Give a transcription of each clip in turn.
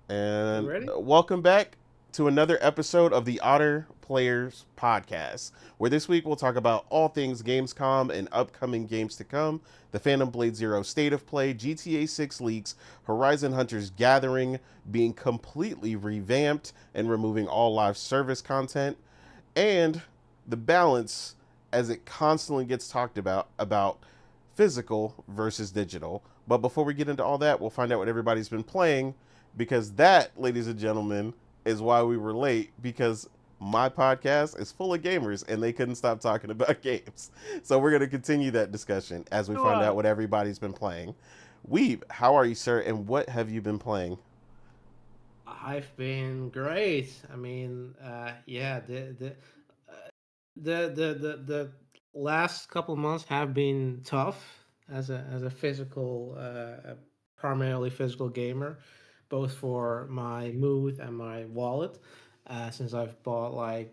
And Ready? welcome back to another episode of the Otter Players Podcast, where this week we'll talk about all things Gamescom and upcoming games to come, the Phantom Blade Zero State of Play, GTA 6 leaks, Horizon Hunters Gathering being completely revamped and removing all live service content, and the balance as it constantly gets talked about physical versus digital. But before we get into all that, we'll find out what everybody's been playing because that, ladies and gentlemen, is why we were late because my podcast is full of gamers and they couldn't stop talking about games. So we're going to continue that discussion as we find out Wow. what everybody's been playing. Weeb, how are you, sir, and what have you been playing? I've been great. I mean, yeah, uh, the last couple of months have been tough as a physical, primarily physical gamer, both for my mood and my wallet, since I've bought like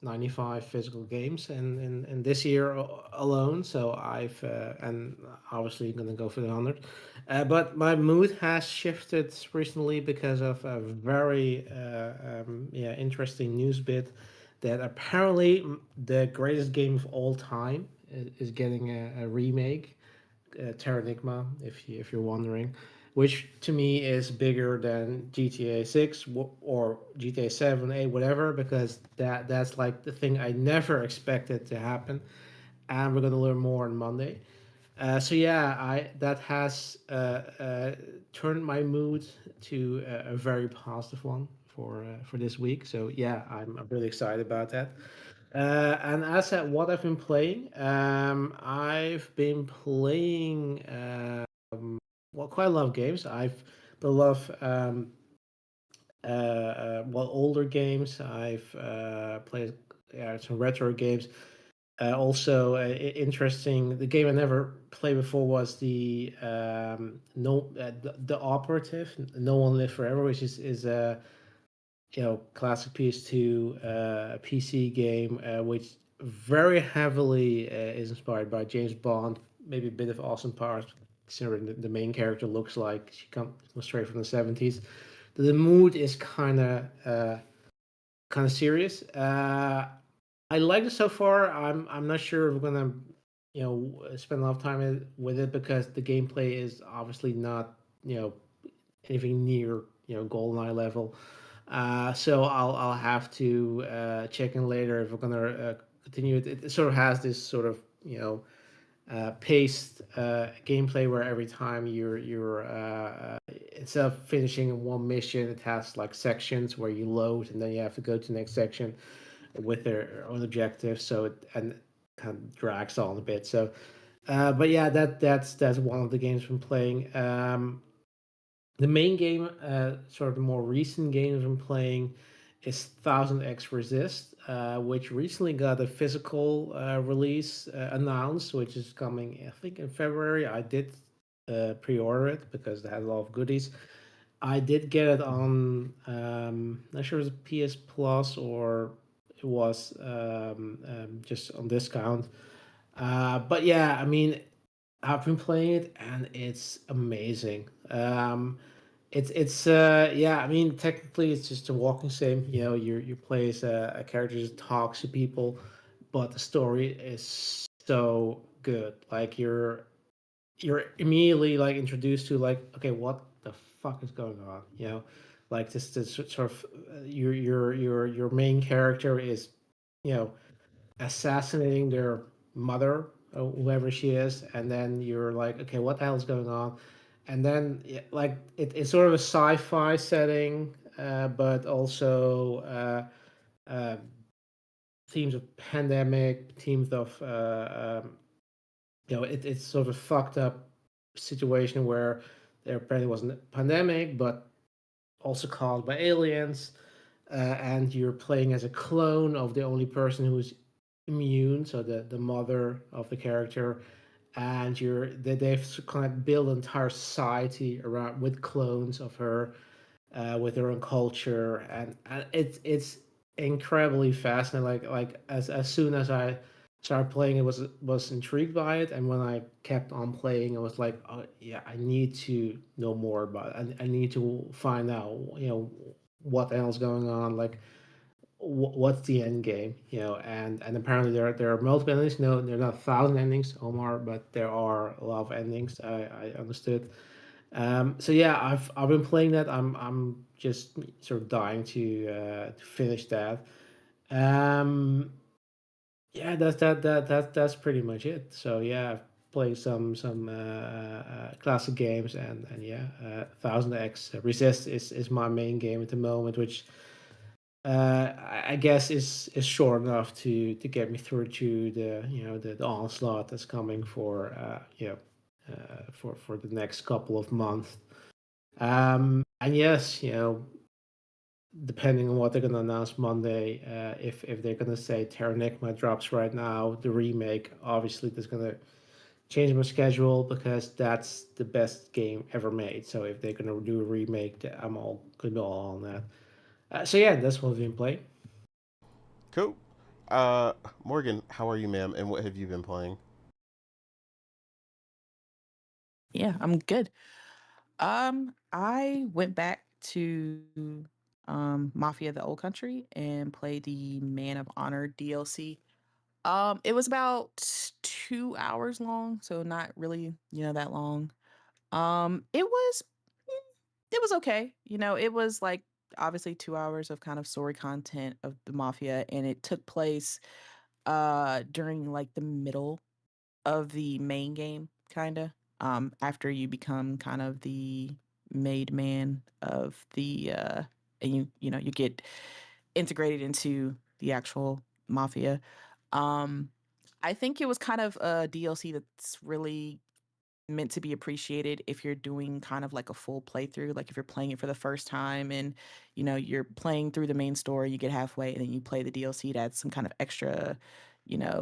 95 physical games in this year alone. So I've and obviously gonna go for the 100. But my mood has shifted recently because of a very yeah, interesting news bit that apparently the greatest game of all time is getting a remake, Terranigma, if you're wondering, which to me is bigger than GTA 6 or GTA 7, 8, whatever, because that's like the thing I never expected to happen, and we're gonna learn more on Monday. So yeah, I that has turned my mood to a very positive one for this week. So yeah, I'm really excited about that. And as at what I've been playing, I've been playing well, quite a lot of games. I've a lot of well, older games. I've played, yeah, some retro games. Also, interesting. The game I never played before was the no the operative. No One Lives Forever, which is a classic PS2 PC game, which very heavily is inspired by James Bond. Maybe a bit of Austin Powers, considering the main character looks like she comes straight from the 70s. The mood is kind of serious. I like it so far. I'm not sure if we're gonna spend a lot of time with it because the gameplay is obviously not anything near GoldenEye level. So I'll have to check in later if we're gonna continue it. It sort of has this sort of paced gameplay where every time you're instead of finishing one mission, it has like sections where you load and then you have to go to the next section with their own objectives. So it and kind of drags on a bit. So, but yeah, that's one of the games I'm playing. The main game, sort of the more recent game I've been playing, is Thousand X Resist, which recently got a physical release announced, which is coming, I think, in February. I did pre-order it because it had a lot of goodies. I did get it on, not sure it was PS Plus or it was just on discount. But yeah, I mean, I've been playing it and it's amazing. It's yeah, I mean technically it's just a walking sim. You play as a character that talks to people, but the story is so good. Like you're immediately like introduced to like, okay, what the fuck is going on? Like this sort of your main character is you know assassinating their mother, whoever she is, and then you're like, okay, what the hell is going on? And then yeah, like it's sort of a sci-fi setting, but also uh, themes of pandemic, themes of it's sort of a fucked up situation where there apparently wasn't a pandemic, but also caused by aliens, and you're playing as a clone of the only person who's immune, so the mother of the character, and they've kind of built an entire society around with clones of her, with their own culture, and it's incredibly fascinating. Like as soon as I started playing it, was intrigued by it, and when I kept on playing, I was like, oh yeah, I need to know more about it. I need to find out, what else going on, like what's the end game, and apparently there are multiple endings. No, there are not 1,000 endings, Omar, but there are a lot of endings. I understood. So yeah, I've been playing that. I'm just sort of dying to finish that. Um, yeah, that's pretty much it. So yeah, I've played some classic games, and yeah, Thousand X Resist is my main game at the moment, which I guess is short enough to get me through to the onslaught that's coming for for the next couple of months. And yes, depending on what they're gonna announce Monday, if they're gonna say Terranigma drops right now, the remake, obviously that's gonna change my schedule because that's the best game ever made. So if they're gonna do a remake, I'm all gonna be all on that. So yeah, that's what we've been playing. Cool. Morgan, how are you, ma'am? And what have you been playing? Yeah, I'm good. I went back to Mafia the Old Country and played the Man of Honor DLC. It was about 2 hours long, so not really, that long. It was it was okay. It was like obviously 2 hours of kind of story content of the Mafia, and it took place during like the middle of the main game, kinda. After you become kind of the made man of the and you get integrated into the actual mafia. Um, I think it was kind of a DLC that's really meant to be appreciated if you're doing kind of like a full playthrough, like if you're playing it for the first time and you're playing through the main story, you get halfway and then you play the DLC to add some kind of extra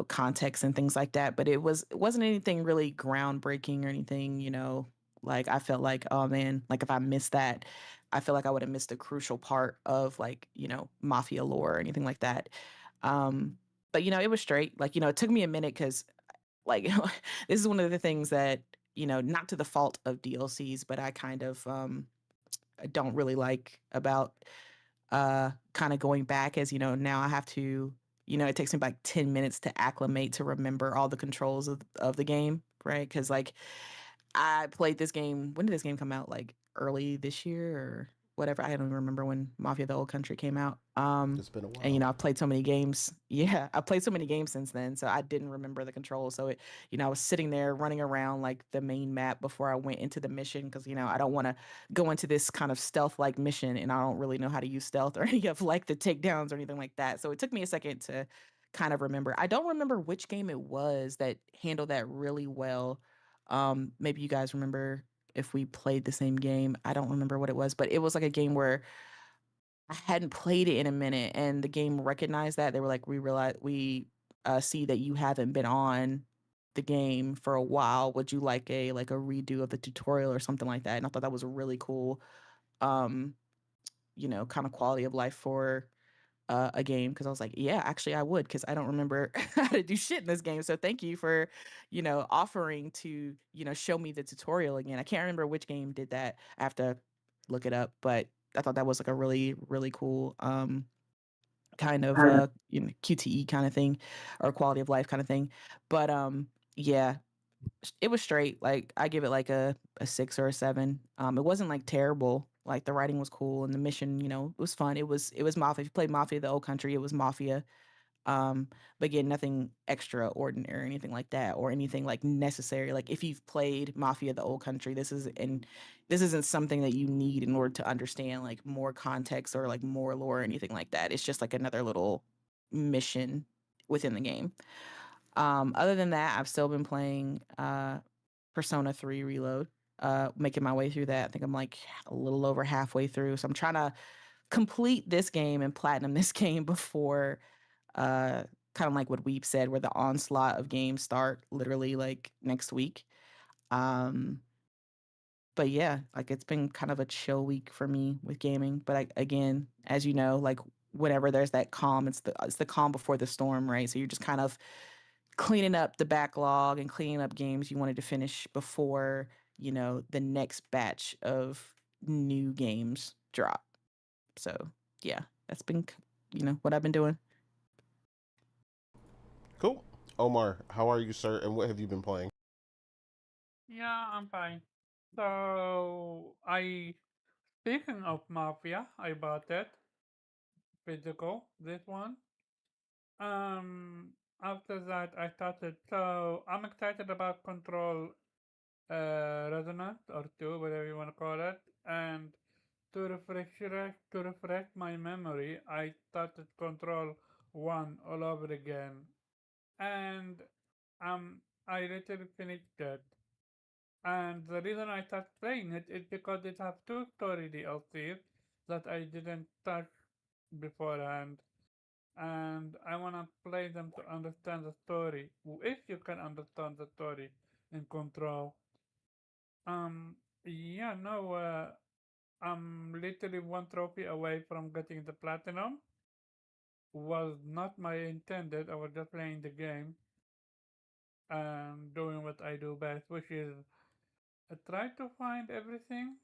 context and things like that. But it wasn't anything really groundbreaking or anything, like I felt like, oh man, like if I missed that, I feel like I would have missed a crucial part of like mafia lore or anything like that. um but it was straight, like it took me a minute because like this is one of the things that not to the fault of DLCs, but I kind of don't really like about kind of going back, as now I have to, it takes me like 10 minutes to acclimate to remember all the controls of the game, right? Because like I played this game. When did this game come out? Like early this year or whatever. I don't even remember when Mafia: The Old Country came out. It's been a And while. I've played so many games. Yeah, I've played so many games since then, so I didn't remember the controls. So it, I was sitting there running around like the main map before I went into the mission because I don't want to go into this kind of stealth like mission and I don't really know how to use stealth or any of like the takedowns or anything like that. So it took me a second to kind of remember. I don't remember which game it was that handled that really well. Maybe you guys remember if we played the same game. I don't remember what it was, but it was like a game where I hadn't played it in a minute, and the game recognized that. They were like, "We realize we see that you haven't been on the game for a while. Would you like a redo of the tutorial or something like that?" And I thought that was a really cool, um, kind of quality of life for a game because I was like, yeah, actually, I would because I don't remember how to do shit in this game. So thank you for, offering to, show me the tutorial again. I can't remember which game did that. I have to look it up, but I thought that was like a really, really cool kind of QTE kind of thing or quality of life kind of thing. But yeah, it was straight. Like I give it like a 6 or a 7. It wasn't like terrible. Like the writing was cool and the mission, it was fun. It was Mafia. If you played Mafia the Old Country, it was Mafia. Um, but again, nothing extraordinary or anything like that, or anything like necessary. Like if you've played Mafia the Old Country, this isn't something that you need in order to understand like more context or like more lore or anything like that. It's just like another little mission within the game. Other than that, I've still been playing Persona 3 Reload, making my way through that. I think I'm like a little over halfway through. So I'm trying to complete this game and platinum this game before uh kind of like what Weep said, where the onslaught of games start literally like next week. Um but yeah, like it's been kind of a chill week for me with gaming. But again, as you know, like whenever there's that calm, it's the calm before the storm, right? So you're just kind of cleaning up the backlog and cleaning up games you wanted to finish before, the next batch of new games drop. So, yeah, that's been, what I've been doing. Cool. Omar, how are you, sir? And what have you been playing? Yeah, I'm fine. So speaking of Mafia, I bought it physical. This one. Um, After that, I started. So I'm excited about Control, Resonance or two, whatever you want to call it. And to refresh my memory, I started Control One all over again, and I literally finished it. And the reason I started playing it is because it has two story DLCs that I didn't touch beforehand. And I want to play them to understand the story. If you can understand the story in Control. Um, yeah, no, I'm literally one trophy away from getting the platinum. Was not my intended. I was just playing the game and doing what I do best, which is try to find everything.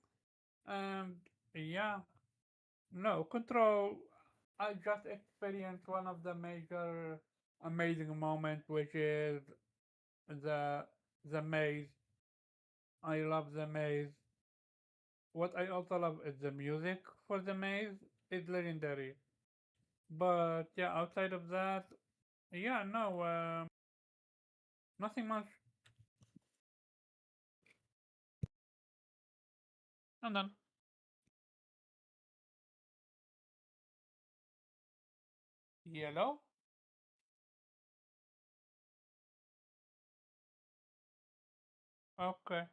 And yeah, no, Control, I just experienced one of the major amazing moments, which is the the maze. I love the maze. What I also love is the music for the maze is legendary. But yeah, outside of that, yeah, no, nothing much. I'm done. Yellow? Okay.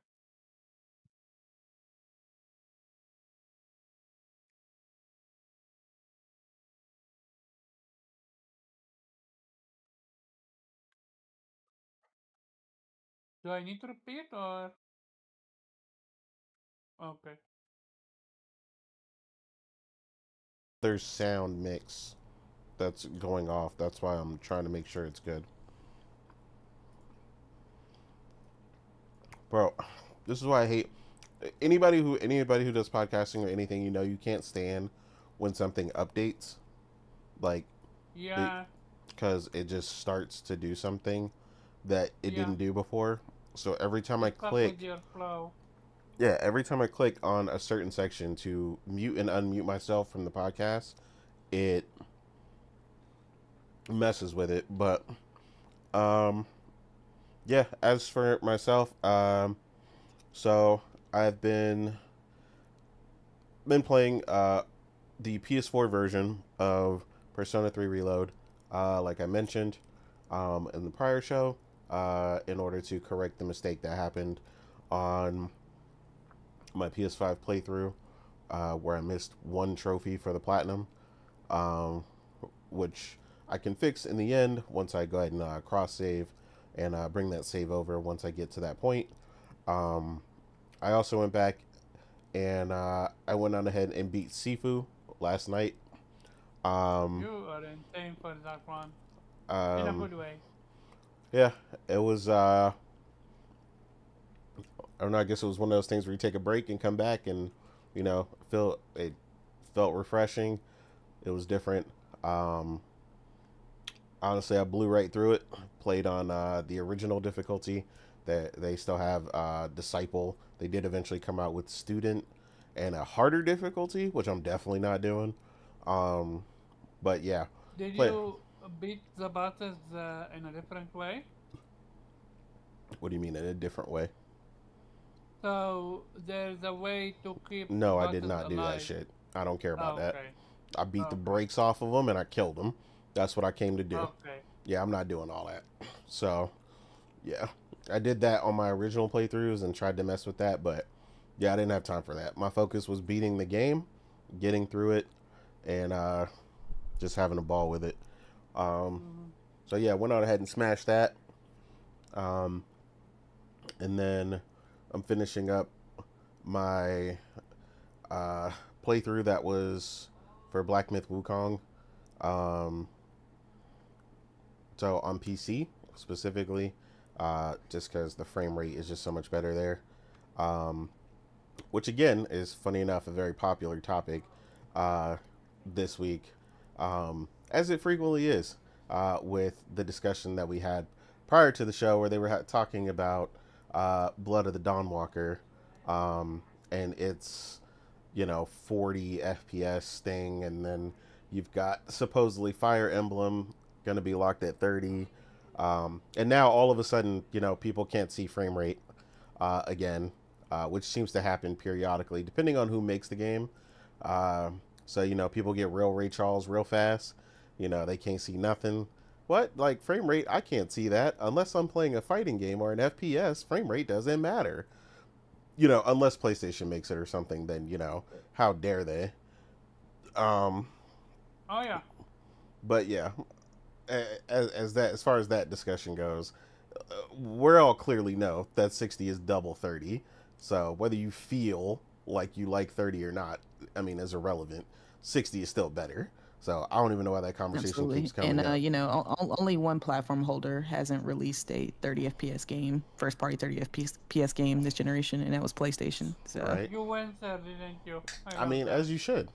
Do I need to repeat or okay? There's sound mix that's going off. That's why I'm trying to make sure it's good. Bro, this is why I hate anybody who does podcasting or anything, you can't stand when something updates, like the Yeah, because it just starts to do something that it yeah. didn't do before. So every time I It fuck with click, your flow. yeah, every time I click on a certain section to mute and unmute myself from the podcast, it messes with it. But um yeah, as for myself, so I've been playing the PS4 version of Persona 3 Reload, like I mentioned in the prior show, in order to correct the mistake that happened on my PS5 playthrough, where I missed one trophy for the platinum, um, which I can fix in the end once I go ahead and cross save and bring that save over once I get to that point. Um, I also went back and I went on ahead and beat Sifu last night. Um, You are insane for that one. In a um, good way. yeah, it was. I don't know. I guess it was one of those things where you take a break and come back, and feel it felt refreshing. It was different. Um, Honestly, I blew right through it. Played on the original difficulty. That they still have Disciple. They did eventually come out with Student and a harder difficulty, which I'm definitely not doing. Um, but yeah, Did play. you beat the bosses in a different way? What do you mean in a different way? So there's a way to keep No, I did bosses not do that alive. shit. I don't care about Oh, that. okay. I beat the Okay. brakes off of them and I killed them. That's what I came to do. Okay. Yeah, I'm not doing all that. So, yeah. I did that on my original playthroughs and tried to mess with that, but yeah, I didn't have time for that. My focus was beating the game, getting through it, and just having a ball with it. Um, Mm-hmm. so, yeah, went on ahead and smashed that. Um, and then I'm finishing up my uh, playthrough that was for Black Myth Wukong. Um, so on PC, specifically, just because the frame rate is just so much better there. Which again is, funny enough, a very popular topic this week, as it frequently is, with the discussion that we had prior to the show, where they were talking about Blood of the Dawnwalker, and its 40 FPS thing, and then you've got supposedly Fire Emblem going to be locked at 30, and now all of a sudden people can't see frame rate again, which seems to happen periodically depending on who makes the game. So people get real Ray Charles real fast. They can't see nothing. What? Like, frame rate? I can't see that unless I'm playing a fighting game or an FPS. Frame rate doesn't matter. Unless PlayStation makes it or something, then how dare they? Oh yeah. But yeah, as far as that discussion goes, we all clearly know that 60 is double 30. So whether you feel like you like 30 or not, I mean, is irrelevant. 60 is still better. So I don't even know why that conversation Absolutely. keeps coming up. Only one platform holder hasn't released a 30 FPS game, first party 30 FPS game this generation, and that was PlayStation. So Right. You went there, didn't you? I mean, as you should,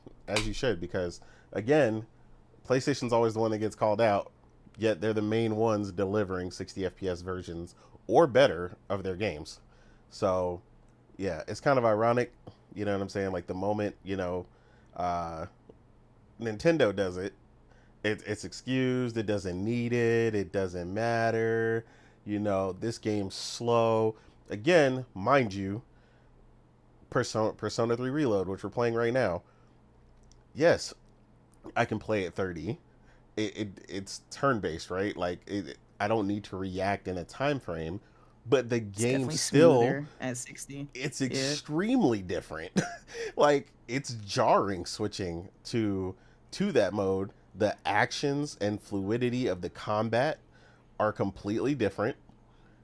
because again, PlayStation's always the one that gets called out, yet they're the main ones delivering 60 FPS versions or better of their games. So yeah, it's kind of ironic, you know what I'm saying? Like, the moment, Nintendo does it, it's excused, it doesn't need it, it doesn't matter, this game's slow. Again, mind you, Persona 3 Reload, which we're playing right now, yes, I can play at 30. It's turn-based, right? Like, I don't need to react in a time frame, but the game still at 60. It's extremely different. Like, it's jarring switching to that mode. The actions and fluidity of the combat are completely different.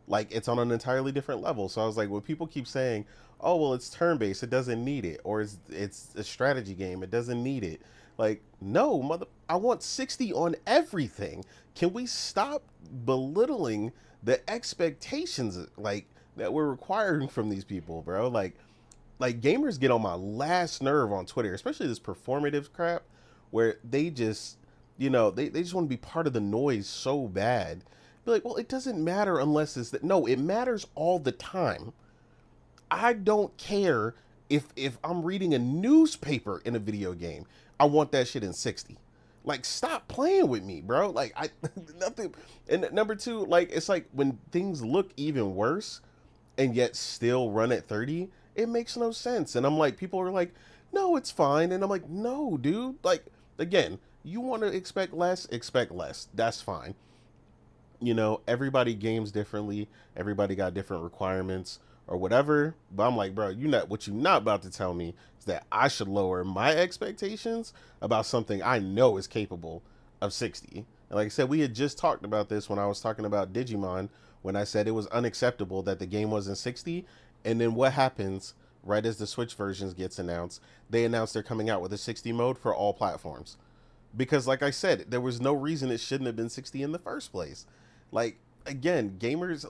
Like, it's on an entirely different level. So I was like, when people keep saying, oh, well, it's turn-based, it doesn't need it, or it's a strategy game, it doesn't need it. Like, no, I want 60 on everything. Can we stop belittling the expectations, like, that we're requiring from these people, bro? Like gamers get on my last nerve on Twitter, especially this performative crap, where they just, they just want to be part of the noise so bad. Be like, well, it doesn't matter unless it's that. No, it matters all the time. I don't care if I'm reading a newspaper in a video game. I want that shit in 60. Like, stop playing with me, bro. Like, nothing. And number two, like, it's like when things look even worse and yet still run at 30, it makes no sense. And I'm like, people are like, no, it's fine. And I'm like, no, dude. Like, again, you want to expect less, that's fine. Everybody games differently, everybody got different requirements or whatever, but I'm like, bro, what you're not about to tell me is that I should lower my expectations about something I know is capable of 60. And like I said, we had just talked about this when I was talking about Digimon, when I said it was unacceptable that the game wasn't 60. And then what happens right as the Switch versions gets announced? They announce they're coming out with a 60 mode for all platforms. Because like I said, there was no reason it shouldn't have been 60 in the first place. Like, again, gamers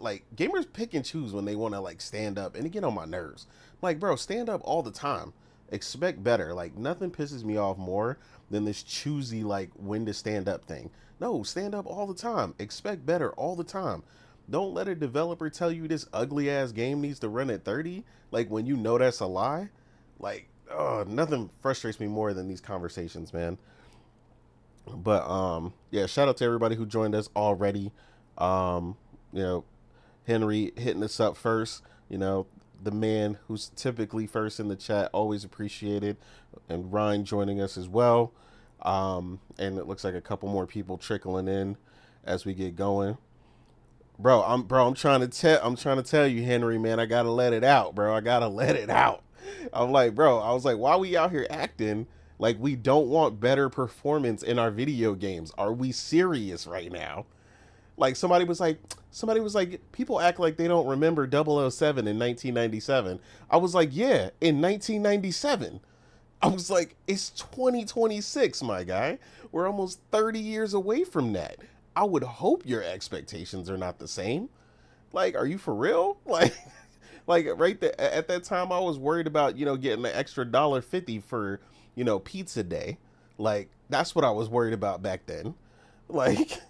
pick and choose when they want to, like, stand up, and it get on my nerves. Like, bro, stand up all the time. Expect better. Like, nothing pisses me off more than this choosy, like, when to stand up thing. No, stand up all the time. Expect better all the time. Don't let a developer tell you this ugly ass game needs to run at 30, like, when you know that's a lie. Like, nothing frustrates me more than these conversations, man. But yeah, shout out to everybody who joined us already. Henry hitting us up first, the man who's typically first in the chat, always appreciated, and Ryan joining us as well. And it looks like a couple more people trickling in as we get going. I'm trying to tell you, Henry, man, I gotta let it out, bro. I gotta let it out. I'm like, bro, I was like, why are we out here acting like we don't want better performance in our video games? Are we serious right now? Like, somebody was like, people act like they don't remember 007 in 1997. I was like, yeah, in 1997. I was like, it's 2026, my guy. We're almost 30 years away from that. I would hope your expectations are not the same. Like, are you for real? Like right there at that time, I was worried about getting an extra $1.50 for pizza day. Like that's what I was worried about back then. Like,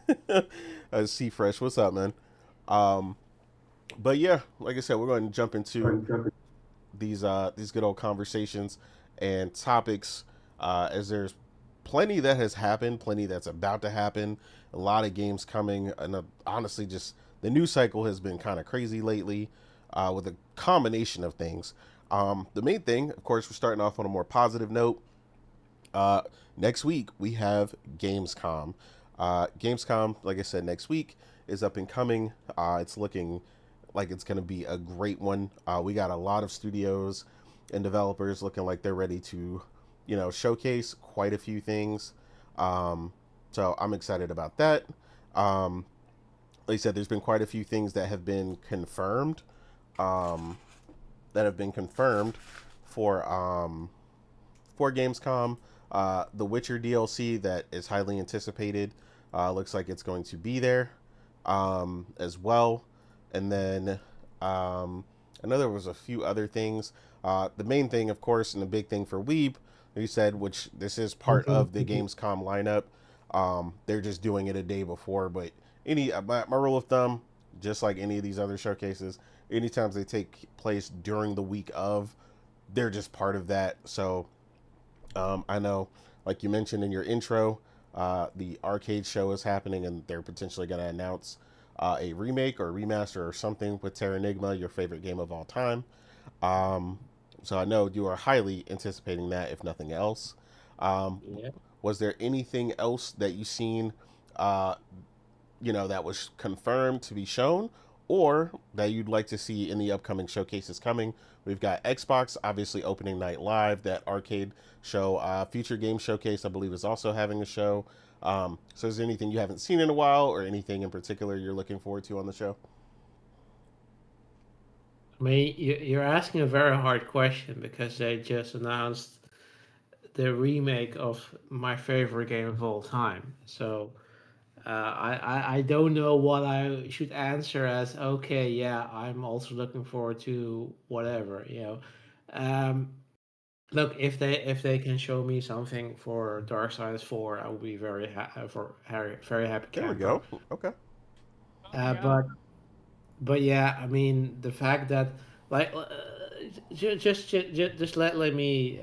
C Fresh, what's up, man? Um, but yeah, like I said, we're going to jump into these good old conversations and topics, as there's plenty that has happened, plenty that's about to happen, a lot of games coming, and honestly, just the news cycle has been kind of crazy lately, with a combination of things. The main thing, of course, we're starting off on a more positive note. Next week we have Gamescom. Gamescom, like I said, next week is up and coming. It's looking like it's going to be a great one. We got a lot of studios and developers looking like they're ready to, showcase quite a few things. So I'm excited about that. Like I said, there's been quite a few things that have been confirmed. Um, that have been confirmed for Gamescom. The Witcher DLC that is highly anticipated looks like it's going to be there as well. And then I know there was a few other things. The main thing, of course, and the big thing for Weeb, you said, which this is part of the Gamescom lineup. They're just doing it a day before, but my rule of thumb, just like any of these other showcases, anytime they take place during the week of, they're just part of that. So I know, like you mentioned in your intro, the arcade show is happening, and they're potentially going to announce a remake or remaster or something with Terranigma, your favorite game of all time. So I know you are highly anticipating that, if nothing else. Yeah. Was there anything else that you seen, that was confirmed to be shown, or that you'd like to see in the upcoming showcases coming? We've got Xbox, obviously, opening night live, that arcade show. Future Game Showcase, I believe, is also having a show. So is there anything you haven't seen in a while, or anything in particular you're looking forward to on the show? I mean, you're asking a very hard question because they just announced the remake of my favorite game of all time. So I don't know what I should answer as. Okay, yeah, I'm also looking forward to whatever. Um, look, if they can show me something for Darksiders 4, I will be very happy There we camper. go. Okay. Uh, Yeah. but but yeah, I mean the fact that like just let me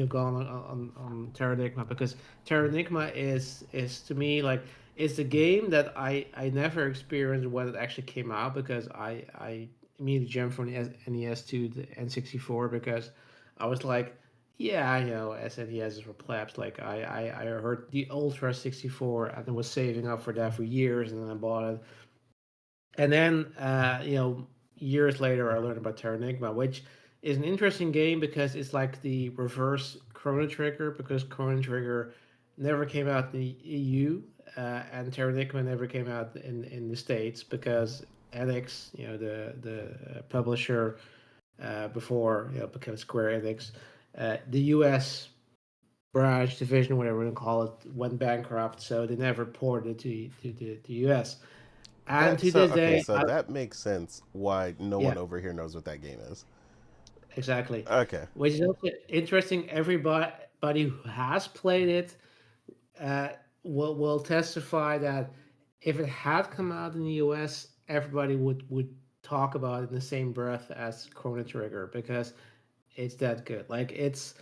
go on Terranigma, because Terranigma is to me like it's a game that I never experienced when it actually came out, because I immediately jumped from the NES to the N64, because I was like, yeah, I know SNES is for plebs. Like I heard the Ultra 64 and I was saving up for that for years, and then I bought it. And then years later I learned about Terranigma, which is an interesting game because it's like the reverse Chrono Trigger, because Chrono Trigger never came out in the EU, and Terranigma never came out in the States, because Enix, the publisher, before became Square Enix, the US branch division, whatever you call it, went bankrupt, so they never ported it to the US. And That to so this okay, day, so that makes sense why no yeah, one over here knows what that game is. exactly. Okay. Which is also interesting. Everybody who has played it uh, will testify that if it had come out in the US, everybody would talk about it in the same breath as Chrono Trigger, because it's that good. Like it's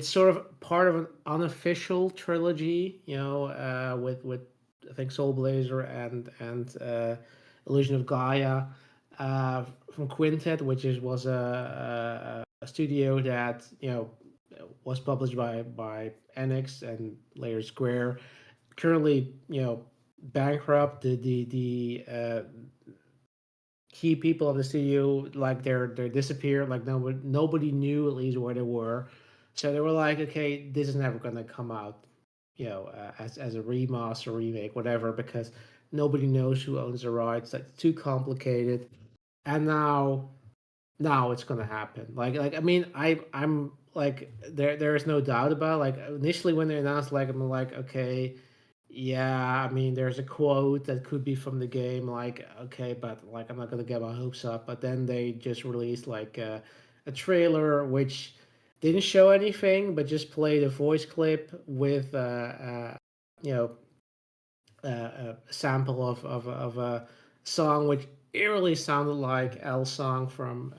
sort of part of an unofficial trilogy, with I think Soul Blazer and Illusion of Gaia, from Quintet, which was a studio that was published by Enix and later Square. Currently, bankrupt. The key people of the studio, like they're disappeared. Like nobody knew at least where they were. So they were like, okay, this is never gonna come out, as a remaster, remake, whatever, because nobody knows who owns the rights. That's too complicated. And now it's gonna happen. Like I mean, I'm like there is no doubt about it. Like initially when they announced, like I'm like, okay, Yeah, I mean, there's a quote that could be from the game, like, okay, but like, I'm not gonna get my hopes up. But then they just released like a trailer which didn't show anything, but just played a voice clip with, you know, a sample of a song which eerily sounded like El's song from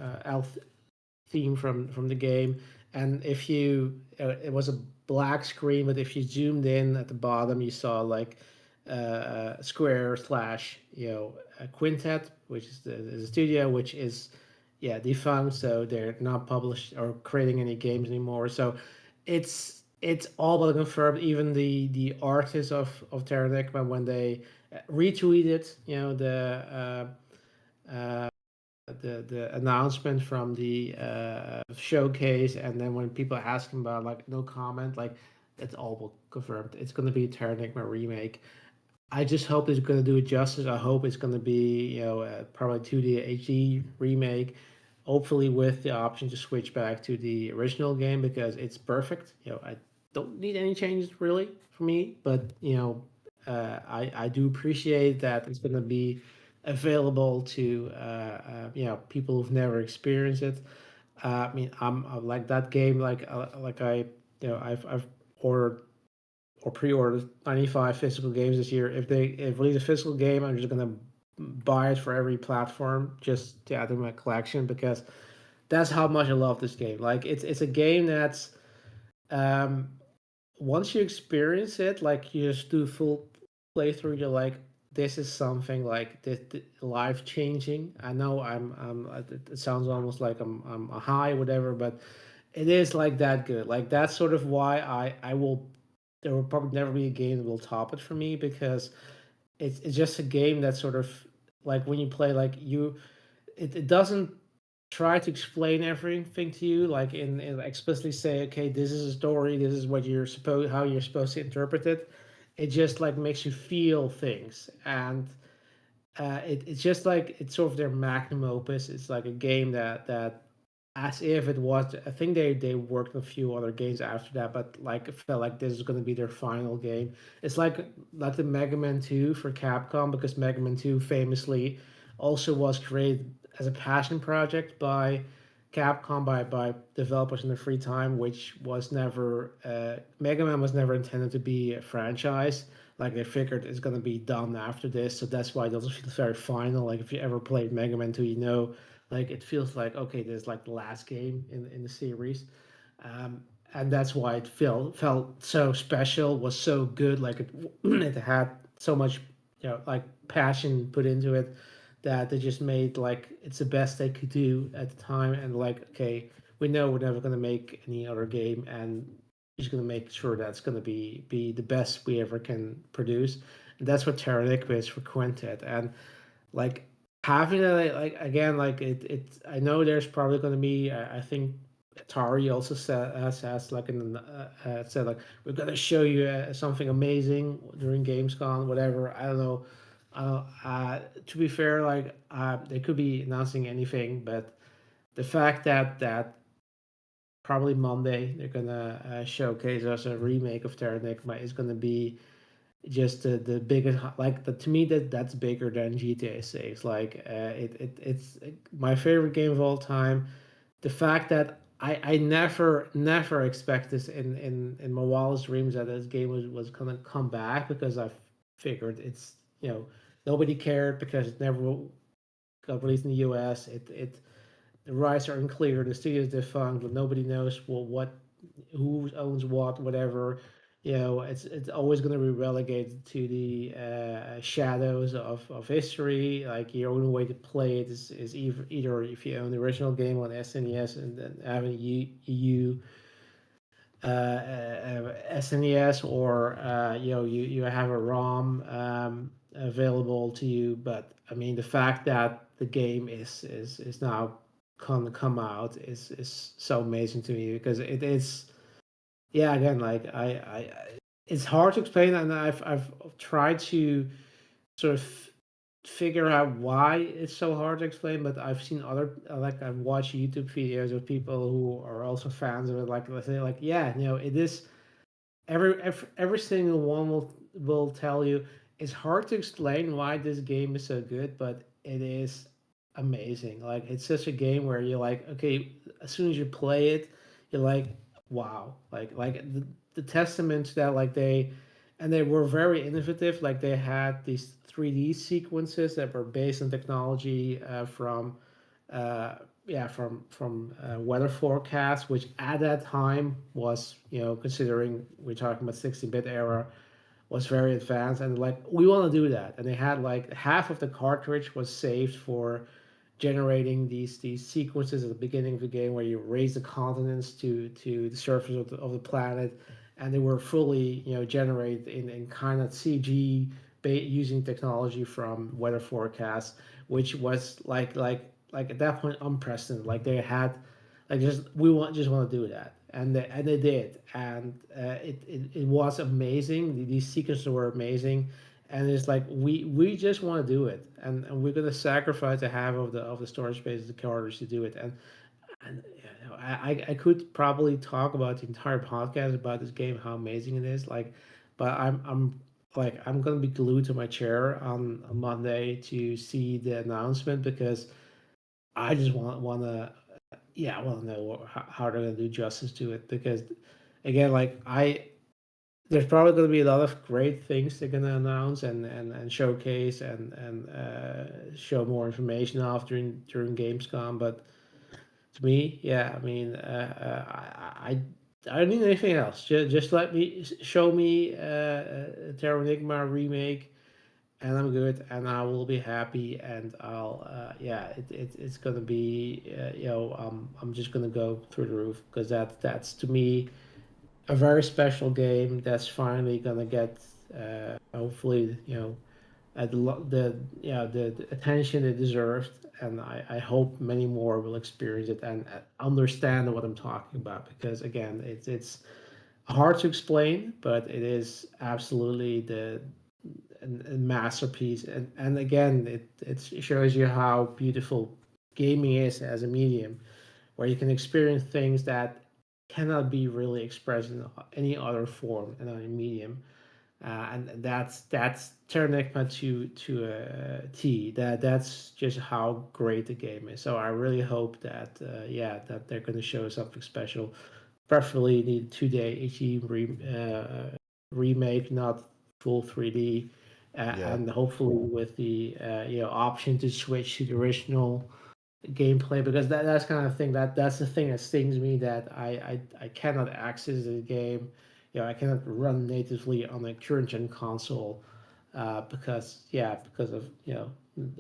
theme from the game. And if you, it was a black screen, but if you zoomed in at the bottom, you saw like Square slash a Quintet, which is the studio, which is yeah defunct, so they're not published or creating any games anymore. So it's all but confirmed. Even the artists of Terra Nigma, when they retweeted, the announcement from the showcase, and then when people ask him about like no comment, like it's all confirmed. It's going to be a Terra Nigma remake. I just hope it's going to do it justice. I hope it's going to be probably 2D HD remake, hopefully with the option to switch back to the original game because it's perfect. I don't need any changes really for me, but I do appreciate that it's going to be available to people who've never experienced it. I mean, I like that game. Like I've ordered or pre-ordered 95 physical games this year. If they release a physical game, I'm just gonna buy it for every platform just to add to my collection because that's how much I love this game. Like it's a game that's um, once you experience it, like you just do full playthrough, you're like, this is something like this, life changing. I know it sounds almost like I'm a high, whatever, but it is like that good. Like that's sort of why I will. There will probably never be a game that will top it for me because it's just a game that sort of like when you play like it doesn't try to explain everything to you like in explicitly say okay this is a story, this is what you're supposed how you're supposed to interpret it. It just like makes you feel things, and it's just like it's sort of their magnum opus. It's like a game that as if it was. I think they worked on a few other games after that, but like it felt like this is going to be their final game. It's like the Mega Man 2 for Capcom because Mega Man 2 famously also was created as a passion project by Capcom by developers in their free time, which was never Mega Man was never intended to be a franchise. Like they figured it's gonna be done after this, so that's why it doesn't feel very final. Like if you ever played Mega Man 2, like it feels like okay, this is like the last game in the series. Um, and that's why it felt so special, was so good. Like it it had so much like passion put into it that they just made like it's the best they could do at the time. And like okay, we know we're never gonna make any other game, and we're just gonna make sure that's gonna be the best we ever can produce. And that's what Terra Liquid is for Quintet. And like having a like again like I know there's probably going to be I think Atari also said has like said like we're going to show you something amazing during Gamescom, whatever. I don't know. To be fair, like they could be announcing anything, but the fact that probably Monday they're gonna showcase us a remake of Terra Nigma is gonna be just the biggest like to me that's bigger than GTA 6. Like it's my favorite game of all time. The fact that I never expect this in my wildest dreams that this game was gonna come back because I figured it's nobody cared because it never got released in the US. The rights are unclear. The studio is defunct. Nobody knows what who owns what, whatever. It's always going to be relegated to the shadows of history. Like your only way to play it is either if you own the original game on SNES and then having EU SNES, or you have a ROM available to you. But I mean, the fact that the game is now come out is so amazing to me because it is. Yeah, again, like it's hard to explain, and I've tried to sort of figure out why it's so hard to explain. But I've seen other like I've watched YouTube videos of people who are also fans of it. Like let's say, like yeah, it is every single one will will tell you it's hard to explain why this game is so good, but it is amazing. Like it's such a game where you're like, okay, as soon as you play it, you're like, wow, like the testament to that, like they were very innovative. Like they had these 3D sequences that were based on technology uh, weather forecast, which at that time was, considering we're talking about 16-bit era, was very advanced. And like we want to do that, and they had like half of the cartridge was saved for generating these sequences at the beginning of the game where you raise the continents to the surface of the planet, and they were fully generated in kind of CG using technology from weather forecasts, which was like at that point unprecedented. Like they had like just want to do that, and they did, and it was amazing. These sequences were amazing, and it's like we just want to do it, and we're gonna sacrifice the half of the storage space of the cartridge to do it. And I could probably talk about the entire podcast about this game, how amazing it is. Like, but I'm gonna be glued to my chair on Monday to see the announcement because I just want to, yeah, I want to know how they're gonna do justice to it because, again, like there's probably gonna be a lot of great things they're gonna announce and showcase and show more information off during Gamescom. But to me, yeah, I mean, I don't need anything else. Just let me show me Terra Enigma remake, and I'm good, and I will be happy, and I'll yeah, it's gonna be I'm just gonna go through the roof because that's to me a very special game that's finally gonna get hopefully the attention it deserves, and I hope many more will experience it and understand what I'm talking about because again it's hard to explain, but it is absolutely the a masterpiece. And again, it shows you how beautiful gaming is as a medium, where you can experience things that cannot be really expressed in any other form in any medium. And that's Terranigma to a T. That's just how great the game is. So I really hope that that they're going to show something special, preferably the 2D HD remake, not full 3D, Yeah. and hopefully with the option to switch to the original gameplay because that's kind of thing that's the thing that stings me that I cannot access the game. I cannot run natively on a current gen console because of the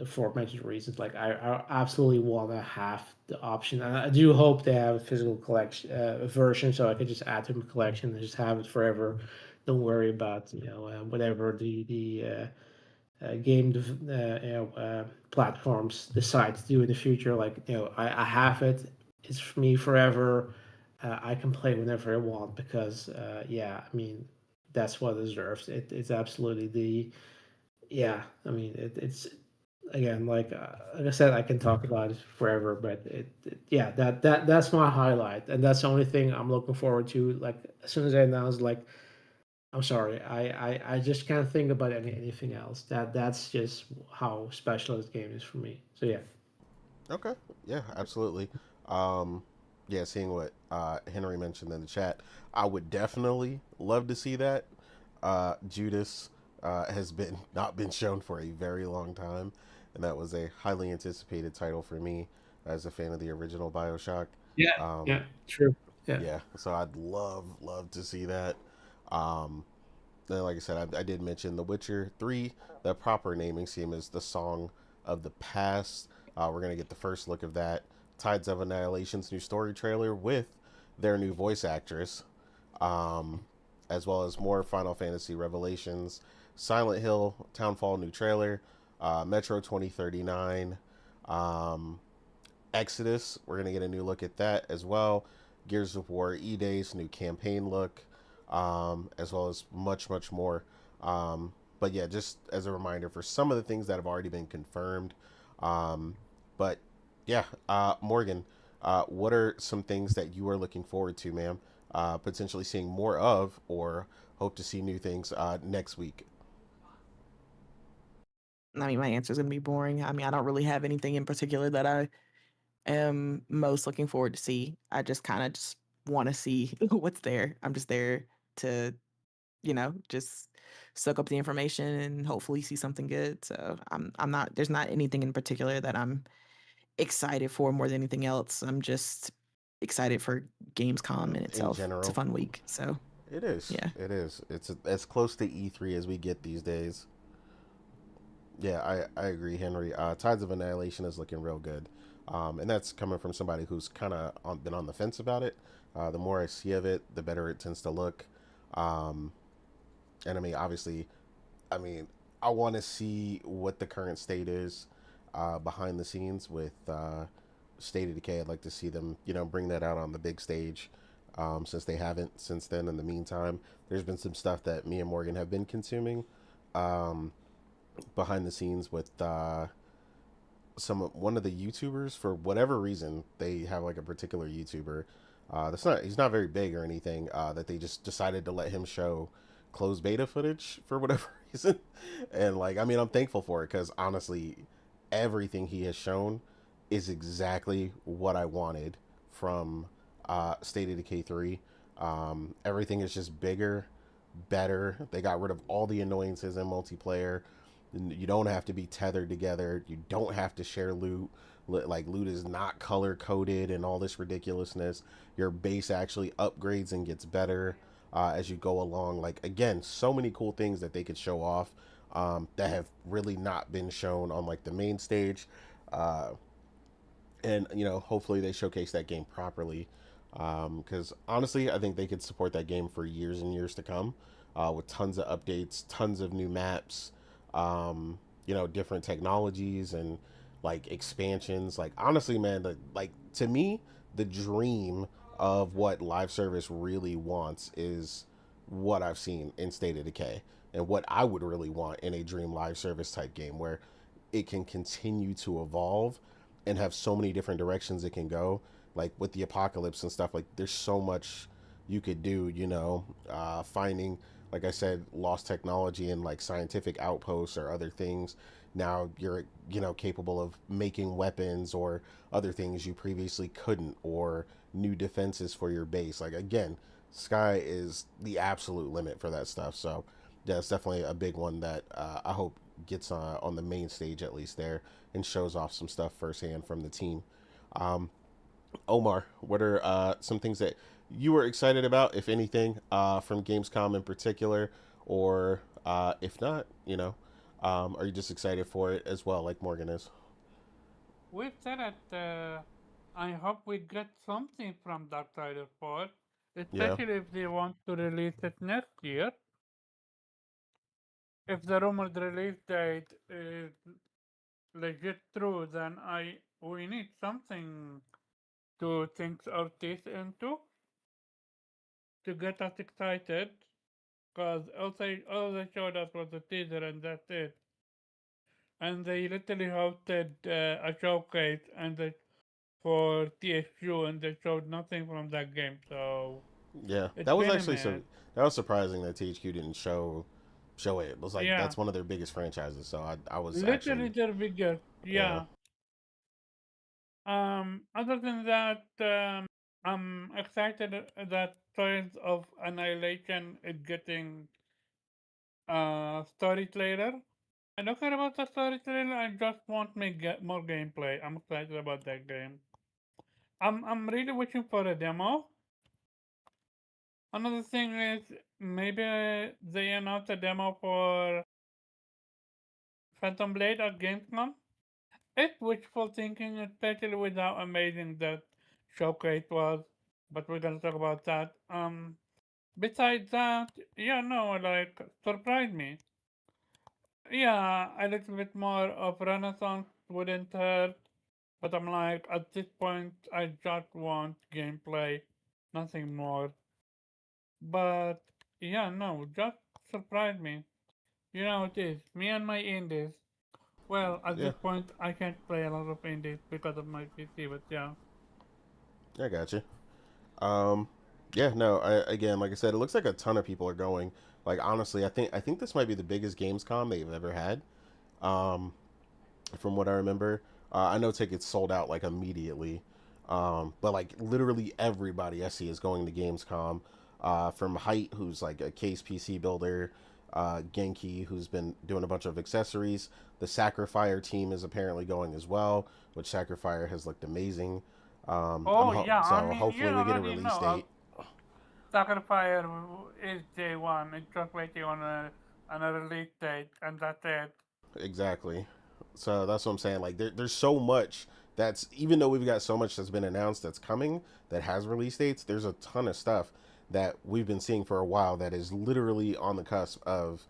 aforementioned reasons. Like I absolutely want to have the option, and I do hope they have a physical collection version so I could just add to my collection and just have it forever. Don't worry about whatever the game platforms decide to do in the future. Like I have it. It's for me forever. I can play whenever I want because I mean that's what it deserves. It's absolutely the yeah. I mean it's again like I said, I can talk about it forever, but yeah, that's my highlight, and that's the only thing I'm looking forward to. Like as soon as I announce, like I'm sorry, I just can't think about anything else. That's just how special this game is for me. So yeah, Okay. Yeah, absolutely. Um, yeah, seeing what Henry mentioned in the chat, I would definitely love to see that. Judas has been not been shown for a very long time, and that was a highly anticipated title for me as a fan of the original Bioshock. yeah, Um, yeah, true, yeah, yeah, so I'd love to see that. Um, then, like I said, I did mention The Witcher 3. The proper naming scheme is The Song of the Past. We're going to get the first look of that. Tides of Annihilation's new story trailer with their new voice actress, um, as well as more Final Fantasy Revelations. Silent Hill Townfall new trailer. Metro 2039. Um, Exodus, we're going to get a new look at that as well. Gears of War E-Days, new campaign look, as well as much more. But yeah, just as a reminder for some of the things that have already been confirmed. But yeah, Morgan, what are some things that you are looking forward to, ma'am? Potentially seeing more of, or hope to see new things next week. I mean, my answer is going to be boring. I mean, I don't really have anything in particular that I am most looking forward to see. I just kind of just want to see what's there. I'm just there to, just soak up the information and hopefully see something good. So I'm not, there's not anything in particular that I'm excited for more than anything else. I'm just excited for Gamescom in In itself. It's a general, fun week. So it is. yeah. It is. It's as close to E3 as we get these days. Yeah, I agree, Henry. Tides of Annihilation is looking real good. And that's coming from somebody who's kind of been on the fence about it. The more I see of it, the better it tends to look. Um, and I mean, obviously, I mean, I want to see what the current state is behind the scenes with State of Decay. I'd like to see them, bring that out on the big stage since they haven't since then. In the meantime, there's been some stuff that me and Morgan have been consuming. Um, Behind the scenes with one of the YouTubers. For whatever reason, they have like a particular YouTuber that's not he's not very big or anything, that they just decided to let him show closed beta footage for whatever reason. And like, I mean, I'm thankful for it because honestly, everything he has shown is exactly what I wanted from State of Decay 3. Everything is just bigger, better. They got rid of all the annoyances in multiplayer. You don't have to be tethered together. You don't have to share loot. Like, loot is not color coded and all this ridiculousness. Your base actually upgrades and gets better as you go along. Like, again, so many cool things that they could show off that have really not been shown on like the main stage. And hopefully they showcase that game properly. Because honestly, I think they could support that game for years and years to come, with tons of updates, tons of new maps, different technologies and like expansions. Like, honestly, man, like, to me, the dream of what live service really wants is what I've seen in State of Decay, and what I would really want in a dream live service type game where it can continue to evolve and have so many different directions it can go. Like with the apocalypse and stuff, like there's so much you could do, finding, like I said, lost technology and like scientific outposts or other things. Now you're, capable of making weapons or other things you previously couldn't, or new defenses for your base. Like, again, sky is the absolute limit for that stuff. So yeah, it's definitely a big one that I hope gets on the main stage at least there and shows off some stuff firsthand from the team. Um, Omar, what are some things that you were excited about, if anything, from Gamescom in particular, or if not, are you just excited for it as well, like Morgan is? With that, I hope we get something from Darksiders 4, Yeah, especially if they want to release it next year. If the rumored release date is legit true, then we need something to sink our teeth into to get us excited. Because all they showed us was a teaser and that's it. And they literally hosted a showcase for TSU and they showed nothing from that game. So yeah, it's that was been a actually minute. that was surprising that THQ didn't show it. It was like Yeah, that's one of their biggest franchises, so I was literally actually, their biggest. yeah, Yeah. Other than that, I'm excited that Toys of Annihilation is getting story trailer. I don't care about the story trailer. I just want me get more gameplay. I'm excited about that game. I'm really wishing for a demo. Another thing is maybe they announce a demo for Phantom Blade at Gamescom. It's wishful thinking, especially with how amazing that showcase was. But we're gonna talk about that. Besides that, yeah, no, like surprised me. Yeah, a little bit more of Renaissance wouldn't hurt. But I'm like, at this point, I just want gameplay, nothing more. But yeah, no, just surprise me. You know it is. Me and my indies. Well, at yeah, this point, I can't play a lot of indies because of my PC, but yeah. I got you. Um, Yeah, no, again, like I said, it looks like a ton of people are going. Like honestly, I think this might be the biggest Gamescom they've ever had. Um, from what I remember, I know tickets sold out like immediately. But like literally everybody I see is going to Gamescom. From Height, who's like a case PC builder, Genki, who's been doing a bunch of accessories. The Sacrifier team is apparently going as well, which Sacrifier has looked amazing. Oh yeah, I So mean you hopefully we get a already release know. date. Sacrifice is day one. It's just waiting on a release date, and that's it. Exactly. So that's what I'm saying. Like there's so much that's, even though we've got so much that's been announced that's coming that has release dates, there's a ton of stuff that we've been seeing for a while that is literally on the cusp of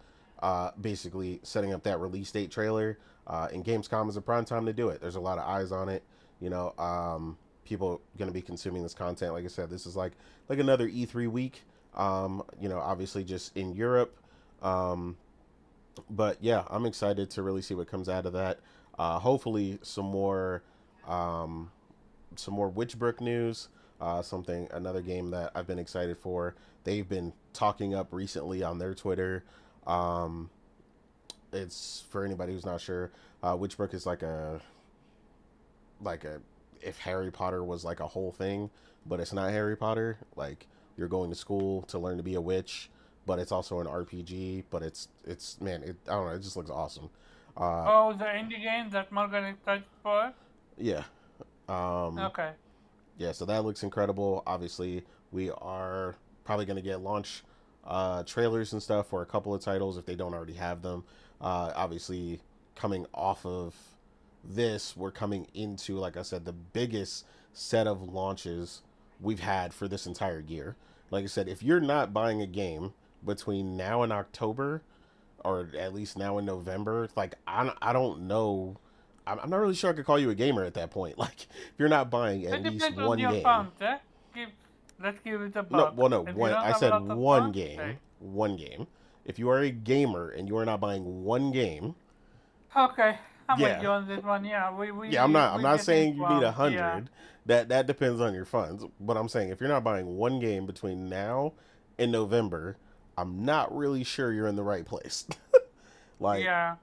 basically setting up that release date trailer. And Gamescom is a prime time to do it. There's a lot of eyes on it. You know, people going to be consuming this content. Like I said, this is like another E3 week. You know, obviously just in Europe. Um, but yeah, I'm excited to really see what comes out of that. Hopefully, um, some more Witchbrook news. Another game that I've been excited for. They've been talking up recently on their Twitter. Um, it's for anybody who's not sure. Witchbrook is like a if Harry Potter was like a whole thing, but it's not Harry Potter. Like you're going to school to learn to be a witch, but it's also an RPG. But it's man, I don't know. It just looks awesome. Uh, Oh, the indie game that Morgan is excited for. yeah. Um, Okay. yeah. So that looks incredible. Obviously, we are probably going to get launch trailers and stuff for a couple of titles if they don't already have them. Obviously, coming off of this, we're coming into, like I said, the biggest set of launches we've had for this entire year. Like I said, if you're not buying a game between now and October, or at least now in November, like I don't know. I'm not really sure I could call you a gamer at that point. Like if you're not buying at It least depends on one your game. funds, eh? Give, let's give it a No, buck. well, no, If you one. don't I have a said lot of one funds, game. hey. One game. If you are a gamer and you are not buying one game, Okay, I'm with yeah, you on this one. Yeah, yeah, I'm not. I'm we not getting saying you need swamped. Yeah. 100. That depends on your funds. But I'm saying if you're not buying one game between now and November, I'm not really sure you're in the right place. Like, Yeah.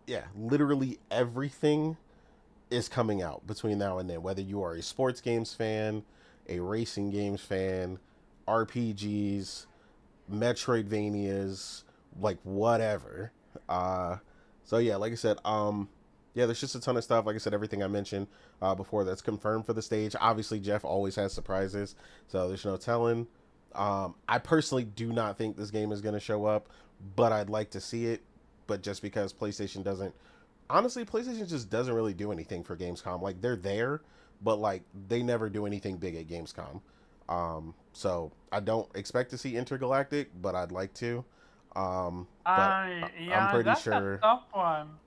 yeah, literally everything is coming out between now and then. Whether you are a sports games fan, a racing games fan, RPGs, Metroidvanias, like whatever. Uh, so yeah, like I said, yeah, there's just a ton of stuff. Like I said, everything I mentioned before that's confirmed for the stage. Obviously, Jeff always has surprises, so there's no telling. I personally do not think this game is going to show up, but I'd like to see it. But just because PlayStation doesn't, honestly, PlayStation just doesn't really do anything for Gamescom. Like they're there, but like they never do anything big at Gamescom. So I don't expect to see Intergalactic, but I'd like to. I'm Yeah, pretty that's a sure. tough one.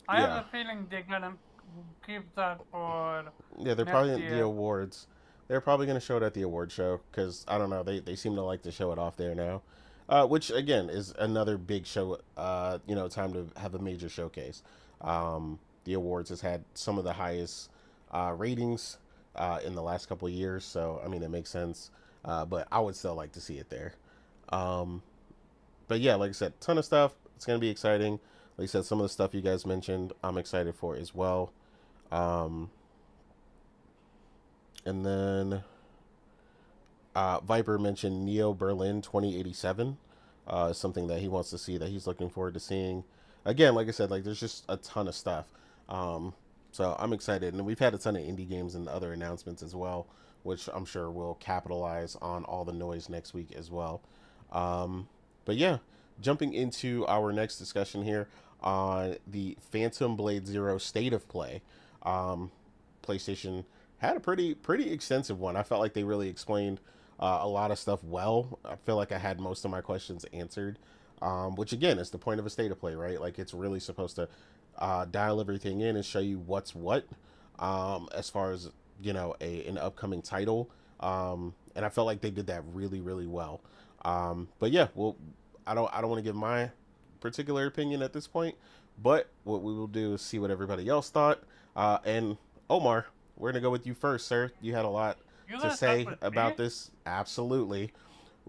I have Yeah, a feeling they're gonna keep that for yeah, they're probably next at the year. awards. They're probably going to show it at the award show because I don't know. They seem to like to show it off there now, which again is another big show. You know, time to have a major showcase. The awards has had some of the highest ratings in the last couple of years, so I mean it makes sense. But I would still like to see it there. Um, but yeah, like I said, ton of stuff. It's gonna be exciting. Like I said, some of the stuff you guys mentioned, I'm excited for as well. Um, and then Viper mentioned Neo Berlin 2087. Something that he wants to see, that he's looking forward to seeing. Again, like I said, like there's just a ton of stuff. Um, so I'm excited, and we've had a ton of indie games and other announcements as well, which I'm sure will capitalize on all the noise next week as well. But yeah, jumping into our next discussion here on the Phantom Blade Zero State of Play. Um, PlayStation had a pretty extensive one. I felt like they really explained a lot of stuff well. I feel like I had most of my questions answered, which again is the point of a state of play, right? Like it's really supposed to dial everything in and show you what's what, as far as you know an upcoming title. And I felt like they did that really well. But yeah, well, I don't want to give my particular opinion at this point, but what we will do is see what everybody else thought. And Omar, we're gonna go with you first, sir. You had a lot You to gonna start say with about me? this. Absolutely.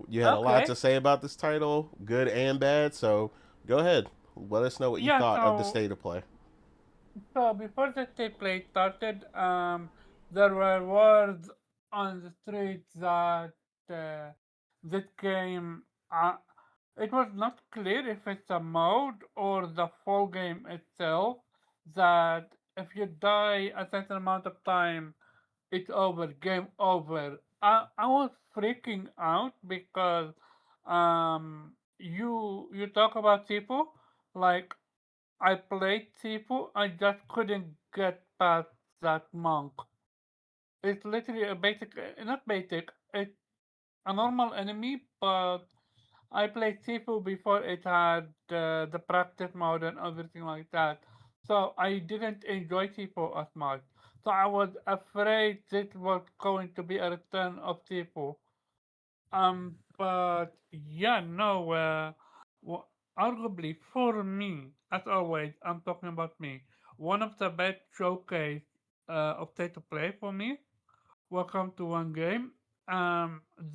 You had a lot Okay. to say about this title, good and bad. So go ahead. Let us know what you Yeah. thought of the So state of play. before the state play started, there were words on the streets that uh, this game. It was not clear if it's a mode or the full game itself. That if you die a certain amount of time, it's over, game over. I was freaking out because you talk about Sifu, like I played Sifu, I just couldn't get past that monk. It's literally a basic, not basic, it's a normal enemy, but I played Sifu before it had the practice mode and everything like that. So I didn't enjoy Sifu as much. So I was afraid this was going to be a return of Sifu. But yeah, no, arguably for me, as always, I'm talking about me. One of the best showcase of state of play for me. Welcome to one game.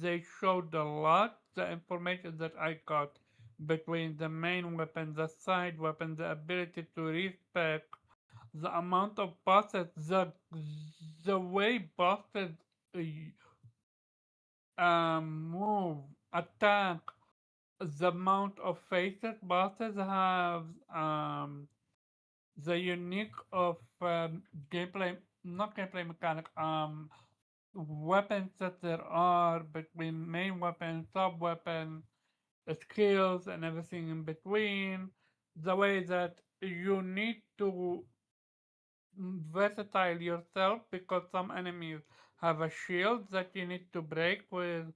They showed a lot. The information that I got between the main weapon, the side weapon, the ability to respec, the amount of bosses, the way bosses move, attack, the amount of faces bosses have, the unique of gameplay, not gameplay mechanic, weapons that there are between main weapon, sub weapon, skills, and everything in between. The way that you need to versatile yourself because some enemies have a shield that you need to break with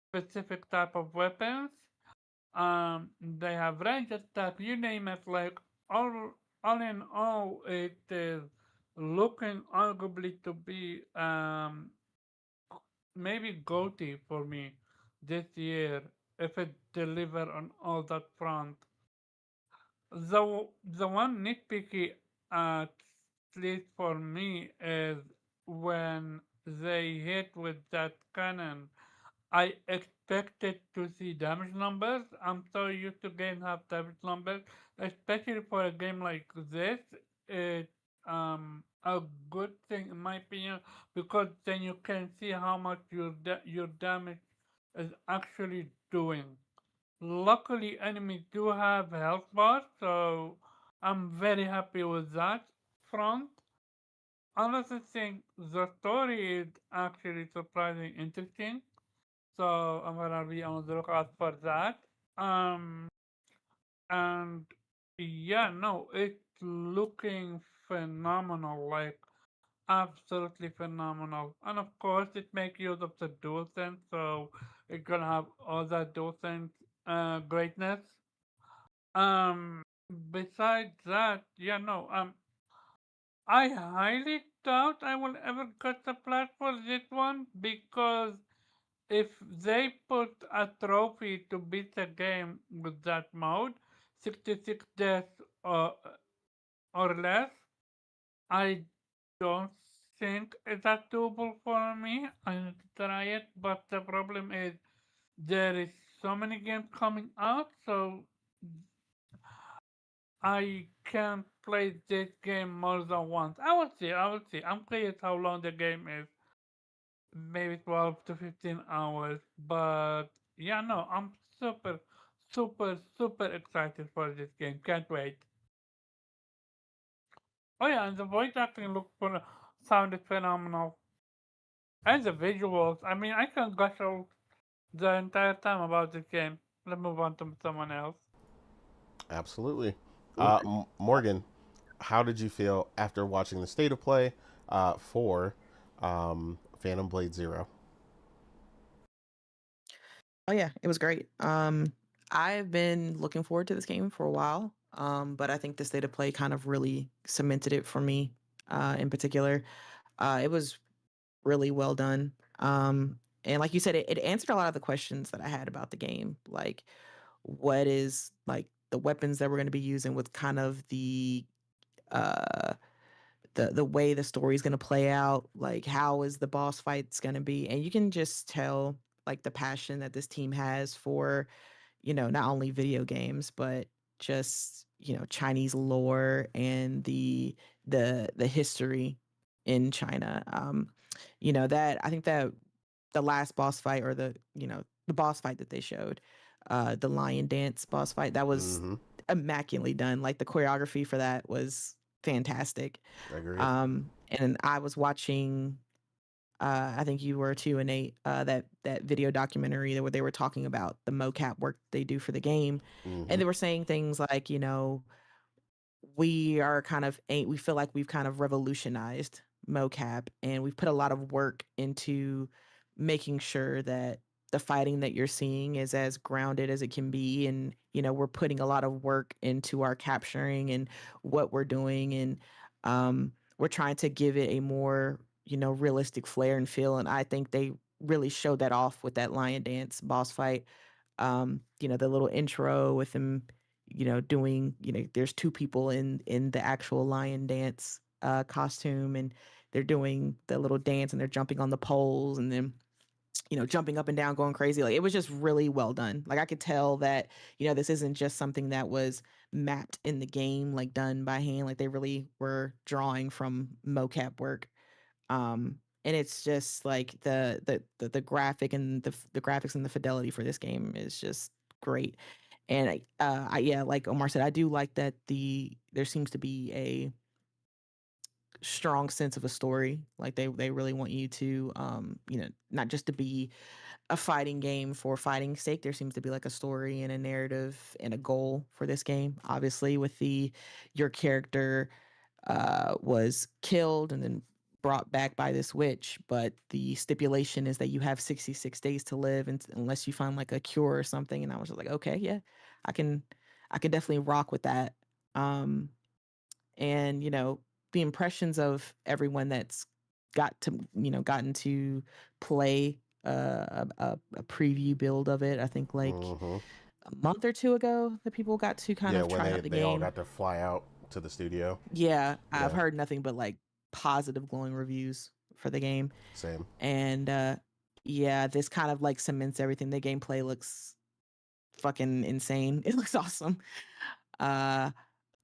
specific type of weapons. They have range attack, you name it. Like all, all in all, it is looking arguably to be maybe GOTY for me this year if it deliver on all that front. The one nitpicky at least for me is when they hit with that cannon. I expected to see damage numbers. I'm so used to games have damage numbers, especially for a game like this. It's a good thing in my opinion because then you can see how much your damage is actually doing. Luckily, enemies do have health bars, so I'm very happy with that front. Another thing, the story is actually surprisingly interesting, so I'm gonna be on the lookout for that. Um, and yeah, no, it's looking phenomenal, like absolutely phenomenal. And of course, it makes use of the DualSense, so it's gonna have all that DualSense greatness. Um, besides that, yeah, no, I highly doubt I will ever get the plat for this one because if they put a trophy to beat the game with that mode, 66 deaths or less, I don't think it's that doable for me. I need to try it, but the problem is there is so many games coming out, so I can't play this game more than once. I will see, I will see. I'm curious how long the game is. Maybe 12 to 15 hours. But yeah, no, I'm super excited for this game. Can't wait. Oh yeah, and the voice acting sounded phenomenal. And the visuals. I mean, I can gush out the entire time about this game. Let's move on to someone else. Absolutely. Morgan, how did you feel after watching the state of play for Phantom Blade Zero? Oh yeah, it was great. I've been looking forward to this game for a while, but I think the state of play kind of really cemented it for me. In particular, it was really well done. And like you said, it answered a lot of the questions that I had about the game, like what is like the weapons that we're going to be using with kind of uh the way the story's going to play out, like how is the boss fights going to be, and you can just tell like the passion that this team has for, not only video games but just, Chinese lore and the history in China. That I think that the last boss fight, or the boss fight that they showed, the lion dance boss fight, that was Mm-hmm. immaculately done. Like the choreography for that was fantastic. Agreed. And I was watching, I think you were too, Nate, that video documentary where they were talking about the mocap work they do for the game, Mm-hmm. and they were saying things like, we are kind of we feel like we've kind of revolutionized mocap, and we've put a lot of work into making sure that the fighting that you're seeing is as grounded as it can be, and we're putting a lot of work into our capturing and what we're doing, and we're trying to give it a more realistic flair and feel, and I think they really showed that off with that lion dance boss fight. The little intro with him, doing, there's two people in the actual lion dance costume, and they're doing the little dance, and they're jumping on the poles, and then jumping up and down, going crazy. Like, it was just really well done. Like, I could tell that, this isn't just something that was mapped in the game, like done by hand. Like, they really were drawing from mocap work. And it's just like the graphic and the graphics and the fidelity for this game is just great. And yeah, like Omar said, I do like that there seems to be a strong sense of a story. Like, they really want you to, not just to be a fighting game for fighting sake. There seems to be like a story and a narrative and a goal for this game. Obviously, with your character was killed and then brought back by this witch, but the stipulation is that you have 66 days to live, and unless you find like a cure or something. And I was just like, okay, yeah, I can I can definitely rock with that. Um, and the impressions of everyone that's gotten to play a preview build of it. I think like Mm-hmm. a month or two ago, the people got to kind Yeah, of when try they out the they all game. got to fly out to the studio. Yeah, I've Yeah, heard nothing but like positive glowing reviews for the game. same. And yeah, this kind of like cements everything. The gameplay looks fucking insane. It looks awesome. Uh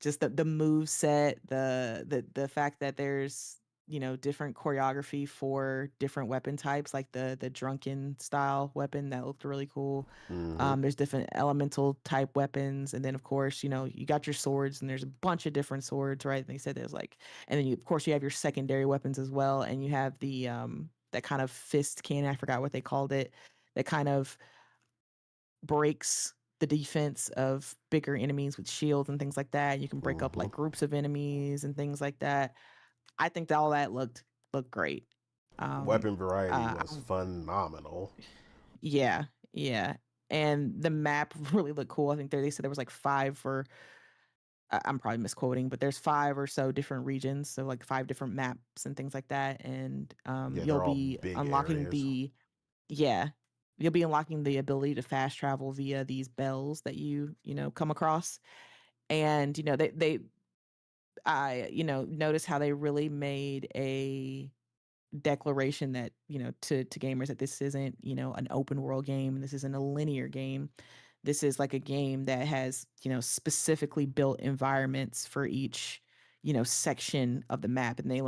just the move set, the fact that there's different choreography for different weapon types, like the drunken style weapon that looked really cool. Mm-hmm. There's different elemental type weapons, and then of course you got your swords, and there's a bunch of different swords, right? And they said there's like, and then of course you have your secondary weapons as well, and you have the that kind of fist cannon, I forgot what they called it, that kind of breaks the defense of bigger enemies with shields and things like that. You can break up Mm-hmm. like groups of enemies and things like that. I think that all that looked great. Um, Weapon variety uh, was phenomenal. yeah, yeah, and the map really looked cool. I think they said there was like five for. I'm probably misquoting, but there's five or so different regions, so like five different maps and things like that. And Yeah, you'll they're all be big unlocking areas. yeah, you'll be unlocking the ability to fast travel via these bells that come across. And I notice how they really made a declaration that to gamers that this isn't an open world game, this isn't a linear game. This is like a game that has specifically built environments for each section of the map, and they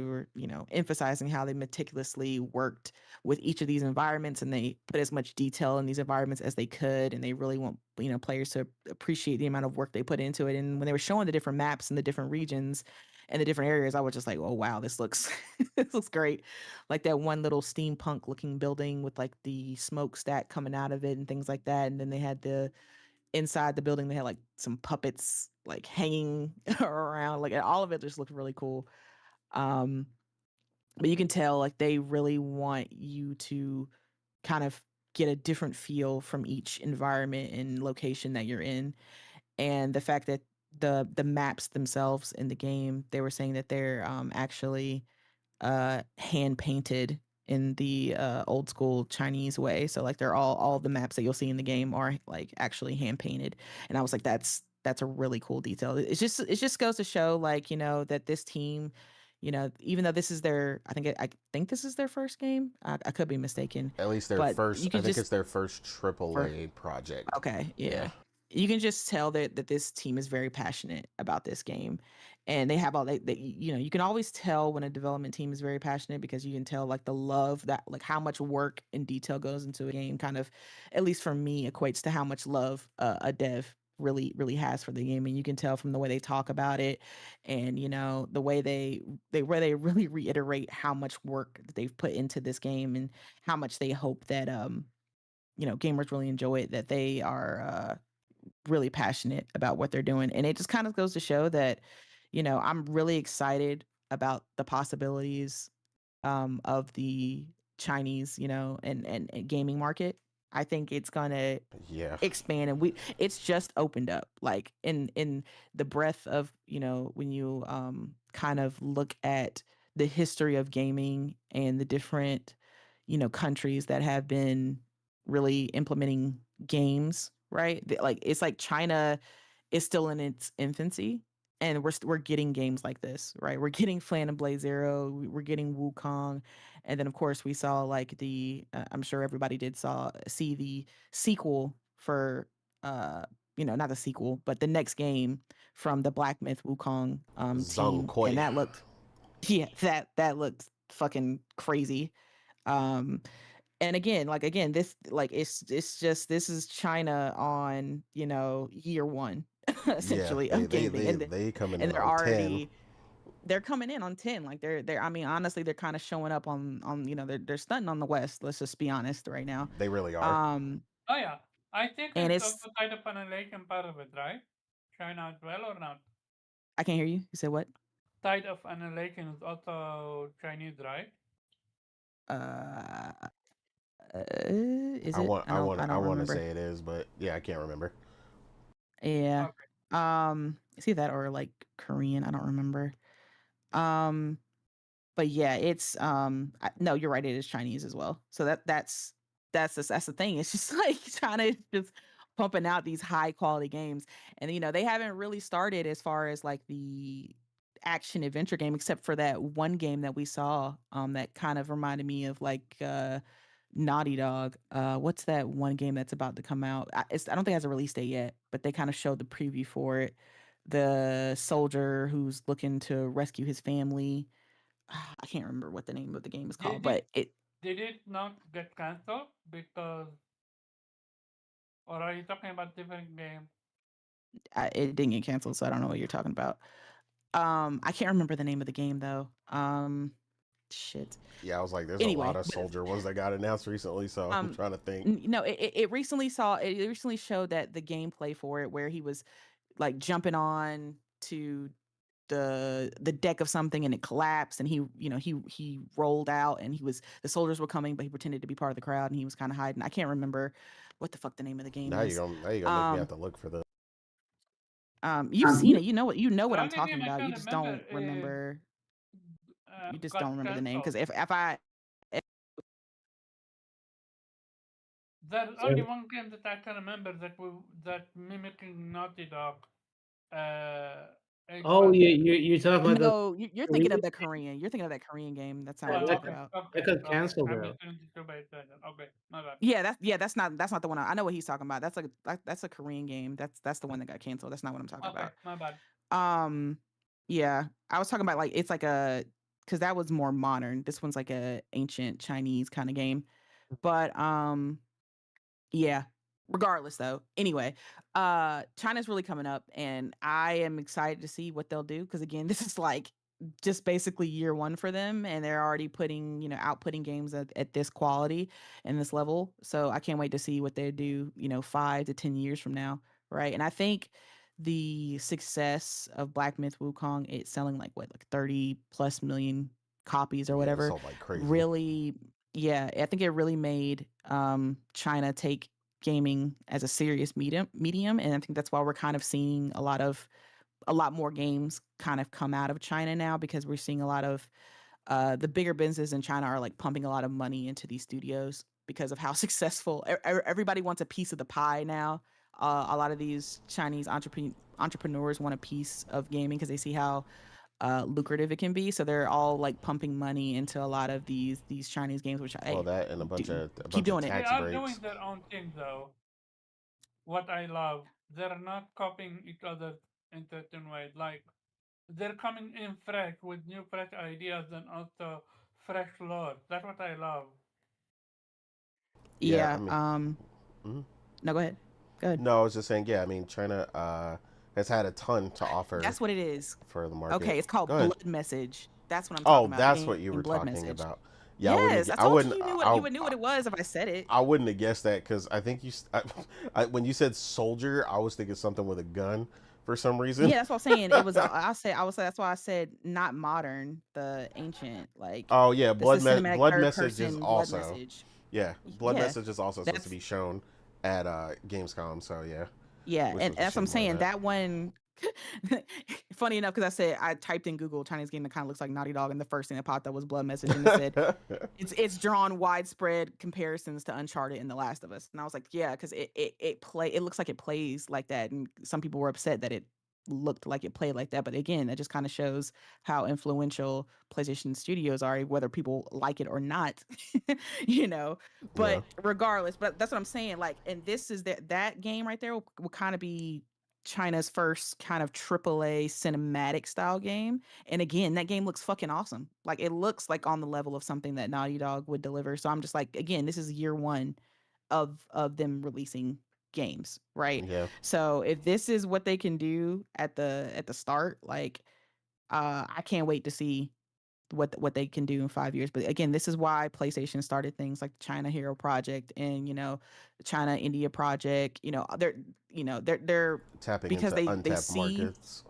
were emphasizing how they meticulously worked with each of these environments, and they put as much detail in these environments as they could, and they really want players to appreciate the amount of work they put into it. And when they were showing the different maps and the different regions and the different areas, I was just like, oh wow, this looks this looks great. Like that one little steampunk looking building with like the smokestack coming out of it and things like that. And then they had the inside the building, they had like some puppets like hanging around. Like all of it just looked really cool. Um, but you can tell like they really want you to kind of get a different feel from each environment and location that you're in. And the fact that the maps themselves in the game, they were saying that they're actually hand painted in the old school Chinese way. So like they're all the maps that you'll see in the game are like actually hand painted. And I was like, that's a really cool detail. It just goes to show like, that this team even though this is their, I think this is their first game. I could be mistaken, At least their but first. you I can think just it's their first for AAA project. okay, Yeah. yeah. You can just tell that this team is very passionate about this game, and they have all they you can always tell when a development team is very passionate because you can tell like the love that like how much work and detail goes into a game. Kind of, at least for me, equates to how much love a dev really has for the game, and you can tell from the way they talk about it, and the way they really reiterate how much work that they've put into this game and how much they hope that gamers really enjoy it, that they are really passionate about what they're doing. And it just kind of goes to show that, I'm really excited about the possibilities of the Chinese, and gaming market. I think it's gonna Yeah. expand, and it's just opened up, like in the breadth of, when you kind of look at the history of gaming and the different countries that have been really implementing games, right? Like it's like China is still in its infancy, and we're getting games like this, right? We're getting Phantom Blade Zero, we're getting Wukong, and then of course we saw like the I'm sure everybody did see the sequel for not the sequel, but the next game from the Black Myth Wukong Zhong team, and Kui. that looked yeah, that looked fucking crazy. Um and again, this like it's just this is China on, year one Yeah. essentially They of they gaming, they and they coming and in they're on 10. already they're coming in on 10. Like they're I mean, honestly, they're kind of showing up on they're stunting on the West, let's just be honest right now. They really are. um Oh yeah, I think and it's it's also tied up on a lake and part of it, right? China as well or not? I can't hear you said what? Tide of Annihilation is also Chinese, right? uh is I it? want. I I don't want. I I don't want to remember. say it is, but yeah, I can't remember. Yeah. Okay. It's either that or like Korean, I don't remember. um but yeah, it's no, you're right, it is Chinese as well. So that's the thing. It's just like China is just pumping out these high quality games, and they haven't really started as far as like the action adventure game, except for that one game that we saw that kind of reminded me of like Naughty Dog. What's that one game that's about to come out? I don't think it has a release date yet, but they kind of showed the preview for it. The soldier who's looking to rescue his family. I can't remember what the name of the game is called, Did it but it did it not get cancelled because, or are you talking about different game? it didn't get canceled, so I don't know what you're talking about. I can't remember the name of the game though. Shit. Yeah, I was like, there's a lot Anyway, of but soldier ones that got announced recently, so I'm um, trying to think. no, it recently showed that the gameplay for it, where he was like jumping on to the deck of something and it collapsed, and he rolled out, and the soldiers were coming, but he pretended to be part of the crowd, and he was kind of hiding. I can't remember what the fuck the name of the game is. Now you're gonna make me have um to look for the. you've seen it, you know what The I'm only talking game I about, can remember is you just don't got remember the name, cancelled. because if I There's only one game that I can remember that mimicking Naughty Dog. It Oh, was you're talking about the no, you're thinking of Korean? the Korean, you're thinking of that Korean game, that's not what I'm That talking got about. that got okay. canceled I'm though. listening to by then. Okay, my bad. Yeah, that's not the one. I know what he's talking about. That's a Korean game. That's the one that got canceled. That's not what I'm talking Okay, about. my bad. Um, yeah, I was talking about like it's like because that was more modern. This one's like a ancient Chinese kind of game. But yeah. Regardless though. Anyway, China's really coming up, and I am excited to see what they'll do, because again, this is like just basically year one for them, and they're already outputting games at this quality and this level. So I can't wait to see what they do, 5 to 10 years from now. Right. And I think the success of Black Myth Wukong, it's selling like what, like 30 plus million copies or Yeah, it whatever, sold like crazy. really, yeah, I think it really made China take gaming as a serious medium, and I think that's why we're kind of seeing a lot more games kind of come out of China now, because we're seeing a lot of the bigger businesses in China are like pumping a lot of money into these studios because of how successful everybody wants a piece of the pie now. A lot of these Chinese entrepreneurs want a piece of gaming because they see how lucrative it can be. So they're all like pumping money into a lot of these Chinese games, which Well, I that and a bunch do of keep doing it. They tax are doing breaks. their own thing though. What I love, they're not copying each other in certain ways. Like they're coming in fresh with new fresh ideas and also fresh lore. That's what I love. Yeah, I Yeah. mean, mhm. No, go ahead. Go ahead. No, I was just saying. Yeah, I mean, China has had a ton to offer That's what it is. for the market. Okay, it's Go called ahead. Blood Message. That's what I'm talking Oh, about. The that's game what you were Blood talking Message. about. Yeah, I wouldn't. Yes, I I told you wouldn't. you would knew what it was if I said it. I wouldn't have guessed that because I think when you said soldier, I was thinking something with a gun for some reason. Yeah, that's what I'm saying. It was. I would say that's why I said not modern, the ancient. Like Oh yeah, this is cinematic blood third message is person Blood also Message. yeah, blood Yeah, message is also supposed to that's be shown at Gamescom. So yeah, yeah, wish there and was a that's what I'm shit more of saying. that. That one, funny enough, because I said I typed in Google Chinese game that kind of looks like Naughty Dog, and the first thing that popped up was Blood Message, and it said it's drawn widespread comparisons to Uncharted and The Last of Us, and I was like, yeah, because it looks like it plays like that, and some people were upset that it looked like it played like that, but again, that just kind of shows how influential PlayStation Studios are, whether people like it or not, you know. Yeah, But regardless, but that's what I'm saying. Like, and this is that game right there will kind of be China's first kind of AAA cinematic style game. And again, that game looks fucking awesome. Like it looks like on the level of something that Naughty Dog would deliver. So I'm just like, again, this is year one of them releasing games, right? yeah, So if this is what they can do at the start, like I can't wait to see what they can do in 5 years. But again, this is why PlayStation started things like the China Hero Project and the China India Project. They're tapping because into they untapped see markets.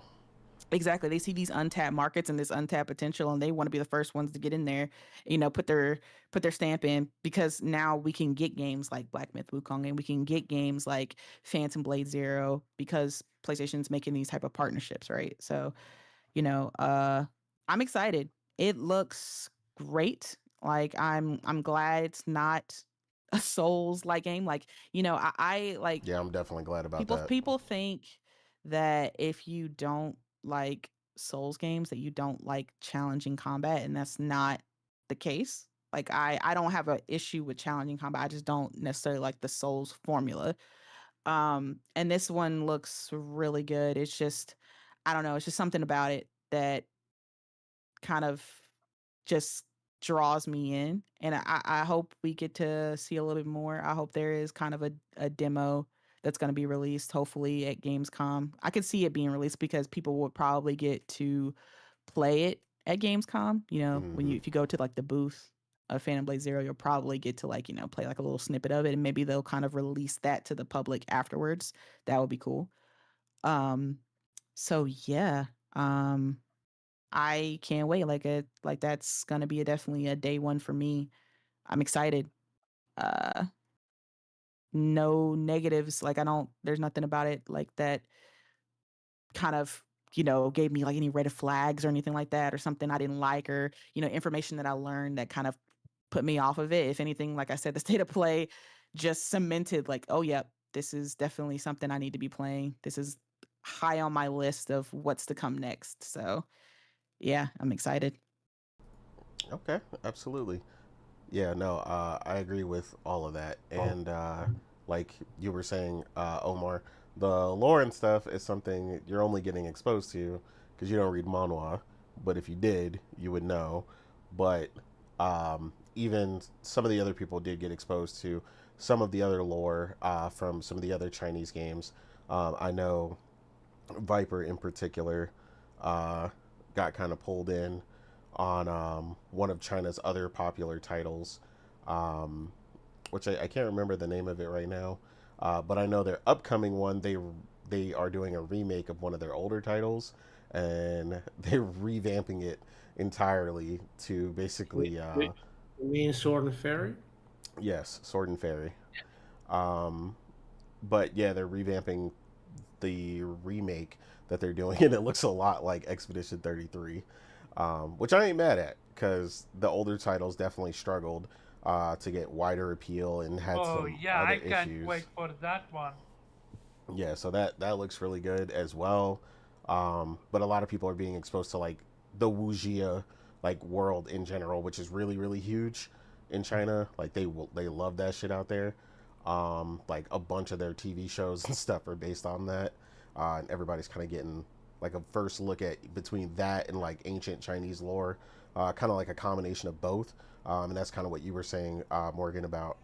exactly they see these untapped markets and this untapped potential, and they want to be the first ones to get in there. Put their stamp in, because now we can get games like Black Myth Wukong, and we can get games like Phantom Blade Zero because PlayStation's making these type of partnerships, right? So you know uh I'm excited. It looks great. Like I'm glad it's not a Souls like game. Like I like Yeah, I'm definitely glad about people that. people think that if you don't like Souls games that you don't like challenging combat, and that's not the case. Like I don't have an issue with challenging combat. I just don't necessarily like the Souls formula. And this one looks really good. It's just I don't know, it's just something about it that kind of just draws me in. And I hope we get to see a little bit more. I hope there is kind of a demo that's going to be released, hopefully at Gamescom. I could see it being released because people would probably get to play it at Gamescom. When Hmm. if you go to like the booth of Phantom Blade Zero, you'll probably get to like, play like a little snippet of it, and maybe they'll kind of release that to the public afterwards. That would be cool. Um, so yeah. I can't wait. Like that's gonna be definitely a day one for me. I'm excited. Uh, no negatives. Like I don't. There's nothing about it like that. Kind of gave me like any red flags or anything like that, or something I didn't like, or information that I learned that kind of put me off of it. If anything, like I said, the state of play just cemented like, oh yep, this is definitely something I need to be playing. This is high on my list of what's to come next. So yeah, I'm excited. Okay, absolutely. Yeah, no, I agree with all of that. And like you were saying, Omar, the lore and stuff is something you're only getting exposed to because you don't read manhwa. But if you did, you would know. But even some of the other people did get exposed to some of the other lore from some of the other Chinese games. I know Viper in particular got kind of pulled in on one of China's other popular titles, um, which I can't remember the name of it right now, but I know their upcoming one. They are doing a remake of one of their older titles, and they're revamping it entirely to basically You mean Sword and Fairy? yes, Sword and Fairy. Um, but yeah, they're revamping the remake that they're doing, and it looks a lot like Expedition 33, which I ain't mad at because the older titles definitely struggled to get wider appeal and had Oh some yeah, other I can't issues. wait for that one. Yeah, so that looks really good as well. But a lot of people are being exposed to like the Wuxia like world in general, which is really really huge in China. Like they love that shit out there. Like a bunch of their TV shows and stuff are based on that, and everybody's kind of getting like a first look at between that and like ancient Chinese lore, kind of like a combination of both. And that's kind of what you were saying, Morgan, about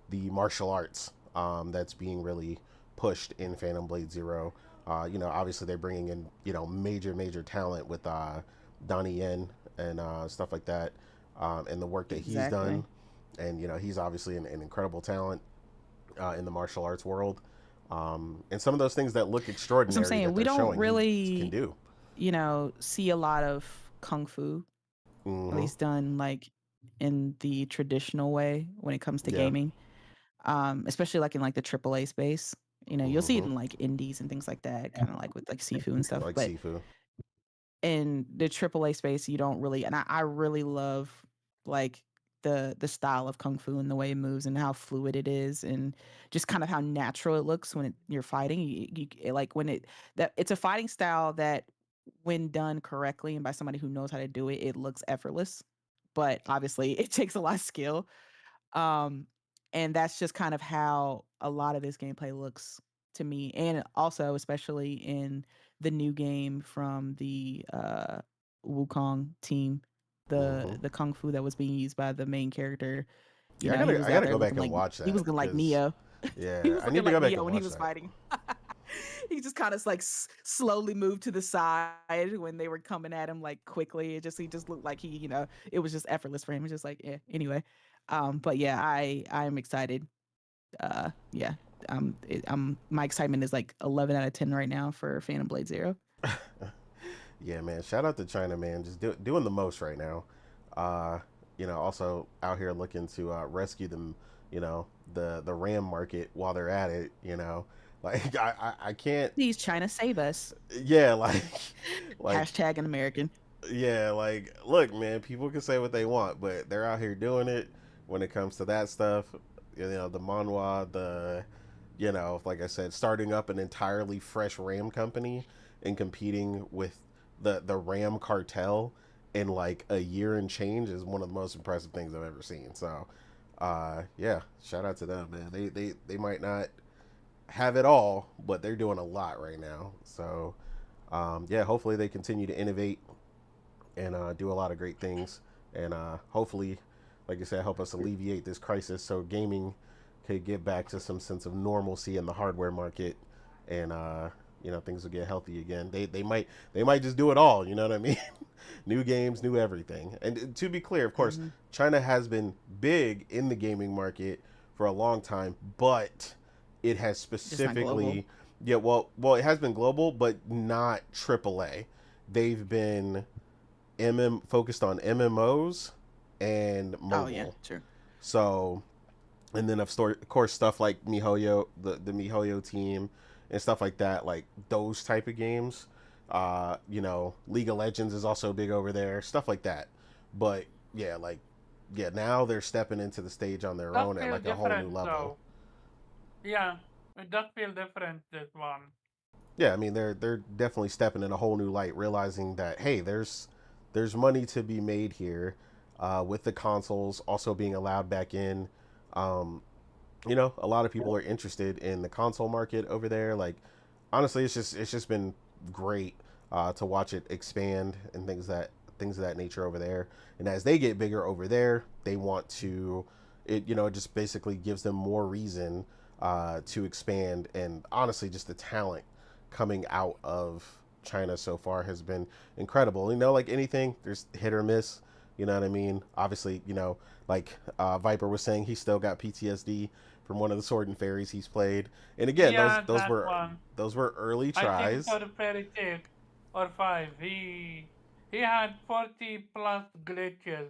the martial arts that's being really pushed in Phantom Blade Zero. Obviously they're bringing in major talent with Donnie Yen and stuff like that, and the work that he's done, and he's obviously an incredible talent in the martial arts world, and some of those things that look extraordinary. So I'm saying that we they're don't showing really he can do. See a lot of kung fu, at least done like in the traditional way when it comes to gaming, especially like in like the AAA space. You'll see it in like indies and things like that, kind of like with like Sifu and stuff. Like but Sifu. in the AAA space, you don't really, and I really love like the style of kung fu and the way it moves and how fluid it is and just kind of how natural it looks when you're fighting. Like it's a fighting style that when done correctly and by somebody who knows how to do it, it looks effortless. But obviously, it takes a lot of skill. And that's just kind of how a lot of this gameplay looks to me, and also especially in the new game from the Wukong team, the kung fu that was being used by the main character. Yeah, He was I out gotta there go back looking and like watch that. he was looking like Neo. Yeah, He was I need looking to go like back Neo and when watch he was that. fighting. He just kind of like slowly moved to the side when they were coming at him like quickly. He just looked like it was just effortless for him. It's just like, yeah. Anyway, but yeah, I'm excited. Yeah, my excitement is like 11 out of 10 right now for Phantom Blade Zero. Yeah, man. Shout out to China, man. Just doing the most right now. Also out here looking to rescue them. The RAM market while they're at it. Like I can't. Please, China, save us. Yeah, like Hashtag an American. Yeah, like look, man. People can say what they want, but they're out here doing it. When it comes to that stuff, the manhwa, like I said, starting up an entirely fresh RAM company and competing with the RAM cartel in like a year and change is one of the most impressive things I've ever seen. So, yeah, shout out to them, man. They might not have it all, but they're doing a lot right now. So, yeah, hopefully they continue to innovate and do a lot of great things, and hopefully, like I said, help us alleviate this crisis so gaming could get back to some sense of normalcy in the hardware market, and things will get healthy again. They might just do it all. You know what I mean? New games, new everything. And to be clear, of course, China has been big in the gaming market for a long time, but it has specifically, it has been global, but not AAA. They've been focused on MMOs and mobile. Oh yeah, true. So, and then of course stuff like MiHoYo, the MiHoYo team and stuff like that, like those type of games. League of Legends is also big over there, stuff like that. But now they're stepping into the stage on their own at like a whole new level. So. Yeah, it does feel different, this one. Yeah, I mean they're definitely stepping in a whole new light, realizing that hey, there's money to be made here, with the consoles also being allowed back in. A lot of people are interested in the console market over there. Like, honestly, it's just been great to watch it expand and things of that nature over there. And as they get bigger over there, they want to, it just basically gives them more reason to expand. And honestly, just the talent coming out of China so far has been incredible. Like anything, there's hit or miss. You know what I mean? Obviously, like Viper was saying, he still got PTSD from one of the Sword and Fairies he's played. And again, those were early tries. I think Otter Players 6 or 5, he had 40 plus glitches,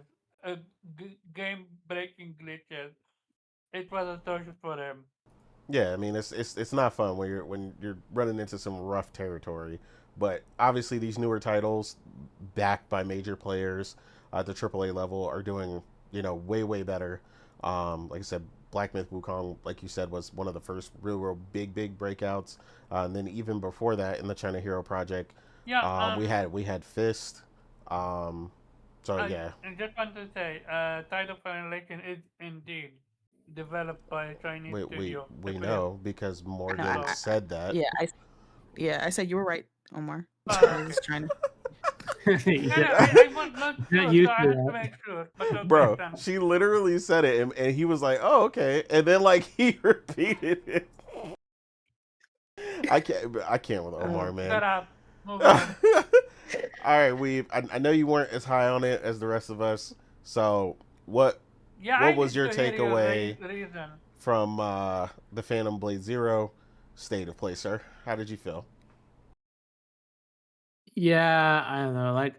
game breaking glitches. It was atrocious for him. Yeah, I mean it's not fun when you're running into some rough territory. But obviously these newer titles, backed by major players at the AAA level, are doing way better. Like I said, Black Myth Wukong, like you said, was one of the first real big breakouts. And then even before that, in the China Hero Project, Yeah. We had Fist. Um, so yeah, I just want to say, Tide of Annihilation is indeed developed by a Chinese we we studio. we If we have, know because I know. Morgan so, said that. Yeah, yeah, I said you were right, Omar. It okay. is China. Yeah, I was not not sure, so used I to had to that. make sure. But okay, Bro, thanks. she literally said it, and he was like, "Oh, okay," and then like he repeated it. I can't with Omar, man. Shut up. Move All on. right, I know you weren't as high on it as the rest of us. So what Yeah, what I was need your to hear your takeaway reason. from the Phantom Blade Zero state of play, sir? How did you feel? Yeah, I don't know.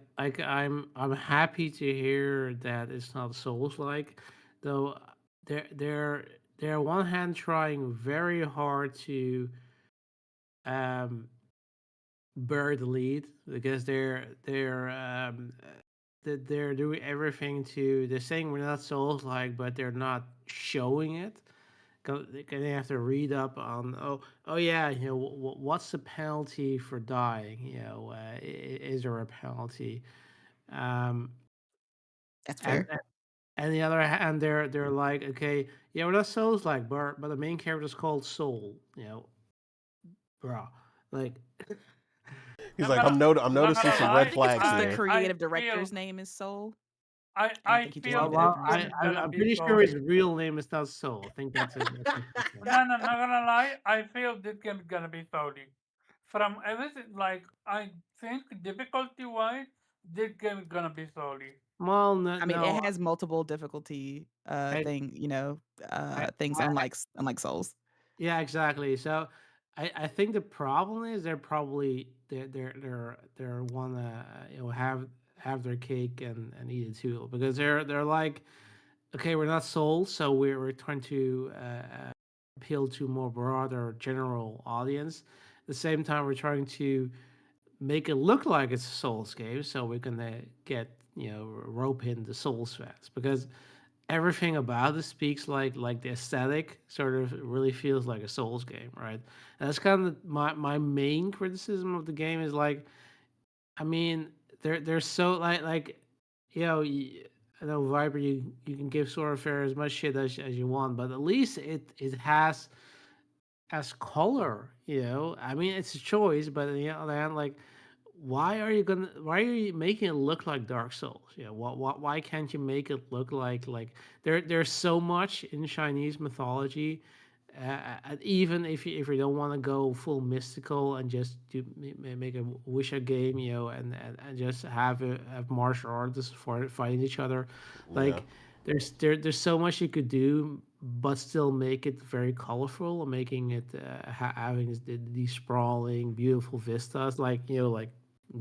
I'm happy to hear that it's not Souls like, though. They're on one hand trying very hard to um bury the lead because they're doing everything to. They're saying we're not Souls like, but they're not showing it. They have to read up on, oh yeah, what's the penalty for dying, is there a penalty, um That's and fair. and the other hand, they're like, okay, yeah, well, that's Souls like, but the main character is called Soul, bro, like, He's I'm like, gonna, I'm not noticing gonna some I red lie. think it's flags because the here. I creative feel, director's name is Soul, and I I think he just feel well, needed a this well game reason. is gonna I'm be pretty sure his solely. real name is not Soul. I think that's a different. No, no, not gonna lie. I feel this game is gonna be solely. From everything, like I think difficulty wise, this game is gonna be solely. Well, no, I mean, it no, has multiple difficulty I, thing, I, things unlike Souls. yeah, exactly. So I think the problem is they're probably they're wanna have their cake and eat it too, because they're like, okay, we're not sold, so we're trying to appeal to more broader general audience. At the same time, we're trying to make it look like it's a Souls game, so we can get, rope in the Souls fans, because everything about it speaks like the aesthetic sort of really feels like a Souls game, right? And that's kind of my main criticism of the game is like, I mean, they're so you know, I know Viper, you can give Sword Fair as much shit as you want, but at least it has color, I mean, it's a choice, but on the other hand, like, why are you making it look like Dark Souls? Why can't you make it look like there's so much in Chinese mythology, even if you don't want to go full mystical and just make a Wisha game, and just have martial artists for fighting each other, Yeah. like, there's so much you could do, but still make it very colorful and making it having these sprawling, beautiful vistas, like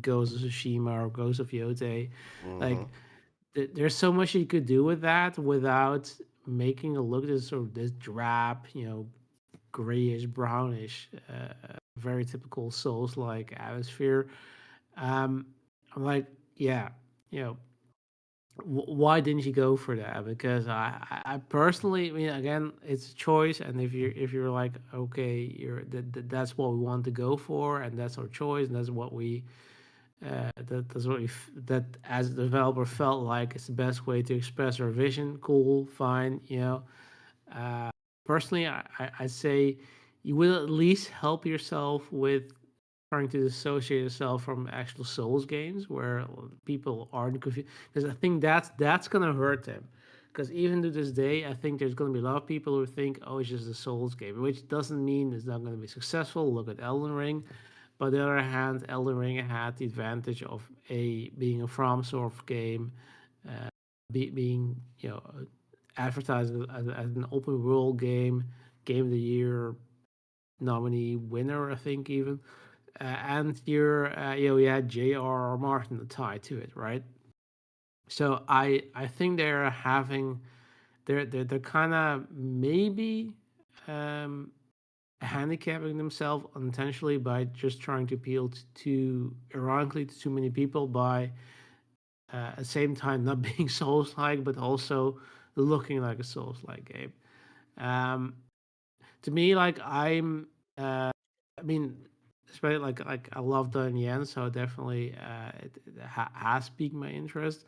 Ghost of Tsushima or Ghost of Yote. Mm-hmm. Like, there's so much you could do with that without making it look this sort of this drab, grayish, brownish, very typical Souls-like atmosphere. Um, I'm like, yeah, you know, why didn't you go for that? Because I personally, I mean, again, it's a choice, and if you're like, okay, that's what we want to go for, and that's our choice, and that's what that's what that as a developer felt like it's the best way to express our vision. Cool, fine, Uh, personally, I'd say you will at least help yourself with trying to dissociate yourself from actual Souls games where people aren't confused. Because I think that's gonna hurt them. Because even to this day, I think there's gonna be a lot of people who think, oh, it's just a Souls game, which doesn't mean it's not gonna be successful. Look at Elden Ring. But on the other hand, Elden Ring had the advantage of being a From sort of game, being advertised as an open world game of the year nominee winner, I think even, and you had J.R.R. Martin tied to it, right? So I think they're kind of maybe um, handicapping themselves unintentionally by just trying to appeal to ironically to too many people by at the same time not being Souls like, but also looking like a Souls like game. Um, to me, like, I mean, especially like I love the yen, so definitely it has piqued my interest.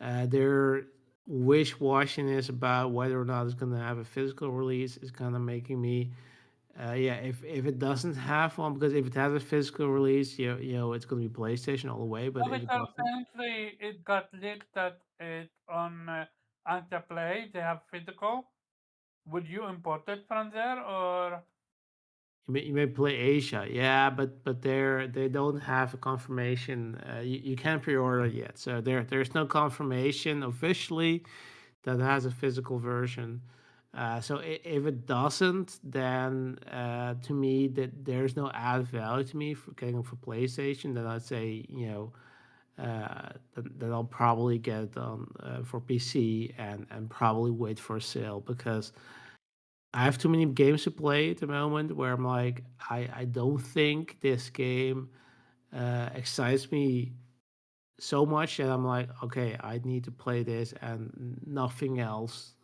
Their wish washiness about whether or not it's going to have a physical release is kind of making me yeah, if it doesn't have one, because if it has a physical release, it's going to be PlayStation all the way. But No, if it because doesn't, apparently it got leaked that it on Antiplay they have physical. Would you import it from there or? you may play Asia, yeah, but they don't have a confirmation. You can't pre-order it yet, so there's no confirmation officially that has a physical version. So if it doesn't, then to me that there's no added value to me for getting it for PlayStation. Then I'd say then I'll probably get it on for PC and probably wait for a sale because I have too many games to play at the moment where I'm like I don't think this game excites me so much that I'm like, okay, I need to play this, and nothing else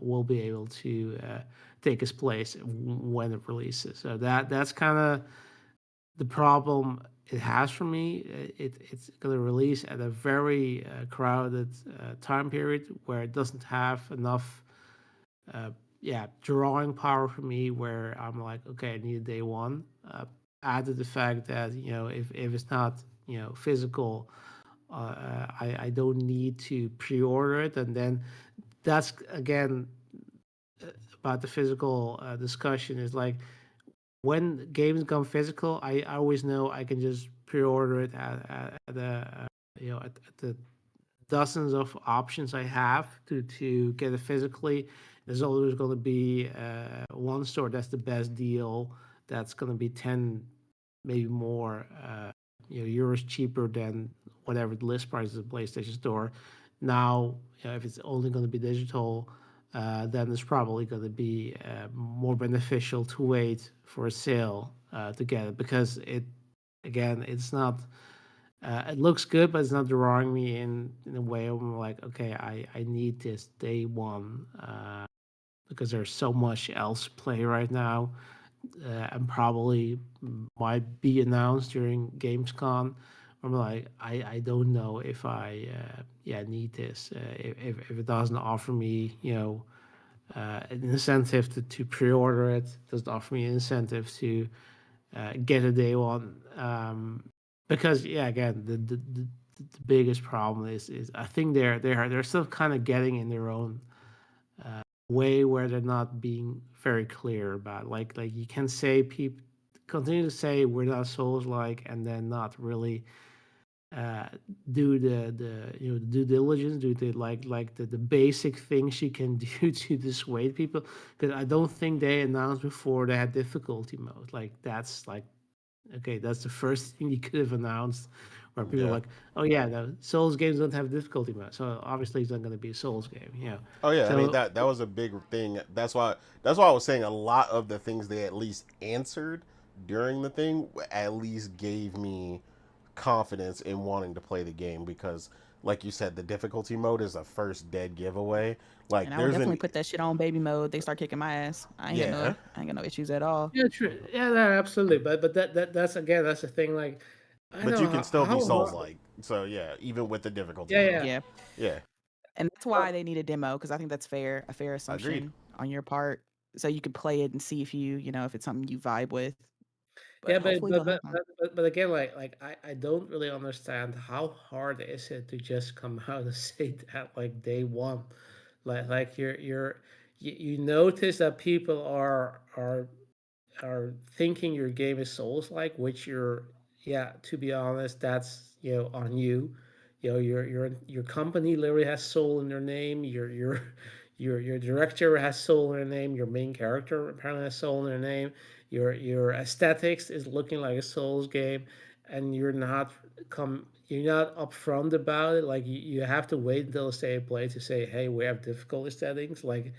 will be able to take its place when it releases. So that's kind of the problem it has for me. It's going to release at a very crowded time period where it doesn't have enough uh, yeah, drawing power for me where I'm like, okay, I need a day one. Added the fact that if it's not physical, I don't need to pre-order it, and then that's again about the physical discussion is like when games come physical, I always know I can just pre-order it at the at the dozens of options I have to get it physically. There's always going to be one store that's the best deal. That's going to be 10, maybe more, euros cheaper than whatever the list price is at the PlayStation Store. Now, if it's only going to be digital, then it's probably going to be more beneficial to wait for a sale to get it because again, it's not it looks good, but it's not drawing me in a way where I'm like, okay, I need this day one because there's so much else to play right now, and probably might be announced during Gamescom. I'm like, I don't know if I yeah need this. If it doesn't offer me, an incentive to pre-order it, doesn't offer me an incentive to get a day one. Because yeah, again, the biggest problem is I think they're still kind of getting in their own way where they're not being very clear about like you can say people continue to say we're not Souls like and then not really uh, do the due diligence, do the basic things you can do to dissuade people. Because I don't think they announced before they had difficulty mode. Like that's like okay, that's the first thing you could have announced, where people are Yeah. like, "Oh yeah, the Souls games don't have difficulty mode, so obviously it's not going to be a Souls game." Oh yeah, I mean So that was a big thing. That's why I was saying a lot of the things they at least answered during the thing at least gave me confidence in wanting to play the game because like you said the difficulty mode is a first dead giveaway. Like And I would there's definitely an put that shit on baby mode. They start kicking my ass. yeah, I ain't got no issues at all. yeah, true, yeah, no, absolutely. But that's again, that's the thing. Like, I but know you can still be how souls hard. like. So yeah, even with the difficulty Yeah, mode. yeah. Yeah. Yeah, And that's why they need a demo because I think that's a fair agreed. assumption on your part. So you can play it and see if if it's something you vibe with. But Yeah, but hopefully they'll but have but one. but, but, but again, I don't really understand how hard is it to just come out and say that like day one, like you notice that people are thinking your game is Souls like, which you're yeah, to be honest, that's on you. Your company literally has soul in their name. Your director has soul in their name. Your main character apparently has soul in their name. Your aesthetics is looking like a Souls game, and you're not upfront about it. Like you have to wait until the state play to say, hey, we have difficult settings. Like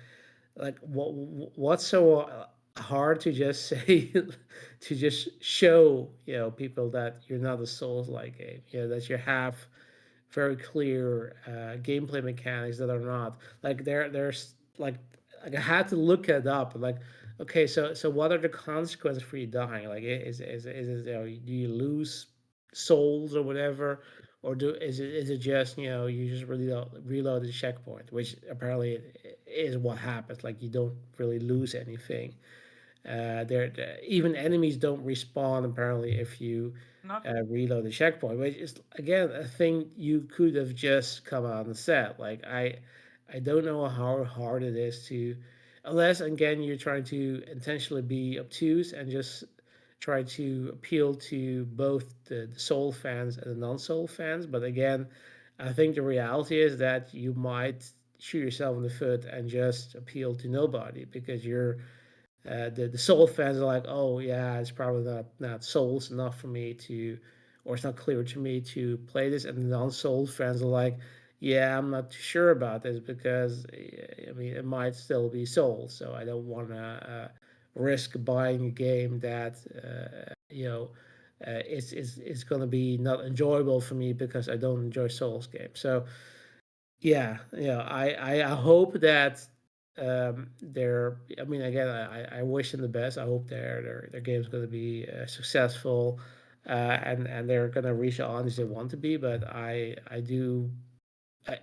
what's so hard to just say to just show people that you're not a Souls like game, that you have very clear gameplay mechanics that are not like there's like I had to look it up. Like okay, so what are the consequences for you dying? Like, is it, do you lose souls or whatever, or is it just, you just reload the checkpoint, which apparently is what happens. Like, you don't really lose anything. Even enemies don't respawn apparently if you Not reload the checkpoint, which is again a thing you could have just come out and said. Like, I don't know how hard it is to, unless again you're trying to intentionally be obtuse and just try to appeal to both the Soul fans and the non-Soul fans. But again, I think the reality is that you might shoot yourself in the foot and just appeal to nobody because the soul fans are like, oh yeah, it's probably not souls enough for me to, or it's not clear to me to play this. And the non-soul fans are like, yeah, I'm not too sure about this because I mean it might still be souls, so I don't want to risk buying a game that it's going to be not enjoyable for me because I don't enjoy Souls games. So yeah, I hope that they're. I mean, again, I wish them the best. I hope their game's going to be successful, and they're going to reach the audience they want to be. But I do,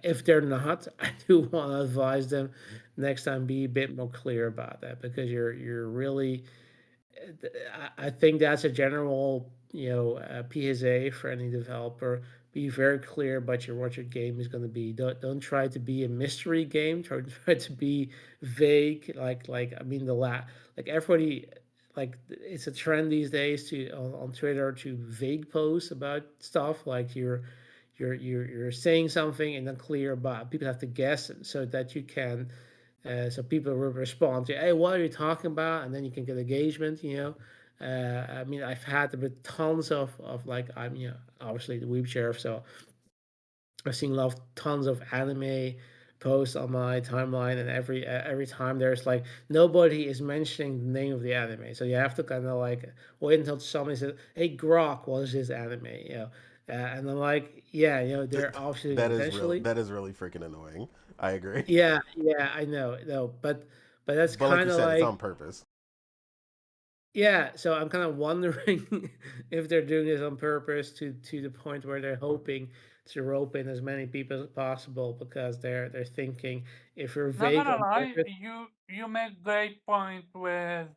if they're not, I do want to advise them next time be a bit more clear about that because you're really I think that's a general, PSA for any developer. Be very clear about what your game is going to be. Don't try to be a mystery game. Try to be vague. Like I mean like everybody, like it's a trend these days to on Twitter to vague post about stuff. Like you're saying something and then clear about people have to guess so that you can so people will respond to, hey, what are you talking about? And then you can get engagement, I mean, I've had with tons of like, I'm, obviously the weeb sheriff, so I've seen tons of anime posts on my timeline, and every time there's like nobody is mentioning the name of the anime, so you have to kind of like wait until somebody says, "Hey, Grok, what is this anime?" And I'm like, yeah, they're obviously intentionally. That is really freaking annoying. I agree. Yeah, I know, no, but that's But like you kind of said, it's like on purpose. yeah. So I'm kind of wondering if they're doing this on purpose to the point where they're hoping to rope in as many people as possible because they're thinking if you're not vague gonna on lie, purpose. you make great point with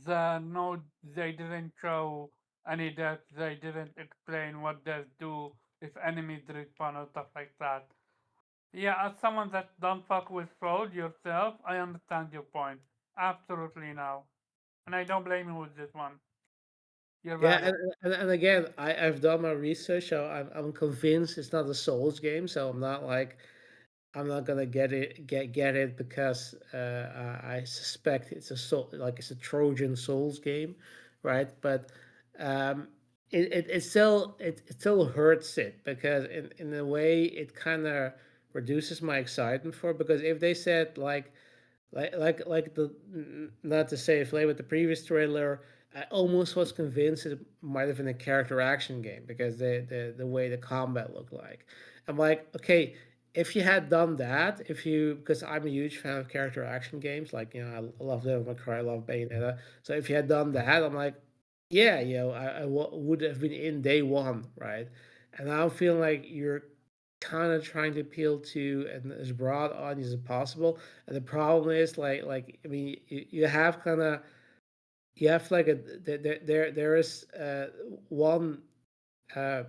the no they didn't show any that they didn't explain what they do if enemies respawn or stuff like that. Yeah, as someone that don't fuck with fraud yourself, I understand your point. Absolutely now. And I don't blame you with this one. You're Yeah, valid. and again, I've done my research, so I'm convinced it's not a Souls game. So I'm not gonna get it because I suspect it's like it's a Trojan Souls game, right? But um, it still hurts it because in a way it kind of reduces my excitement for it because if they said like the not to say play with the previous trailer, I almost was convinced it might have been a character action game because the way the combat looked like. I'm like, okay, if you had done that, if you because I'm a huge fan of character action games, like I love Devil May Cry, I love Bayonetta. So if you had done that, I'm like, yeah, would have been in day one, right? And now I'm feeling like you're kind of trying to appeal to an as broad audience as possible. And the problem is like I mean you have kind of you have like a there is one uh,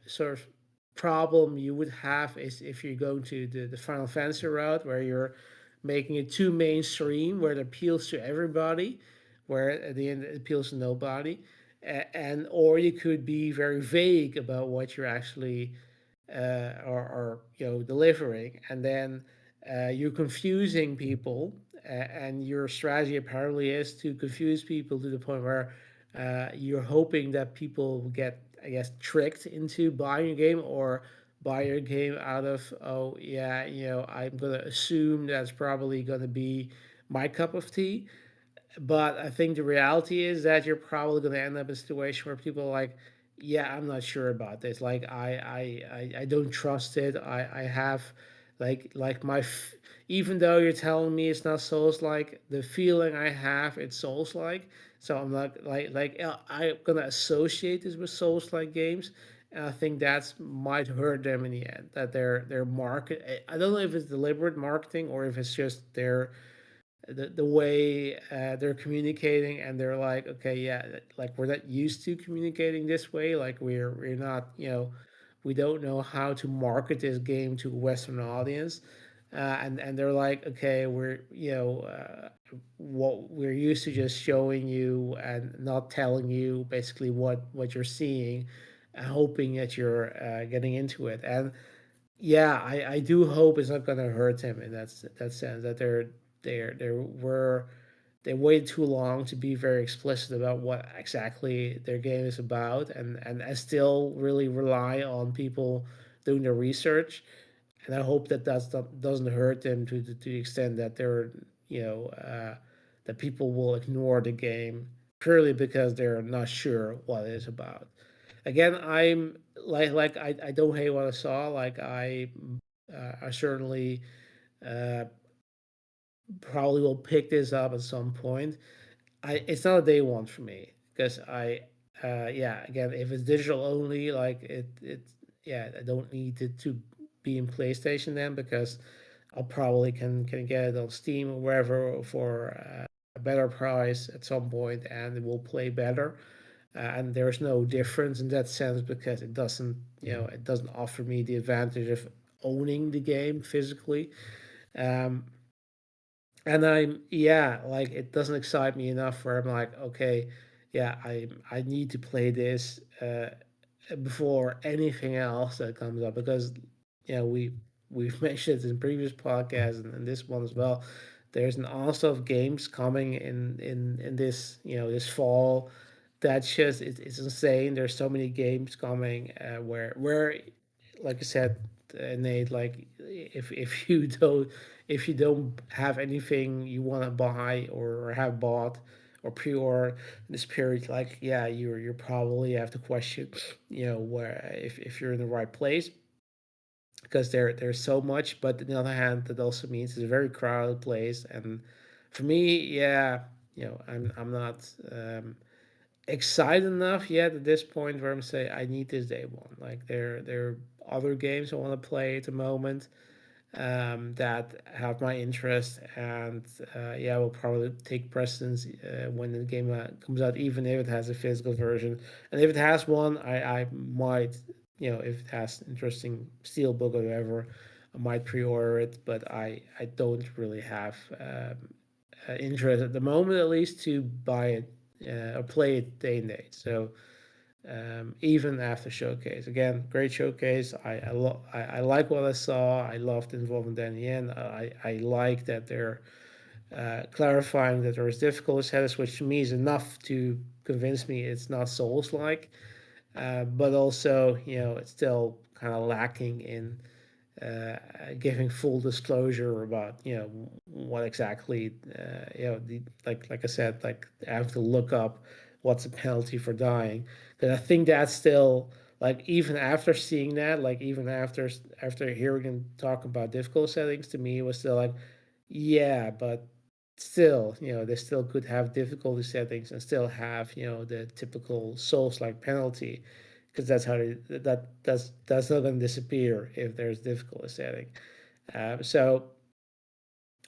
sort of problem you would have is if you're going to the Final Fantasy route where you're making it too mainstream where it appeals to everybody, where at the end it appeals to nobody, and or you could be very vague about what you're actually or delivering, and then you're confusing people, and your strategy apparently is to confuse people to the point where you're hoping that people will get, I guess, tricked into buying a game or buy your game out of, oh yeah, I'm gonna assume that's probably gonna be my cup of tea. But I think the reality is that you're probably going to end up in a situation where people are like, yeah, I'm not sure about this. Like, I don't trust it. I have like even though you're telling me it's not Souls like, the feeling I have it's Souls like. So I'm not I'm gonna associate this with Souls like games, and I think that's might hurt them in the end. That their market, I don't know if it's deliberate marketing or if it's just the way they're communicating, and they're like, okay, yeah, like we're not used to communicating this way. Like we're not, we don't know how to market this game to a Western audience. And they're like, okay, we're what we're used to just showing you and not telling you basically what you're seeing, and hoping that you're getting into it. And yeah, I do hope it's not gonna hurt him in that sense, that they were they waited too long to be very explicit about what exactly their game is about, and I still really rely on people doing the research, and I hope that doesn't hurt them to the extent that they're that people will ignore the game purely because they're not sure what it is about. Again, I'm I don't hate what I saw. Like I certainly uh, probably will pick this up at some point. It's not a day one for me because yeah, again, if it's digital only, like it yeah, I don't need it to be in PlayStation then, because I'll probably can get it on Steam or wherever for a better price at some point, and it will play better. And there's no difference in that sense because it doesn't offer me the advantage of owning the game physically. Um, and I'm yeah, like it doesn't excite me enough where I'm like, okay, yeah, I need to play this before anything else that comes up, because we've mentioned it in previous podcasts, and this one as well. There's an onslaught of games coming in this this fall. That's just it's insane. There's so many games coming where like I said, Nate, like if you don't have anything you want to buy or have bought or pre-order in this period, like yeah, you're probably have to question, where if you're in the right place, because there's so much. But on the other hand, that also means it's a very crowded place, and for me, yeah, I'm not excited enough yet at this point where I'm say I need this day one. Like there are other games I want to play at the moment that have my interest, and yeah, will probably take precedence when the game comes out, even if it has a physical version. And if it has one, I might, if it has interesting steelbook or whatever, I might pre-order it. But I don't really have interest at the moment, at least, to buy it or play it day and date. So even after showcase. Again, great showcase. I like what I saw. I loved involving Danny Yen. I like that they're clarifying that there is difficult status, which to me is enough to convince me it's not Souls like. But also, it's still kind of lacking in giving full disclosure about what exactly like I said, like I have to look up what's the penalty for dying. Because I think that's still, like, even after seeing that, like even after hearing him talk about difficult settings, to me it was still like, yeah, but still, they still could have difficulty settings and still have the typical Souls like penalty, because that's not going to disappear if there's difficulty setting. So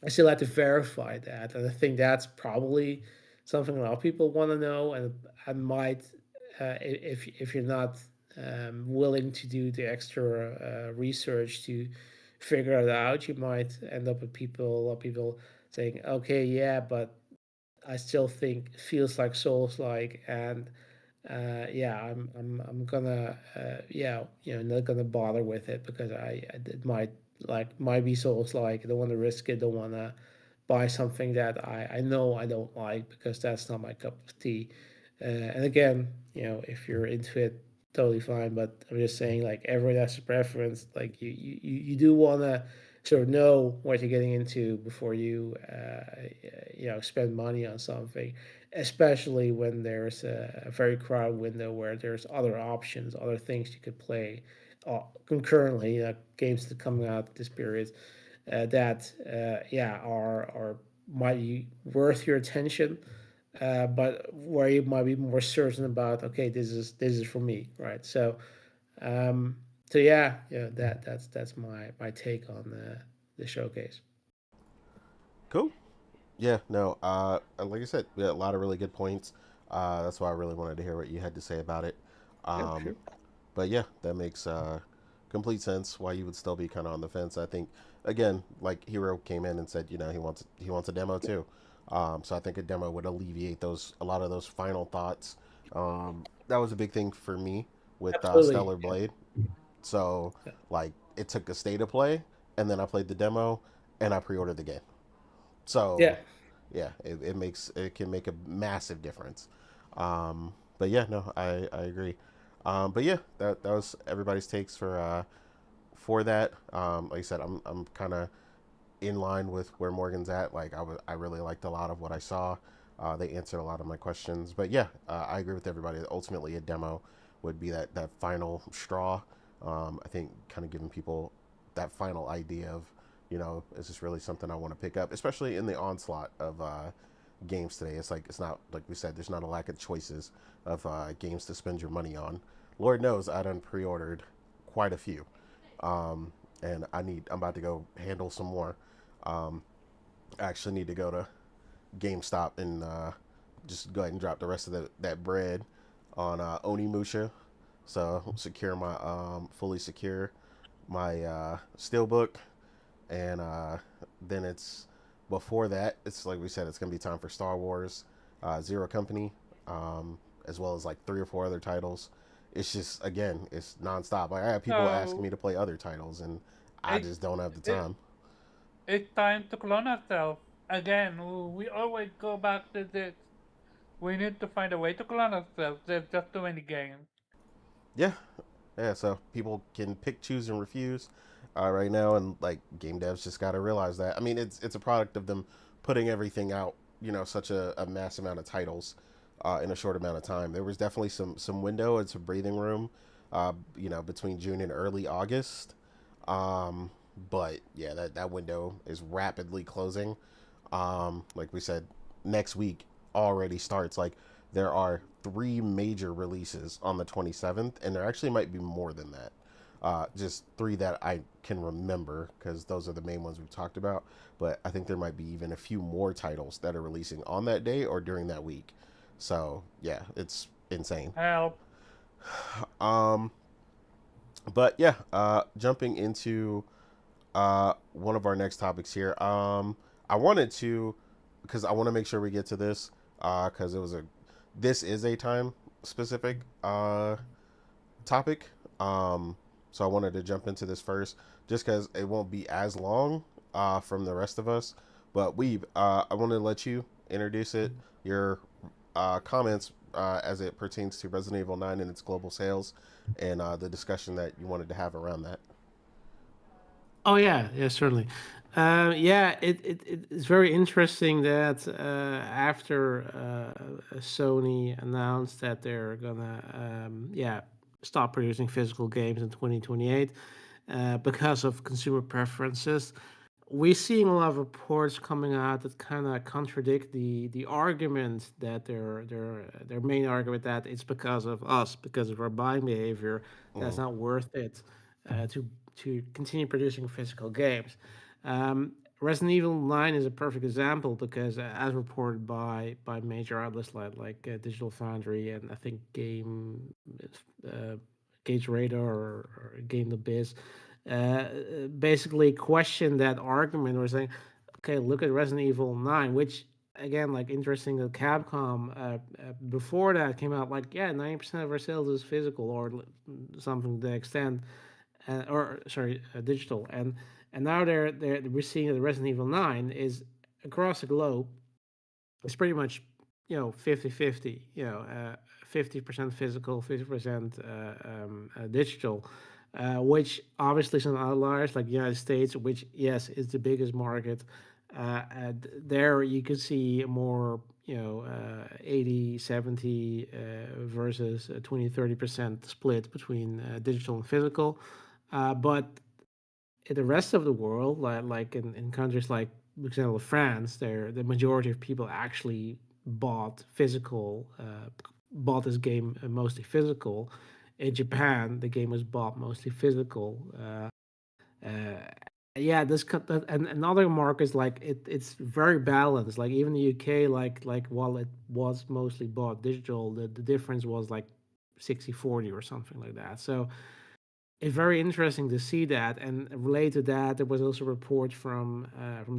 I still have to verify that, and I think that's probably something a lot of people want to know, and I might, if you're not willing to do the extra research to figure it out, you might end up with a lot of people saying, okay, yeah, but I still think it feels like Souls like, and yeah, I'm gonna yeah, not gonna bother with it because it might be Souls like. I don't want to risk it. Don't want to buy something that I know I don't like, because that's not my cup of tea. And again, if you're into it, totally fine. But I'm just saying, like, everyone has a preference. Like you do want to sort of know what you're getting into before you spend money on something, especially when there's a very crowded window where there's other options, other things you could play concurrently, games that coming out this period that yeah are might be worth your attention, but where you might be more certain about, okay, this is for me, right? Um, so yeah, that's my take on the showcase. Cool. Yeah, no, like I said, we had a lot of really good points. That's why I really wanted to hear what you had to say about it. Yep, Um, sure. but yeah, that makes complete sense why you would still be kind of on the fence. I think again, like Hero came in and said, he wants a demo too. So I think a demo would alleviate those a lot of those final thoughts. That was a big thing for me with Absolutely. Stellar Blade. So like it took a state of play, and then I played the demo, and I pre-ordered the game. Yeah. So yeah, it can make a massive difference. But yeah, no, I agree. But yeah, that was everybody's takes for that. Like I said, I'm kind of in line with where Morgan's at. Like I really liked a lot of what I saw. They answered a lot of my questions. But yeah, I agree with everybody. Ultimately, a demo would be that final straw. I think kind of giving people that final idea of, is this really something I want to pick up, especially in the onslaught of games today. It's not like we said. There's not a lack of choices of games to spend your money on. Lord knows I done pre-ordered quite a few, and I'm about to go handle some more. Um, I actually need to go to GameStop and just go ahead and drop the rest of that bread on Onimusha. So secure my fully secure my steelbook, and then it's before that. It's like we said, it's gonna be time for Star Wars, Zero Company, as well as like 3 or 4 other titles. It's just again, it's nonstop. Like I have people asking me So to play other titles, and I it, just don't have the it time. it's time to clone ourselves again. We always go back to this. We need to find a way to clone ourselves. There's just too many games. Yeah, yeah. So people can pick, choose, and refuse right now, and like game devs just got to realize that. I mean, it's a product of them putting everything out. Such a mass amount of titles in a short amount of time. There was definitely some window and some breathing room, between June and early August. Um, but yeah, that window is rapidly closing. Like we said, next week already starts. Like there are 3 major releases on the 27th, and there actually might be more than that. Just 3 that I can remember because those are the main ones we've talked about. But I think there might be even a few more titles that are releasing on that day or during that week. So yeah, it's insane. Help. Um, but yeah, jumping into one of our next topics here. I wanted to, because I want to make sure we get to this, because this is a time specific topic. So I wanted to jump into this first, just because it won't be as long from the rest of us. But I want to let you introduce it, your comments as it pertains to Resident Evil 9 and its global sales, and the discussion that you wanted to have around that. Oh yeah, certainly. Yeah, it's very interesting that after Sony announced that they're gonna stop producing physical games in 2028 because of consumer preferences, we're seeing a lot of reports coming out that kind of contradict the argument that their main argument that it's because of us, because of our buying behavior, that's Mm-hmm. not worth it to continue producing physical games. Um, Resident Evil 9 is a perfect example because, as reported by major outlets like Digital Foundry and I think uh, Gage Radar or Game the Biz, basically questioned that argument or saying, okay, look at Resident Evil 9, which again, like interesting that Capcom before that came out like, yeah, 90% of our sales is physical or something to the extent, or sorry, digital, and now we're seeing that Resident Evil 9 is across the globe. It's pretty much 50-50. 50% physical, 50% digital, which obviously some outliers like the United States, which yes is the biggest market. And there you can see more 80 70 versus 20-30% split between digital and physical. But in the rest of the world, like in countries like, for example, France, there the majority of people actually bought this game mostly physical. In Japan, the game was bought mostly physical. Uh, yeah, and other markets, like it's very balanced. Like even the UK, like while it was mostly bought digital, the difference was like 60-40 or something like that. So it's very interesting to see that. And related to that, there was also a report from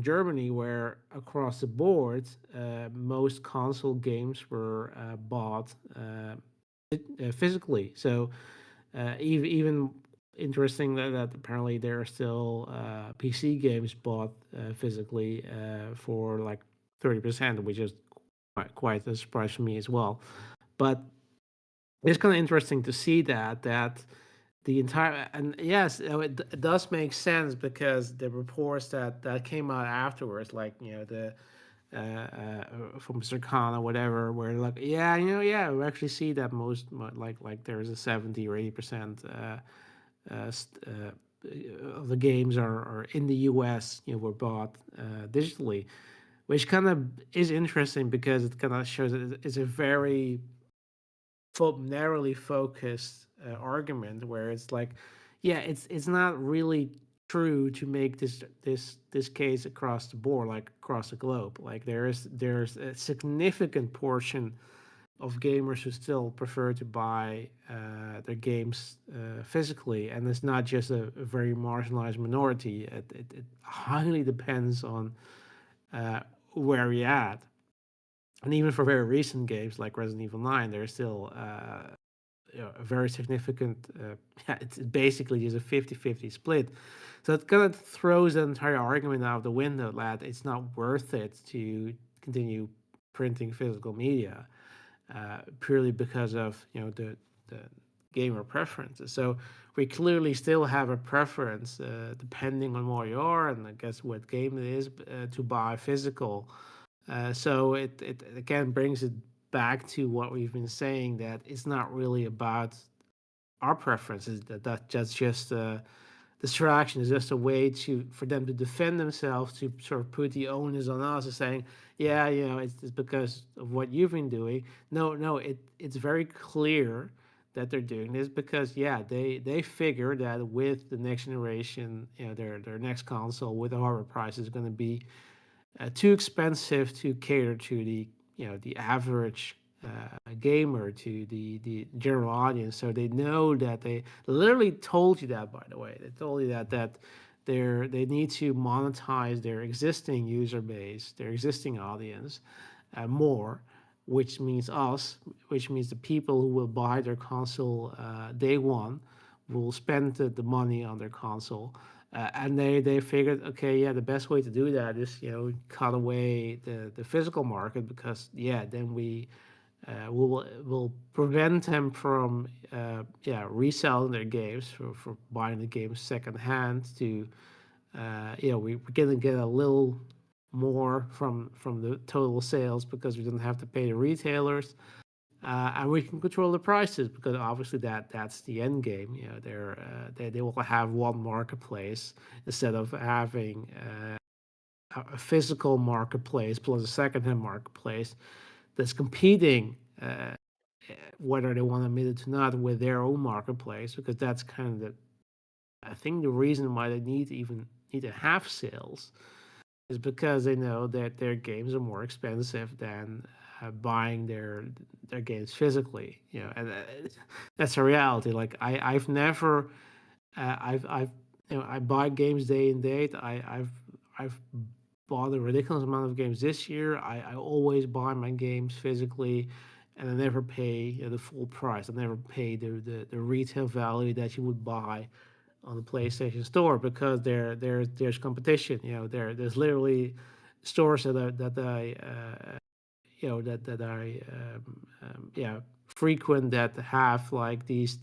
Germany where across the board, most console games were bought physically. So even interesting that apparently there are still PC games bought physically for like 30%, which is quite a surprise for me as well. But it's kind of interesting to see that the entire, and yes, it does make sense because the reports that came out afterwards, like the from Circana, whatever, where like, yeah, yeah, we actually see that like there's a 70 or 80% of the games are in the US, were bought digitally, which kind of is interesting because it kind of shows that it's a very narrowly focused argument where it's like, yeah, it's not really true to make this case across the board, like across the globe. Like there's a significant portion of gamers who still prefer to buy their games physically, and it's not just a very marginalized minority. It highly depends on where you're at. And even for very recent games like Resident Evil 9, there's still a very significant, yeah, it's basically just a 50-50 split. So it kind of throws the entire argument out the window that it's not worth it to continue printing physical media purely because of the gamer preferences. So we clearly still have a preference depending on where you are and I guess what game it is to buy physical. So it again brings it back to what we've been saying, that it's not really about our preferences, that's just distraction, is just a way for them to defend themselves, to sort of put the onus on us as saying, yeah, it's because of what you've been doing. No, it's very clear that they're doing this because, yeah, they figure that with the next generation, their next console with the hardware price is going to be too expensive to cater to the average gamer, to the general audience. So they know that they literally told you that. By the way, they told you that they need to monetize their existing user base, their existing audience, more, which means us, which means the people who will buy their console day one will spend the money on their console. And they figured, okay, yeah, the best way to do that is cut away the physical market, because yeah, then will prevent them from reselling their games, for buying the games secondhand. To we're gonna get a little more from the total sales because we don't have to pay the retailers, and we can control the prices because obviously that's the end game. They will have one marketplace instead of having a physical marketplace plus a secondhand marketplace that's competing, whether they want to admit it or not, with their own marketplace, because that's kind of I think the reason why they need to have sales is because they know that their games are more expensive than buying their games physically. And that's a reality. Like I've never, I've I buy games day and date. I've bought a ridiculous amount of games this year. I always buy my games physically, and I never pay the full price. I never pay the retail value that you would buy on the PlayStation Store, because there's competition. There's literally stores that I that I yeah, frequent, that have like these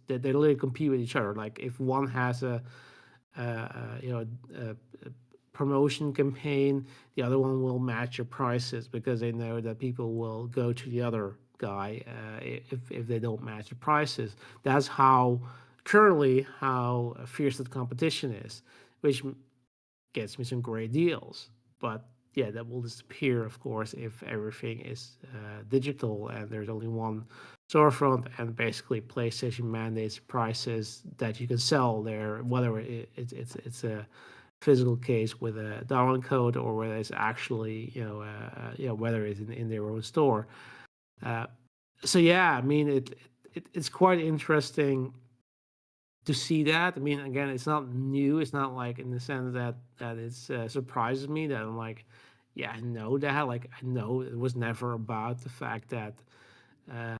that they literally compete with each other. Like if one has a promotion campaign, the other one will match your prices because they know that people will go to the other guy if they don't match the prices. That's how currently how fierce the competition is, which gets me some great deals. But yeah, that will disappear, of course, if everything is digital and there's only one storefront, and basically PlayStation mandates prices that you can sell there, whether it's a physical case with a download code or whether it's actually whether it's in their own store. Uh, so yeah, I mean it's quite interesting to see that. I mean, again, it's not new. It's not like in the sense that it's surprises me that I'm like, yeah, I know that. Like, I know it was never about the fact that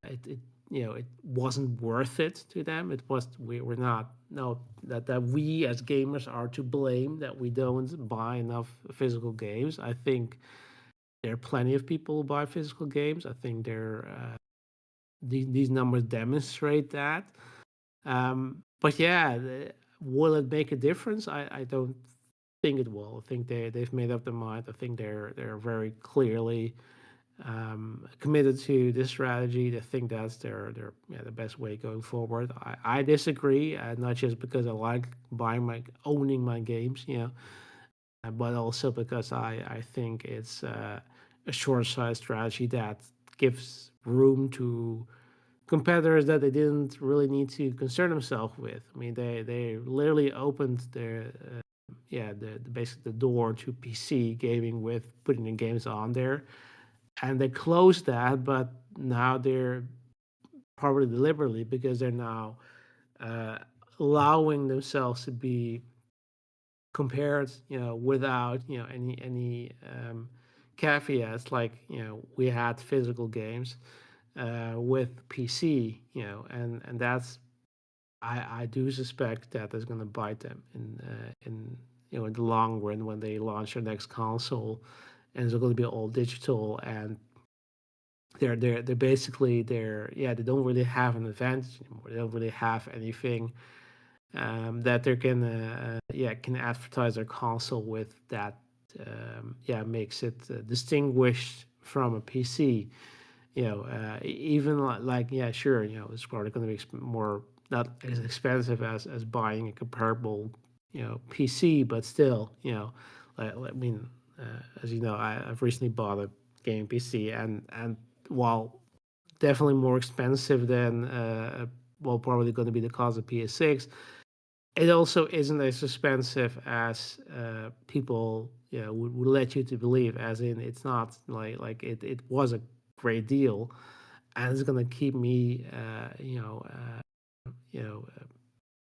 it it wasn't worth it to them. It was we're not no that we as gamers are to blame that we don't buy enough physical games. I think there are plenty of people who buy physical games. I think these numbers demonstrate that. But yeah, will it make a difference? I don't think it will. I think they've made up their mind. I think they're very clearly committed to this strategy. They think that's their the best way going forward. I disagree, not just because I like owning my games, but also because I think it's a short-sighted strategy that gives room to competitors that they didn't really need to concern themselves with. I mean, they literally opened their the basically the door to PC gaming with putting the games on there, and they closed that. But now they're probably deliberately because they're now uh, allowing themselves to be compared, without any caveats. Like we had physical games with PC, and that's I do suspect that is going to bite them in the long run when they launch their next console, and it's going to be all digital, and they're basically they don't really have an advantage anymore. They don't really have anything that they can advertise their console with that makes it distinguished from a PC. Even like yeah, sure, it's probably going to be more not as expensive as buying a comparable PC, but still, I mean, as you know, I've recently bought a gaming PC, and while definitely more expensive than well, probably going to be the cost of PS6, it also isn't as expensive as people would let you to believe. As in, it's not it was a great deal, and it's gonna keep me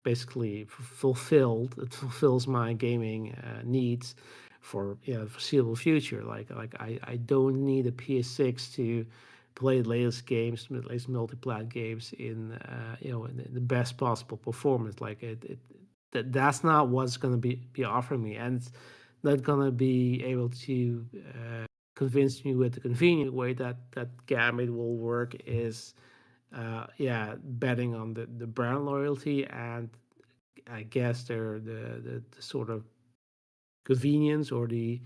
basically fulfilled. It fulfills my gaming needs for the foreseeable future. I don't need a PS6 to play the latest games, the latest multi-plat games in in the best possible performance. Like that's not what's going to be offering me, and it's not going to be able to convince me with the convenient way that Gambit will work is betting on the brand loyalty, and I guess the sort of convenience or the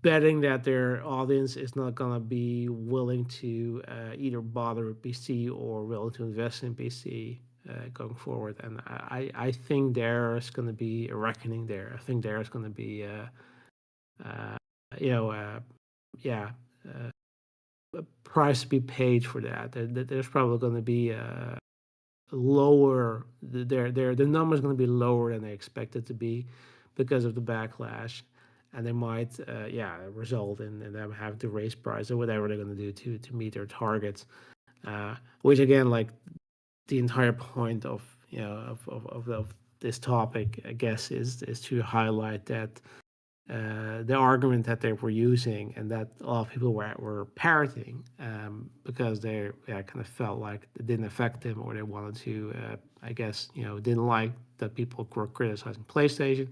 betting that their audience is not gonna be willing to either bother with PC or willing to invest in PC going forward. And I think there's gonna be a reckoning there. I think there's gonna be uh, you know uh, yeah a price to be paid for that. There's probably going to be lower. The number is going to be lower than they expect it to be because of the backlash, and they might result in them having to raise price or whatever they're going to do to meet their targets. Which again, like the entire point of of this topic, I guess, is to highlight that the argument that they were using and that a lot of people were parroting because they kind of felt like it didn't affect them, or they wanted to, I guess, didn't like that people were criticizing PlayStation,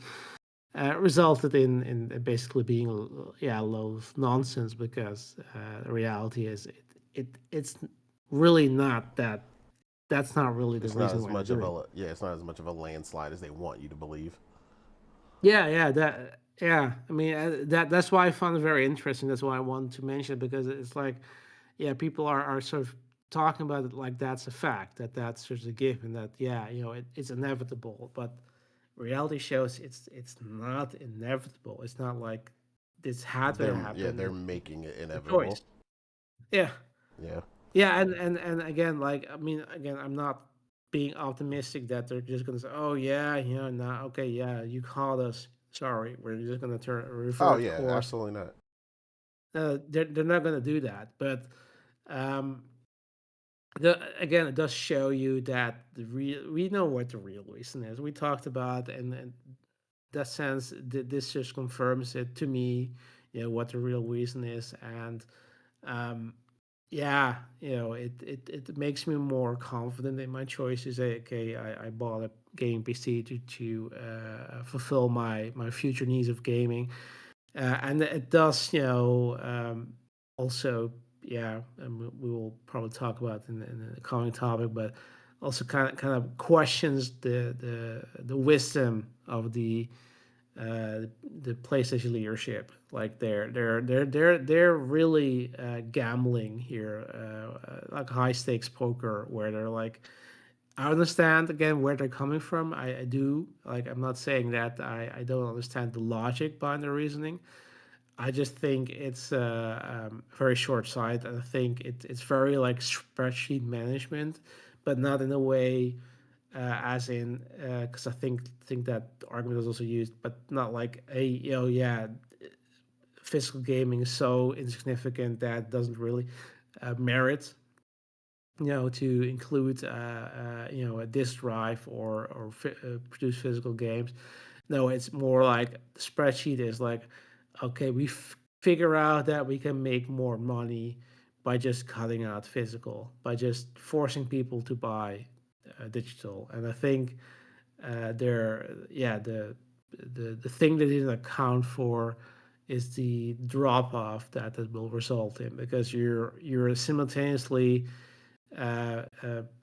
resulted in basically being a load of nonsense because the reality is it's really not that that's not really the It's not reason as why they're much of doing it. a yeah, it's not as much of a landslide as they want you to believe. Yeah. I mean, that's why I found it very interesting. That's why I wanted to mention it because it's like, yeah, people are sort of talking about it like that's a fact, that's just a given, that yeah, it's inevitable. But reality shows it's not inevitable. It's not like this had to happen. They're making it It's a choice. inevitable. Yeah, Yeah. yeah, and again, like I mean, again, I'm not being optimistic that they're just gonna say, oh yeah, nah, okay, yeah, you called us. Sorry, we're just gonna Oh revert yeah, course. absolutely not. They're not gonna do that, but um, again, it does show you that we know what the real reason is. We talked about, and that sense, this just confirms it to me, what the real reason is, and um, yeah, it makes me more confident in my choices. Okay, I bought a gaming PC to fulfill my future needs of gaming, and it does, also, yeah, and we will probably talk about in the coming topic, but also kind of questions the wisdom of the PlayStation leadership. Like they're really gambling here, like high stakes poker, where they're like, I understand again where they're coming from. I do, like, I'm not saying that I don't understand the logic behind the reasoning. I just think it's very short sighted, and I think it's very like spreadsheet management, but not in a way as in because I think that argument is also used, but not like a yeah, physical gaming is so insignificant that doesn't really merit to include a disk drive or produce physical games. No, it's more like the spreadsheet is like, okay, we figure out that we can make more money by just cutting out physical, by just forcing people to buy digital. And I think the thing that didn't account for is the drop off that will result in, because you're simultaneously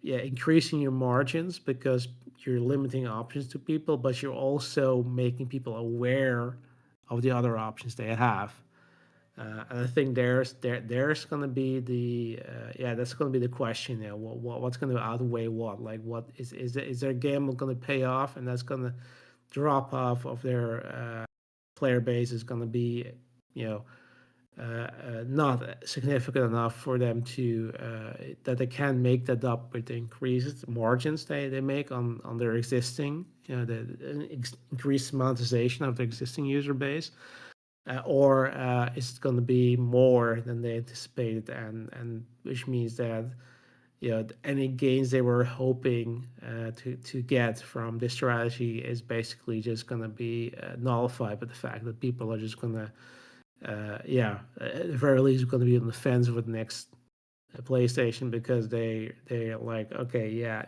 increasing your margins because you're limiting options to people, but you're also making people aware of the other options they have. And I think there's going to be that's going to be the question. What's going to outweigh what? Like, what is their gamble going to pay off, and that's going to drop off of their player base is going to be, you know, not significant enough for them to that they can make that up with the increased margins they make on their existing, the increased monetization of the existing user base, or is it going to be more than they anticipated, and which means that any gains they were hoping to get from this strategy is basically just going to be nullified by the fact that people are just going to at the very least, going to be on the fence with the next PlayStation, because they're like, okay, yeah,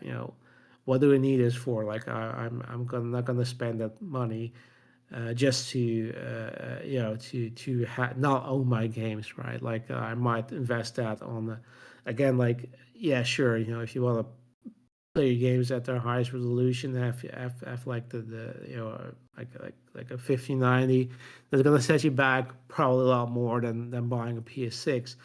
what do we need this for? Like, not gonna spend that money just to not own my games, right? Like, I might invest that on again, like, yeah, sure, if you want to play your games at their highest resolution, have like the like a 5090, that's gonna set you back probably a lot more than buying a PS6.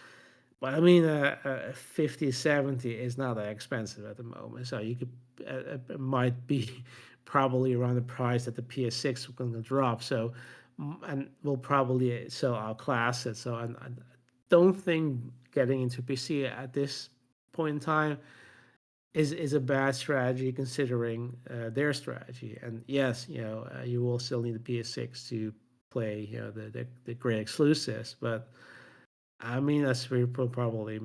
But I mean, a 5070 is not that expensive at the moment, so you could it might be probably around the price that the PS6 is going to drop. So, and we'll probably sell outclass it. So, I don't think getting into PC at this point in time is a bad strategy, considering their strategy. And yes, you will still need the PS6 to play the great exclusives, but I mean, as we will probably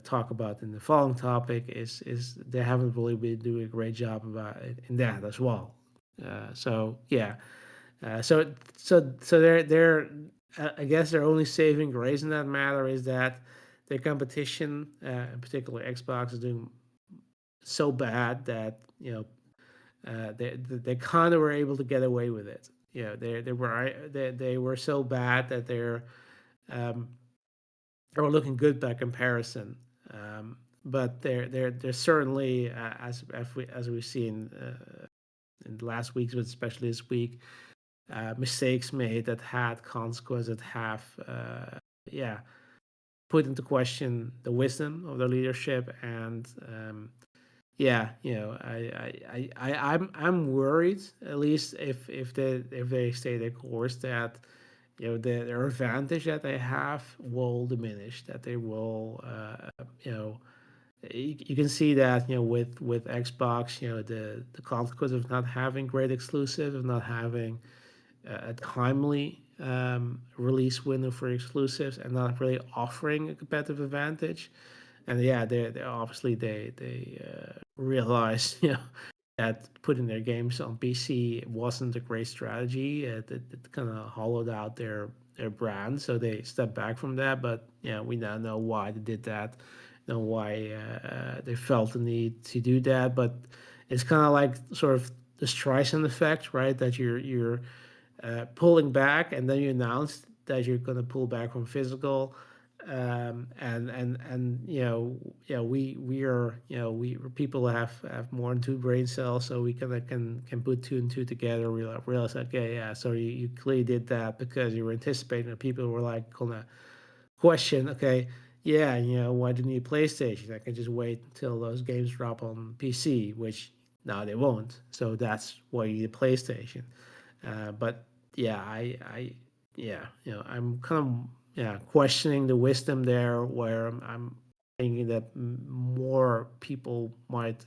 talk about in the following topic, is they haven't really been doing a great job about it in that as well. So yeah, so they're I guess their only saving grace in that matter is that their competition, in particular Xbox, is doing so bad that they kind of were able to get away with it. They were so bad that um, they were looking good by comparison. but there's certainly as we've seen in the last weeks, but especially this week, mistakes made that had consequences that have yeah put into question the wisdom of the leadership. And yeah, I'm worried, at least if they stay the course, that their advantage that they have will diminish, that they will you can see that with Xbox, the consequence of not having great exclusives, of not having a timely release window for exclusives, and not really offering a competitive advantage. And yeah, they obviously they realized that putting their games on PC wasn't a great strategy. It kind of hollowed out their brand, so they stepped back from that. But yeah, we now know why they did that, know why they felt the need to do that. But it's kind of like sort of the Streisand effect, right? That you're pulling back, and then you announce that you're going to pull back from physical. And yeah, we are, we people have more than two brain cells, so we can put two and two together. Realize, okay, yeah, so you clearly did that because you were anticipating that people were like gonna question, okay, yeah, why do you need PlayStation? I can just wait until those games drop on PC, which now they won't. So that's why you need a PlayStation. But yeah, yeah, I'm kind of questioning the wisdom there, where I'm thinking that more people might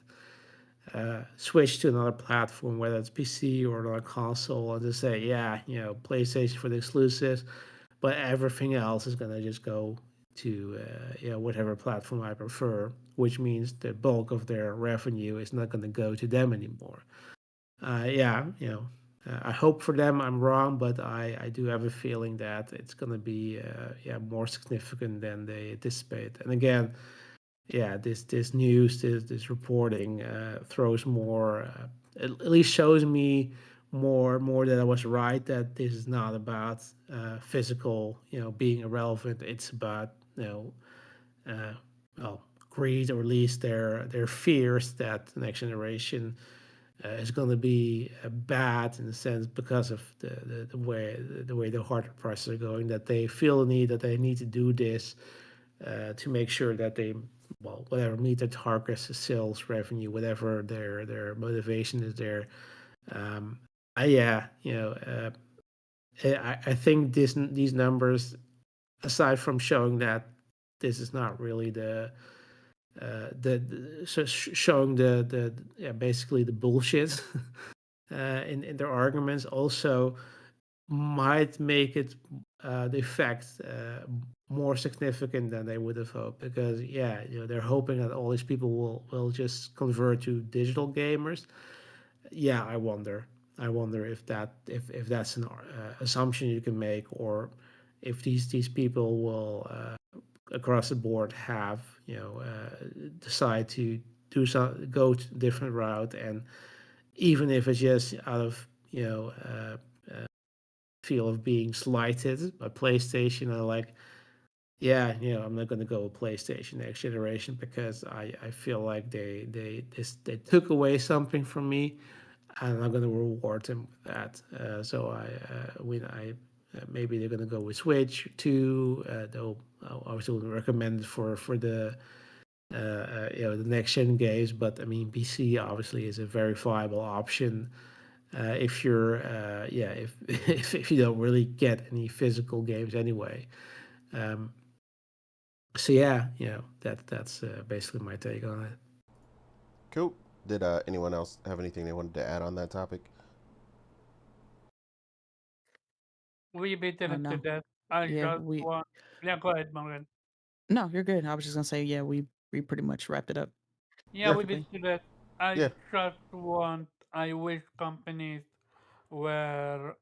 switch to another platform, whether it's PC or another console, and just say, yeah, PlayStation for the exclusives, but everything else is gonna just go to whatever platform I prefer, which means the bulk of their revenue is not gonna go to them anymore. Yeah, I hope for them I'm wrong, but I do have a feeling that it's going to be more significant than they anticipate. And again, yeah, this news, this reporting throws more, at least shows me more that I was right, that this is not about physical, being irrelevant. It's about uh, well, greed, or at least their fears that the next generation is going to be bad, in a sense, because of the way the hardware prices are going. That they feel the need, that they need to do this to make sure that they, well, whatever, meet their targets, sales, revenue, whatever their motivation is there. Um, yeah, I think these numbers, aside from showing that this is not really showing the yeah, basically the bullshit in their arguments, also might make it the effect more significant than they would have hoped. Because yeah, they're hoping that all these people will just convert to digital gamers. Yeah, I wonder if that's an assumption you can make, or if these people will across the board have decide to do some, go to a different route. And even if it's just out of feel of being slighted by PlayStation, I like, yeah, I'm not gonna go with PlayStation next generation, because I feel like they took away something from me, and I'm not gonna reward them with that. So maybe they're gonna go with Switch too. Though I obviously wouldn't recommend it for the next gen games, but I mean, PC obviously is a very viable option if you're if, if you don't really get any physical games anyway. Um, so yeah, that's basically my take on it. Cool. Did anyone else have anything they wanted to add on that topic? We beaten Oh it to no, death. I yeah, just want. Yeah, go ahead, Morgan. no, you're good. I was just gonna say, yeah, we pretty much wrapped it up Yeah, Yeah, we beat perfectly. to death. I yeah. just want. I wish companies were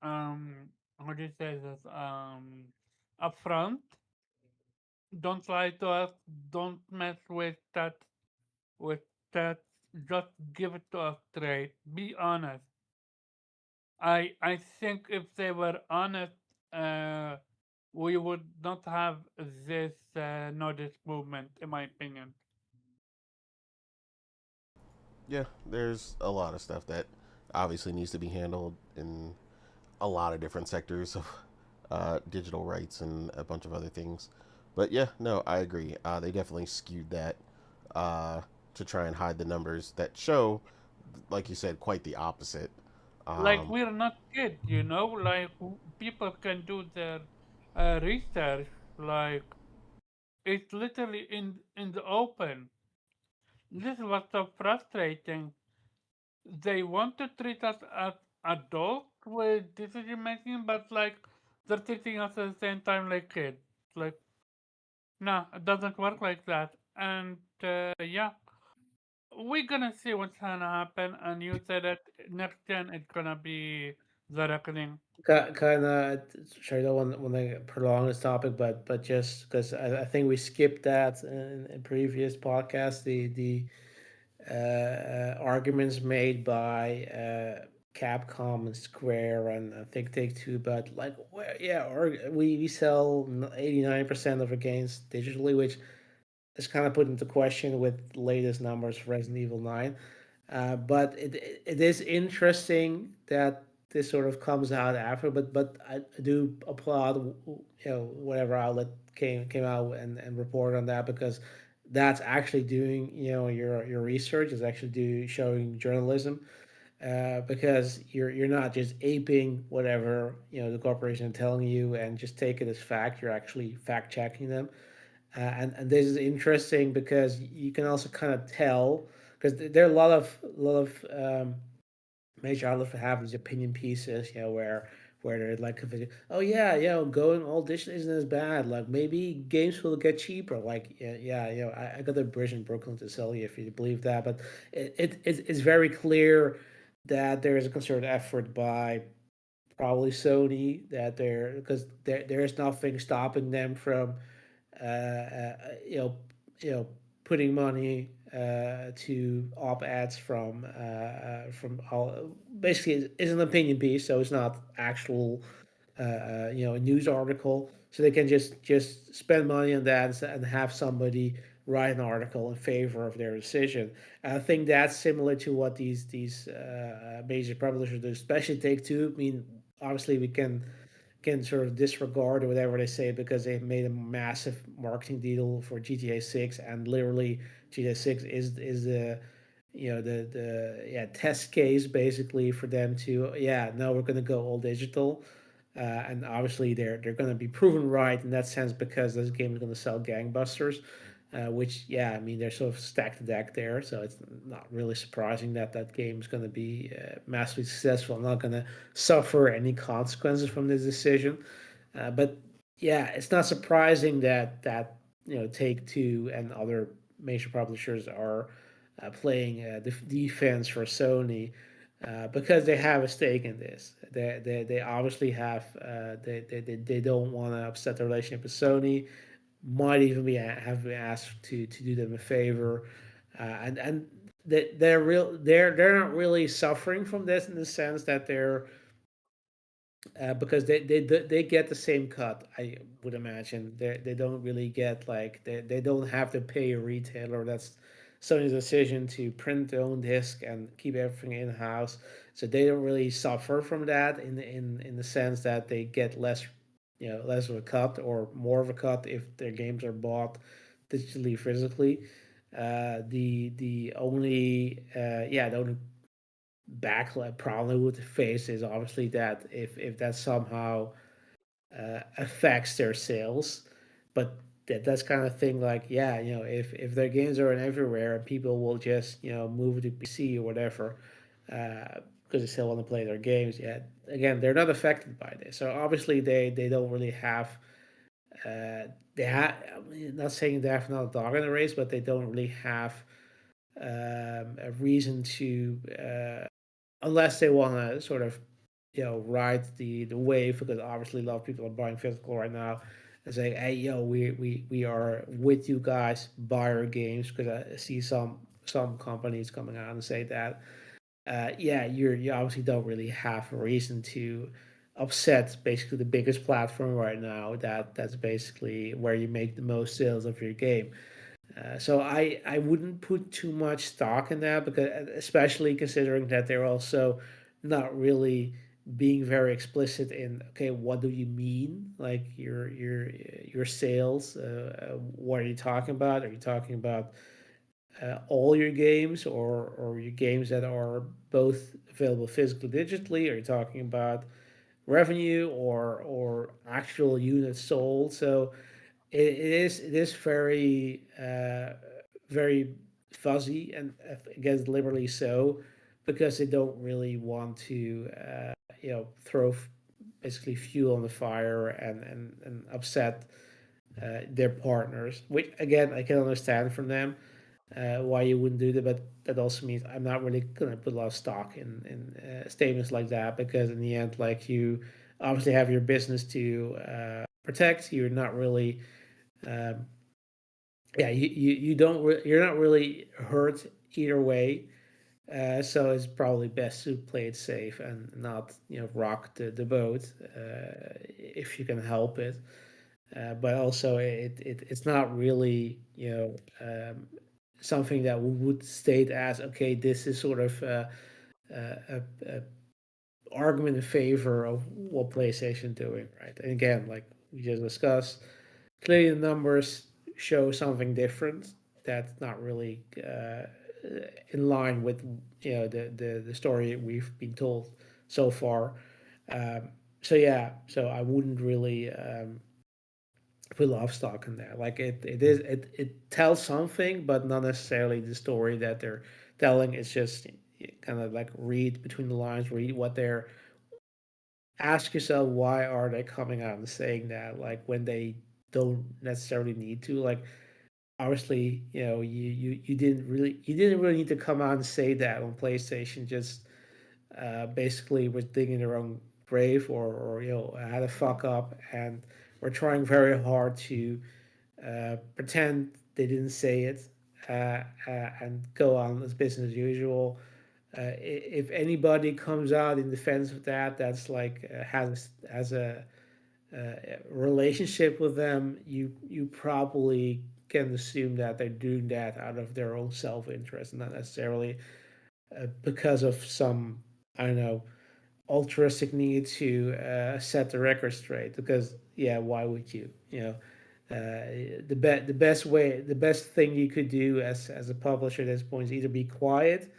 how do you say this upfront. Don't lie to us. Don't mess with that. Just give it to us straight. Be honest. I think if they were honest, uh, we would not have this notice movement, in my opinion. Yeah, there's a lot of stuff that obviously needs to be handled in a lot of different sectors of digital rights and a bunch of other things. But yeah, no, I agree. They definitely skewed that uh, to try and hide the numbers that show, like you said, quite the opposite. Like Um, we're not kids, you know. Like people can do their research. Like it's literally in the open. This was so frustrating. They want to treat us as adults with decision making, but like they're treating us at the same time like kids. Like no, it doesn't work like that. And yeah, we're gonna see what's gonna happen. And you said that next gen it's gonna be the reckoning. Kind of. Sorry, I don't want to prolong this topic, but just because I think we skipped that in previous podcasts, the arguments made by Capcom and Square and I think Take Two, but like, yeah, we sell 89% of our games digitally, which is kind of put into question with the latest numbers for Resident Evil 9. But it is interesting that this sort of comes out after. But I do applaud whatever outlet came out and reported on that, because that's actually doing your research, is actually showing journalism, because you're not just aping whatever the corporation is telling you and just take it as fact. You're actually fact checking them, and this is interesting because you can also kind of tell, because there are a lot of major outlets have these opinion pieces, where they're like, oh yeah, going all digital isn't as bad. Like maybe games will get cheaper. Like yeah, I got a bridge in Brooklyn to sell you if you believe that. But it's very clear that there is a concerted effort by probably Sony, that because there is nothing stopping them from uh, uh, you know, you know, putting money to op ads from all. Basically, it's an opinion piece, so it's not actual, a news article. So they can just spend money on that and have somebody write an article in favor of their decision. And I think that's similar to what these major publishers do, especially Take Two. I mean, obviously we can sort of disregard or whatever they say because they've made a massive marketing deal for GTA 6, and literally GTA 6 is the test case basically for them to, yeah, no, we're going to go all digital. And obviously they're going to be proven right in that sense, because this game is going to sell gangbusters, which, yeah, I mean, they're sort of stacked the deck there, so it's not really surprising that that game is going to be massively successful, not going to suffer any consequences from this decision. But yeah, it's not surprising that Take Two and other major publishers are playing defense for Sony, because they have a stake in this. They obviously have. They don't want to upset the relationship with Sony. Might even have been asked to do them a favor, and they're not really suffering from this in the sense that they're because they get the same cut. I would imagine they don't really get, like, they don't have to pay a retailer. That's Sony's decision to print their own disc and keep everything in house, so they don't really suffer from that in the sense that they get less of a cut or more of a cut if their games are bought digitally physically. The only backlash probably would face is obviously that if that somehow affects their sales. But that's kind of thing, like, yeah, if their games are in everywhere and people will just move to PC or whatever, because they still want to play their games. Yeah, again, they're not affected by this, so obviously they don't really have they have, I'm not saying they have not a dog in the race, but they don't really have a reason to, unless they want to sort of ride the wave, because obviously a lot of people are buying physical right now and saying, hey, we are with you guys, buy our games, because I see some companies coming out and say that, yeah, you obviously don't really have a reason to upset basically the biggest platform right now, that's basically where you make the most sales of your game. So I wouldn't put too much stock in that because especially considering that they're also not really being very explicit in okay what do you mean like your sales what are you talking about, are you talking about all your games or your games that are both available physically digitally, are you talking about revenue or actual units sold. So it is very very fuzzy and again deliberately so because they don't really want to throw basically fuel on the fire and upset their partners, which again I can understand from them why you wouldn't do that, but that also means I'm not really gonna put a lot of stock in statements like that because in the end, like you obviously have your business to protect. You're not really, um, yeah, you don't you're not really hurt either way. So it's probably best to play it safe and not rock the boat if you can help it. But also it's not really something that we would state as okay this is sort of a argument in favor of what PlayStation doing, right? And again, like we just discussed, clearly the numbers show something different that's not really in line with the story we've been told so far. So yeah, so I wouldn't really put a lot of stock in that. Like it tells something, but not necessarily the story that they're telling. It's just kind of like read between the lines, read what they're. Ask yourself why are they coming out and saying that, like when they don't necessarily need to. Like obviously, you didn't really need to come out and say that on PlayStation. Just basically was digging their own grave or had a fuck up and we're trying very hard to pretend they didn't say it, and go on as business as usual. If anybody comes out in defense of that, that's like has a relationship with them, you probably can assume that they're doing that out of their own self interest, not necessarily because of some I don't know altruistic need to set the record straight. Because yeah, why would you? The best thing you could do as a publisher at this point is either be quiet,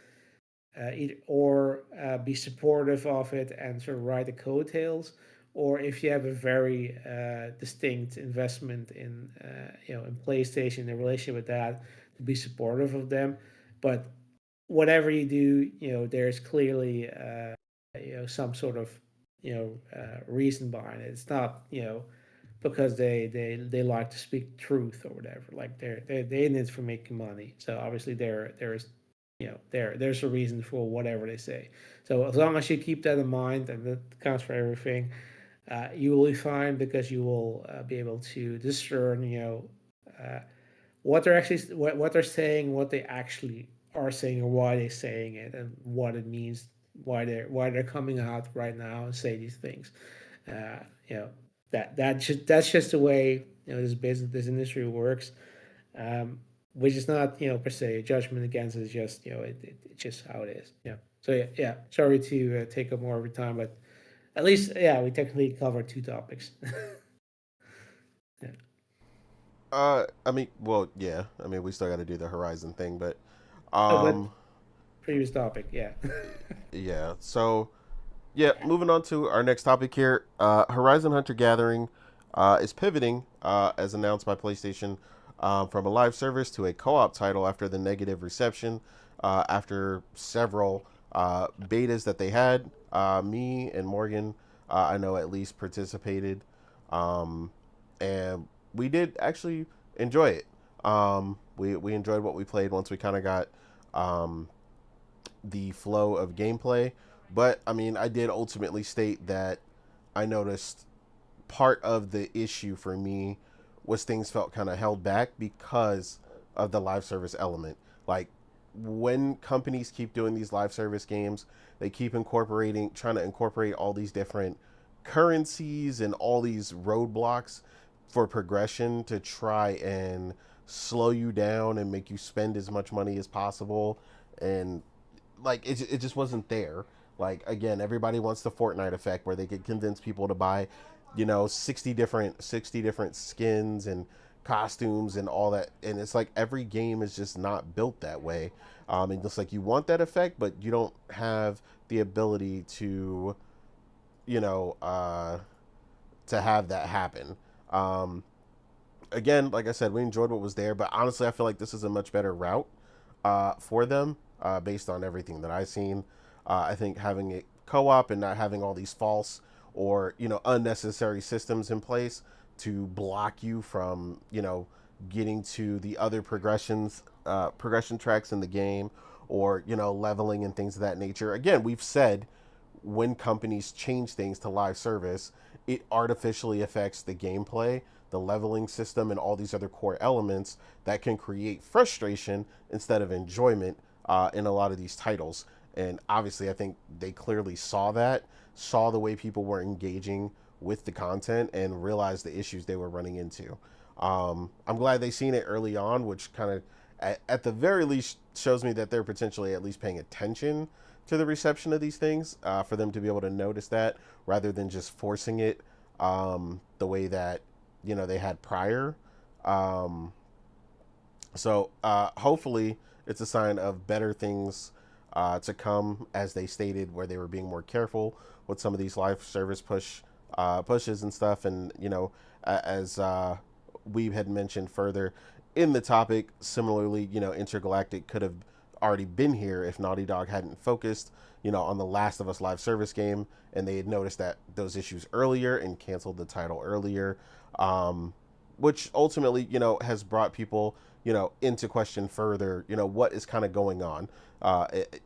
or be supportive of it and sort of ride the coattails, or if you have a very distinct investment in PlayStation, the relationship with that, to be supportive of them. But whatever you do, there's clearly some sort of reason behind it. It's not because they like to speak truth or whatever. Like they in it for making money. So obviously there's there's a reason for whatever they say. So as long as you keep that in mind, and that counts for everything, you will be fine because you will be able to discern uh, what they're actually what they're saying, what they actually are saying, or why they're saying it, and what it means, why they're coming out right now and say these things. Uh, you know that's just the way this industry works. Which is not per se a judgment against it. It's just it's just how it is. Yeah. So yeah. Sorry to take up more of your time, but at least yeah, we technically covered two topics. Yeah. I mean, well, yeah. I mean, we still got to do the Horizon thing, but Oh, but um, previous topic. Yeah. yeah. So yeah, moving on to our next topic here. Horizon Hunter Gathering is pivoting, as announced by PlayStation, from a live service to a co-op title after the negative reception. After several betas that they had, me and Morgan, I know at least participated, um, and we did actually enjoy it. We enjoyed what we played once we kind of got um, the flow of gameplay. But I mean, I did ultimately state that I noticed part of the issue for me was things felt kind of held back because of the live service element. Like when companies keep doing these live service games, they keep trying to incorporate all these different currencies and all these roadblocks for progression to try and slow you down and make you spend as much money as possible, and like it just wasn't there. Like again, everybody wants the Fortnite effect where they could convince people to buy, 60 different skins and costumes and all that, and it's like every game is just not built that way. And just like you want that effect, but you don't have the ability to, you know, to have that happen. Um, Again, like I said, we enjoyed what was there, but honestly, I feel like this is a much better route for them based on everything that I've seen. I think having it co-op and not having all these false or unnecessary systems in place to block you from getting to the other progression tracks in the game, or leveling and things of that nature. Again, we've said when companies change things to live service, it artificially affects the gameplay, the leveling system, and all these other core elements that can create frustration instead of enjoyment in a lot of these titles. And obviously, I think they clearly saw the way people were engaging with the content, and realized the issues they were running into. I'm glad they seen it early on, which kind of, at the very least, shows me that they're potentially at least paying attention to the reception of these things, for them to be able to notice that rather than just forcing it the way that they had prior. Um, so hopefully it's a sign of better things to come, as they stated, where they were being more careful with some of these live service pushes and stuff. And as we had mentioned further in the topic, similarly, Intergalactic could have already been here if Naughty Dog hadn't focused on the Last of Us live service game, and they had noticed that those issues earlier and canceled the title earlier, which ultimately has brought people into question further what is kind of going on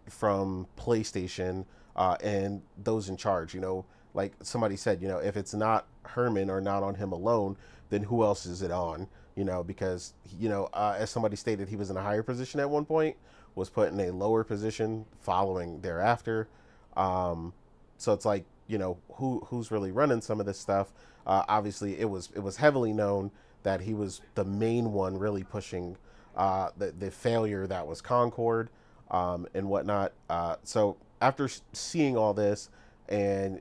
from PlayStation and those in charge. Like somebody said, if it's not Herman or not on him alone, then who else is it on? Because as somebody stated, he was in a higher position at one point, was put in a lower position following thereafter. So it's like, who's really running some of this stuff? Obviously, it was heavily known that he was the main one really pushing the failure that was Concord, and whatnot. So after seeing all this, and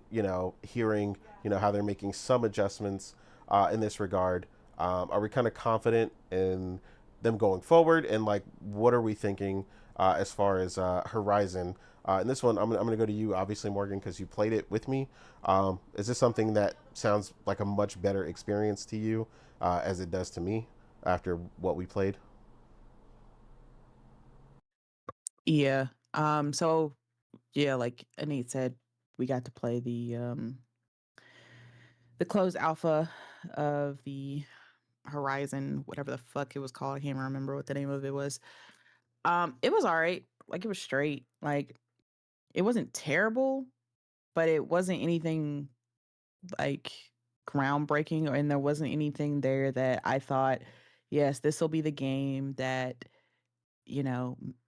hearing how they're making some adjustments in this regard, are we kind of confident in them going forward? And like, what are we thinking as far as Horizon? And this one, I'm going to go to you, obviously, Morgan, because you played it with me. Is this something that sounds like a much better experience to you, as it does to me after what we played? Yeah. So yeah, like Anit said, we got to play the closed alpha of the Horizon, whatever the fuck it was called. I can't remember what the name of it was. It was all right. Like, it was straight. Like, it wasn't terrible, but it wasn't anything like groundbreaking, and there wasn't anything there that I thought, yes, this will be the game that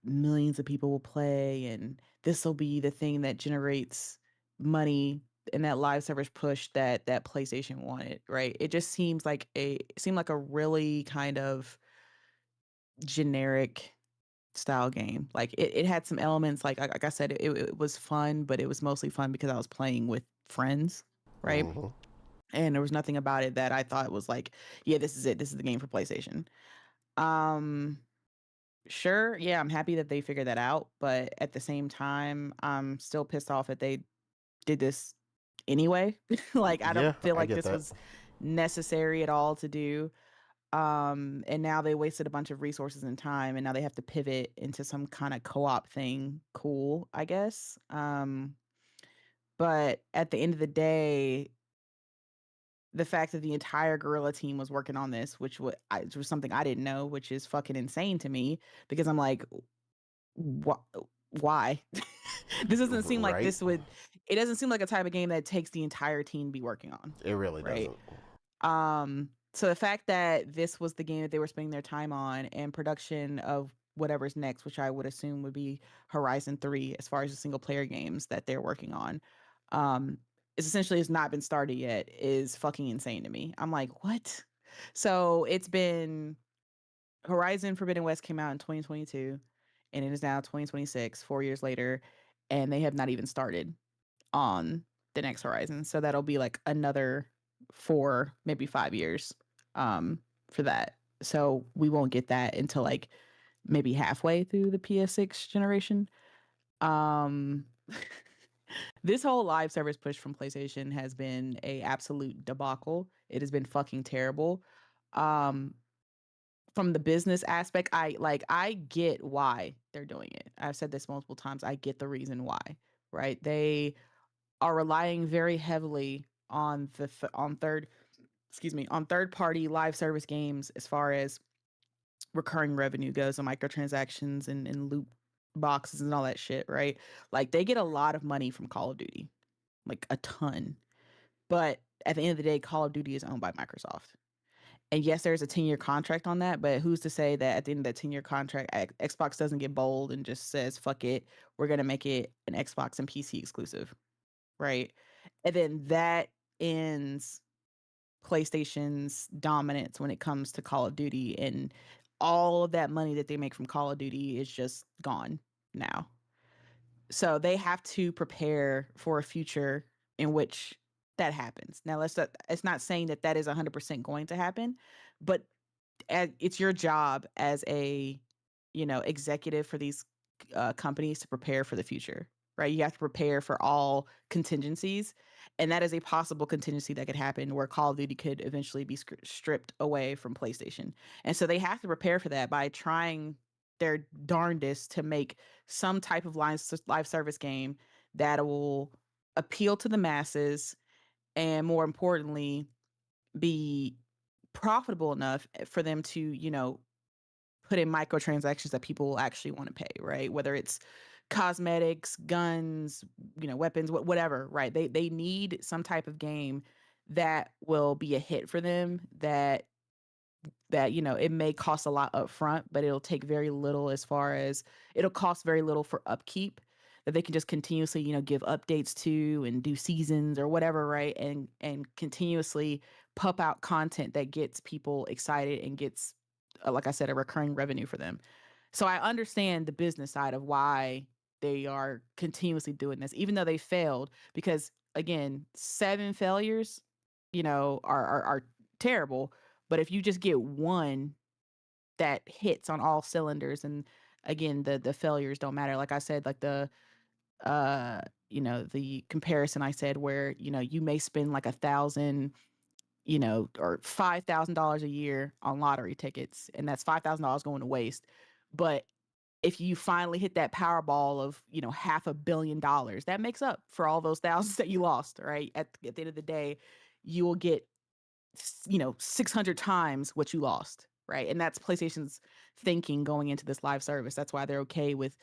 millions of people will play, and this will be the thing that generates money and that live service push that PlayStation wanted, right? It just seemed like a really kind of generic style game. Like, it had some elements, like I said, it was fun, but it was mostly fun because I was playing with friends, right? Mm-hmm. And there was nothing about it that I thought was like, yeah, this is it. This is the game for PlayStation. Um Sure, yeah, I'm happy that they figured that out, but at the same time, I'm still pissed off that they did this anyway. Like, I don't Yeah, feel I like get this that. was necessary at all to do. And now they wasted a bunch of resources and time, and now they have to pivot into some kind of co-op thing. Cool, I guess. But at the end of the day, the fact that the entire Guerrilla team was working on this, which was something I didn't know, which is fucking insane to me, because I'm like, Wha why? This doesn't seem like Right? it doesn't seem like a type of game that takes the entire team to be working on, It really right? doesn't. So the fact that this was the game that they were spending their time on, and production of whatever's next, which I would assume would be Horizon 3 as far as the single player games that they're working on, um, is essentially has not been started yet, is fucking insane to me. I'm like, "What?" So it's been Horizon Forbidden West came out in 2022, and it is now 2026, 4 years later, and they have not even started on the next Horizon. So that'll be like another 4, maybe 5 years for that. So we won't get that until like maybe halfway through the PS6 generation. Um this whole live service push from PlayStation has been a absolute debacle. It has been fucking terrible. Um from the business aspect, I get why they're doing it. I've said this multiple times. I get the reason why, right? They are relying very heavily on on third party live service games as far as recurring revenue goes, and microtransactions and loot boxes and all that shit, right? Like they get a lot of money from Call of Duty, like a ton. But at the end of the day, Call of Duty is owned by Microsoft. And yes, there's a 10-year contract on that, but who's to say that at the end of that 10-year contract, Xbox doesn't get bold and just says, fuck it, we're going to make it an Xbox and PC exclusive, right? And then that ends PlayStation's dominance when it comes to Call of Duty, and all of that money that they make from Call of Duty is just gone now. So they have to prepare for a future in which that happens. Now, it's not saying that that is 100% going to happen, but it's your job as a executive for these companies to prepare for the future, right? You have to prepare for all contingencies, and that is a possible contingency that could happen where Call of Duty could eventually be stripped away from PlayStation. And so they have to prepare for that by trying their darndest to make some type of live service game that will appeal to the masses, and more importantly, be profitable enough for them to, put in microtransactions that people will actually want to pay, right? Whether it's cosmetics, guns, weapons, whatever, right? They need some type of game that will be a hit for them, that it may cost a lot up front, but it'll take very little, as far as it'll cost very little for upkeep, that they can just continuously give updates to and do seasons or whatever, right? And continuously pump out content that gets people excited and gets, like I said, a recurring revenue for them. So I understand the business side of why they are continuously doing this, even though they failed, because again, 7 failures are terrible. But if you just get one that hits on all cylinders, and again, the failures don't matter. Like I said, like the comparison I said, where you may spend like 1,000, or $5,000 a year on lottery tickets, and that's $5,000 going to waste. But if you finally hit that Powerball of $500 million, that makes up for all those thousands that you lost, right? At the end of the day, you will get 600 times what you lost, right? And that's PlayStation's thinking going into this live service. That's why they're okay with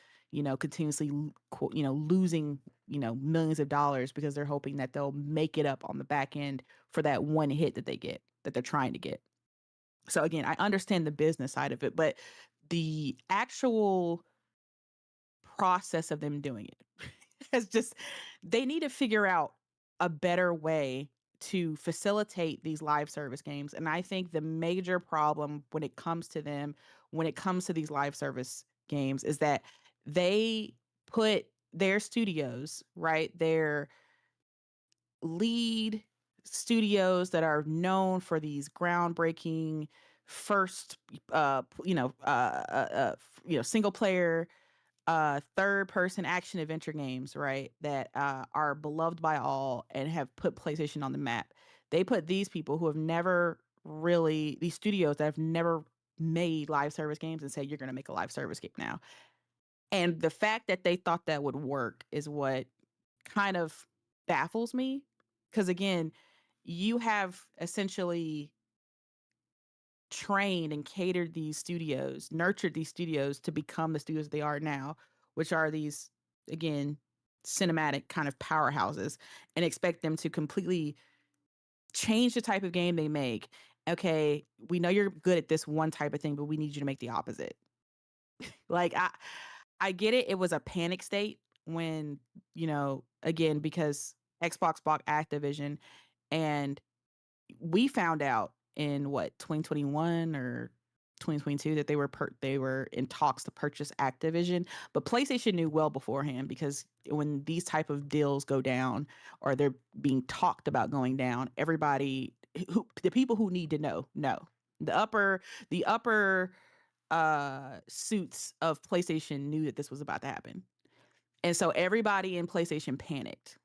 continuously losing millions of dollars, because they're hoping that they'll make it up on the back end for that one hit that they're trying to get. So again, I understand the business side of it, but the actual process of them doing it is just, they need to figure out a better way to facilitate these live service games. And I think the major problem when it comes to these live service games, is that they put their studios, right, their lead studios that are known for these groundbreaking first single player third person action adventure games, right, that are beloved by all and have put PlayStation on the map. They put these people who have never really, these studios that have never made live service games, and say, you're going to make a live service game now. And the fact that they thought that would work is what kind of baffles me, because again, you have essentially trained and catered these studios, nurtured these studios to become the studios they are now, which are these, again, cinematic kind of powerhouses, and expect them to completely change the type of game they make. Okay, we know you're good at this one type of thing, but we need you to make the opposite. Like, I get it. It was a panic state when, again, because Xbox bought Activision, and we found out in what, 2021 or 2022 that they were in talks to purchase Activision, but PlayStation knew well beforehand, because when these type of deals go down or they're being talked about going down, everybody the people who need to know. The upper suits of PlayStation knew that this was about to happen. And so everybody in PlayStation panicked.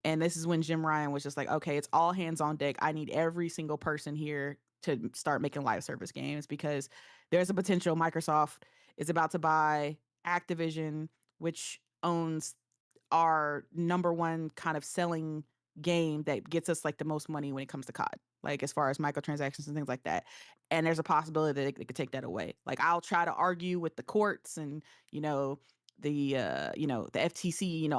And this is when Jim Ryan was just like, okay, it's all hands on deck. I need every single person here to start making live service games, because there's a potential Microsoft is about to buy Activision, which owns our number one kind of selling game that gets us like the most money when it comes to COD, like as far as microtransactions and things like that. And there's a possibility that they could take that away. Like, I'll try to argue with the courts and, the the FTC,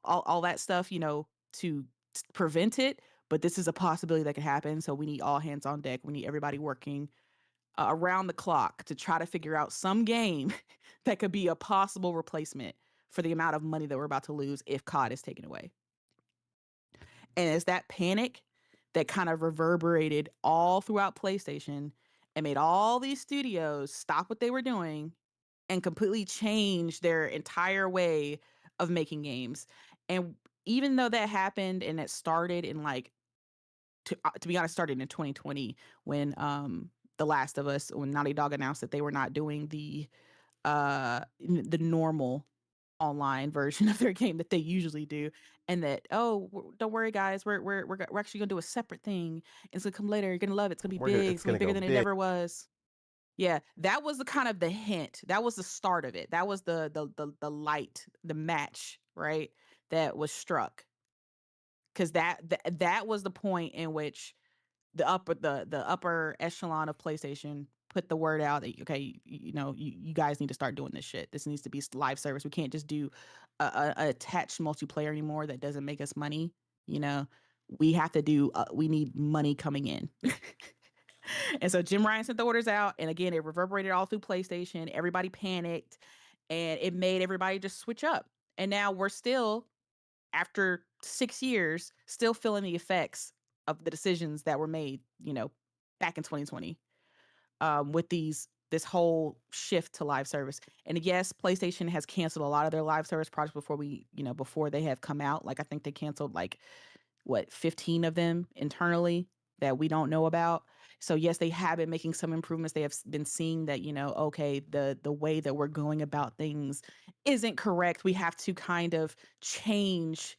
all that stuff, to prevent it. But this is a possibility that could happen. So we need all hands on deck. We need everybody working around the clock to try to figure out some game that could be a possible replacement for the amount of money that we're about to lose if COD is taken away. And it's that panic that kind of reverberated all throughout PlayStation and made all these studios stop what they were doing and completely change their entire way of making games. And even though that happened and it started in to be honest, started in 2020 when The Last of Us, when Naughty Dog announced that they were not doing the normal online version of their game that they usually do, and that, don't worry guys, we're actually gonna do a separate thing. It's gonna come later. You're gonna love it. It's gonna be big. It's It's gonna gonna be bigger go than it big. ever was. Yeah, that was the kind of the hint. That was the start of it. That was the light, the match, right? That was struck, because that was the point in which the upper echelon of PlayStation put the word out that, okay, you guys need to start doing this shit. This needs to be live service. We can't just do a attached multiplayer anymore that doesn't make us money. You know, we have to do. We need money coming in. And so Jim Ryan sent the orders out, and again, it reverberated all through PlayStation. Everybody panicked, and it made everybody just switch up. And now we're still, after 6 years, still feeling the effects of the decisions that were made, back in 2020, with this whole shift to live service. And yes, PlayStation has canceled a lot of their live service projects before they have come out. Like, I think they canceled 15 of them internally that we don't know about. So yes, they have been making some improvements. They have been seeing that, okay, the way that we're going about things isn't correct. We have to kind of change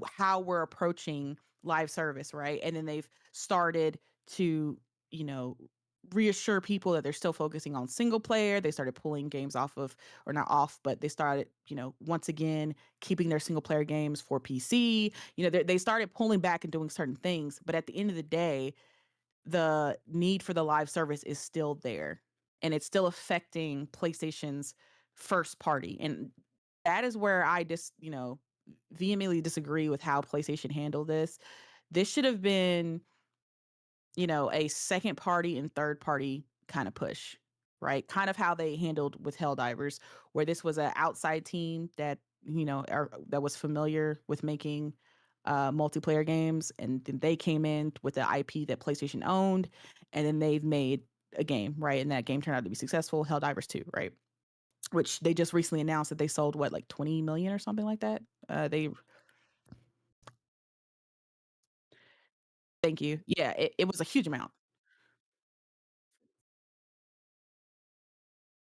how we're approaching live service, right? And then they've started to, you know, reassure people that they're still focusing on single player. They started pulling games off of, or not off, but they started, once again, keeping their single player games for PC. They started pulling back and doing certain things. But at the end of the day, the need for the live service is still there, and it's still affecting PlayStation's first party. And that is where I just, vehemently disagree with how PlayStation handled this. This should have been, a second party and third party kind of push, right? Kind of how they handled with Helldivers, where this was an outside team that, that was familiar with making multiplayer games. And then they came in with the IP that PlayStation owned, and then they've made a game, right? And that game turned out to be successful, Helldivers 2, right? Which they just recently announced that they sold, what, like 20 million or something like that. They Thank you. Yeah, it was a huge amount.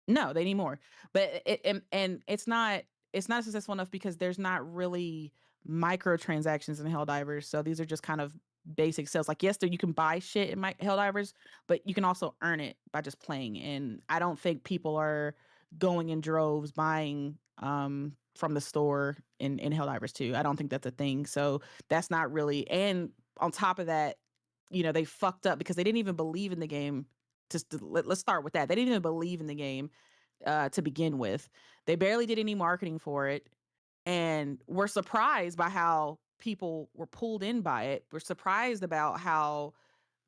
No, they need more. But and it's not successful enough because there's not really microtransactions in Helldivers. So these are just kind of basic sales. Like, yes, there you can buy shit in my Helldivers, but you can also earn it by just playing. And I don't think people are going in droves buying from the store in Helldivers 2. I don't think that's a thing. So that's not really, and on top of that, they fucked up because they didn't even believe in the game. Let's start with that. They didn't even believe in the game to begin with. They barely did any marketing for it, and we're surprised by how people were pulled in by it. We're surprised about how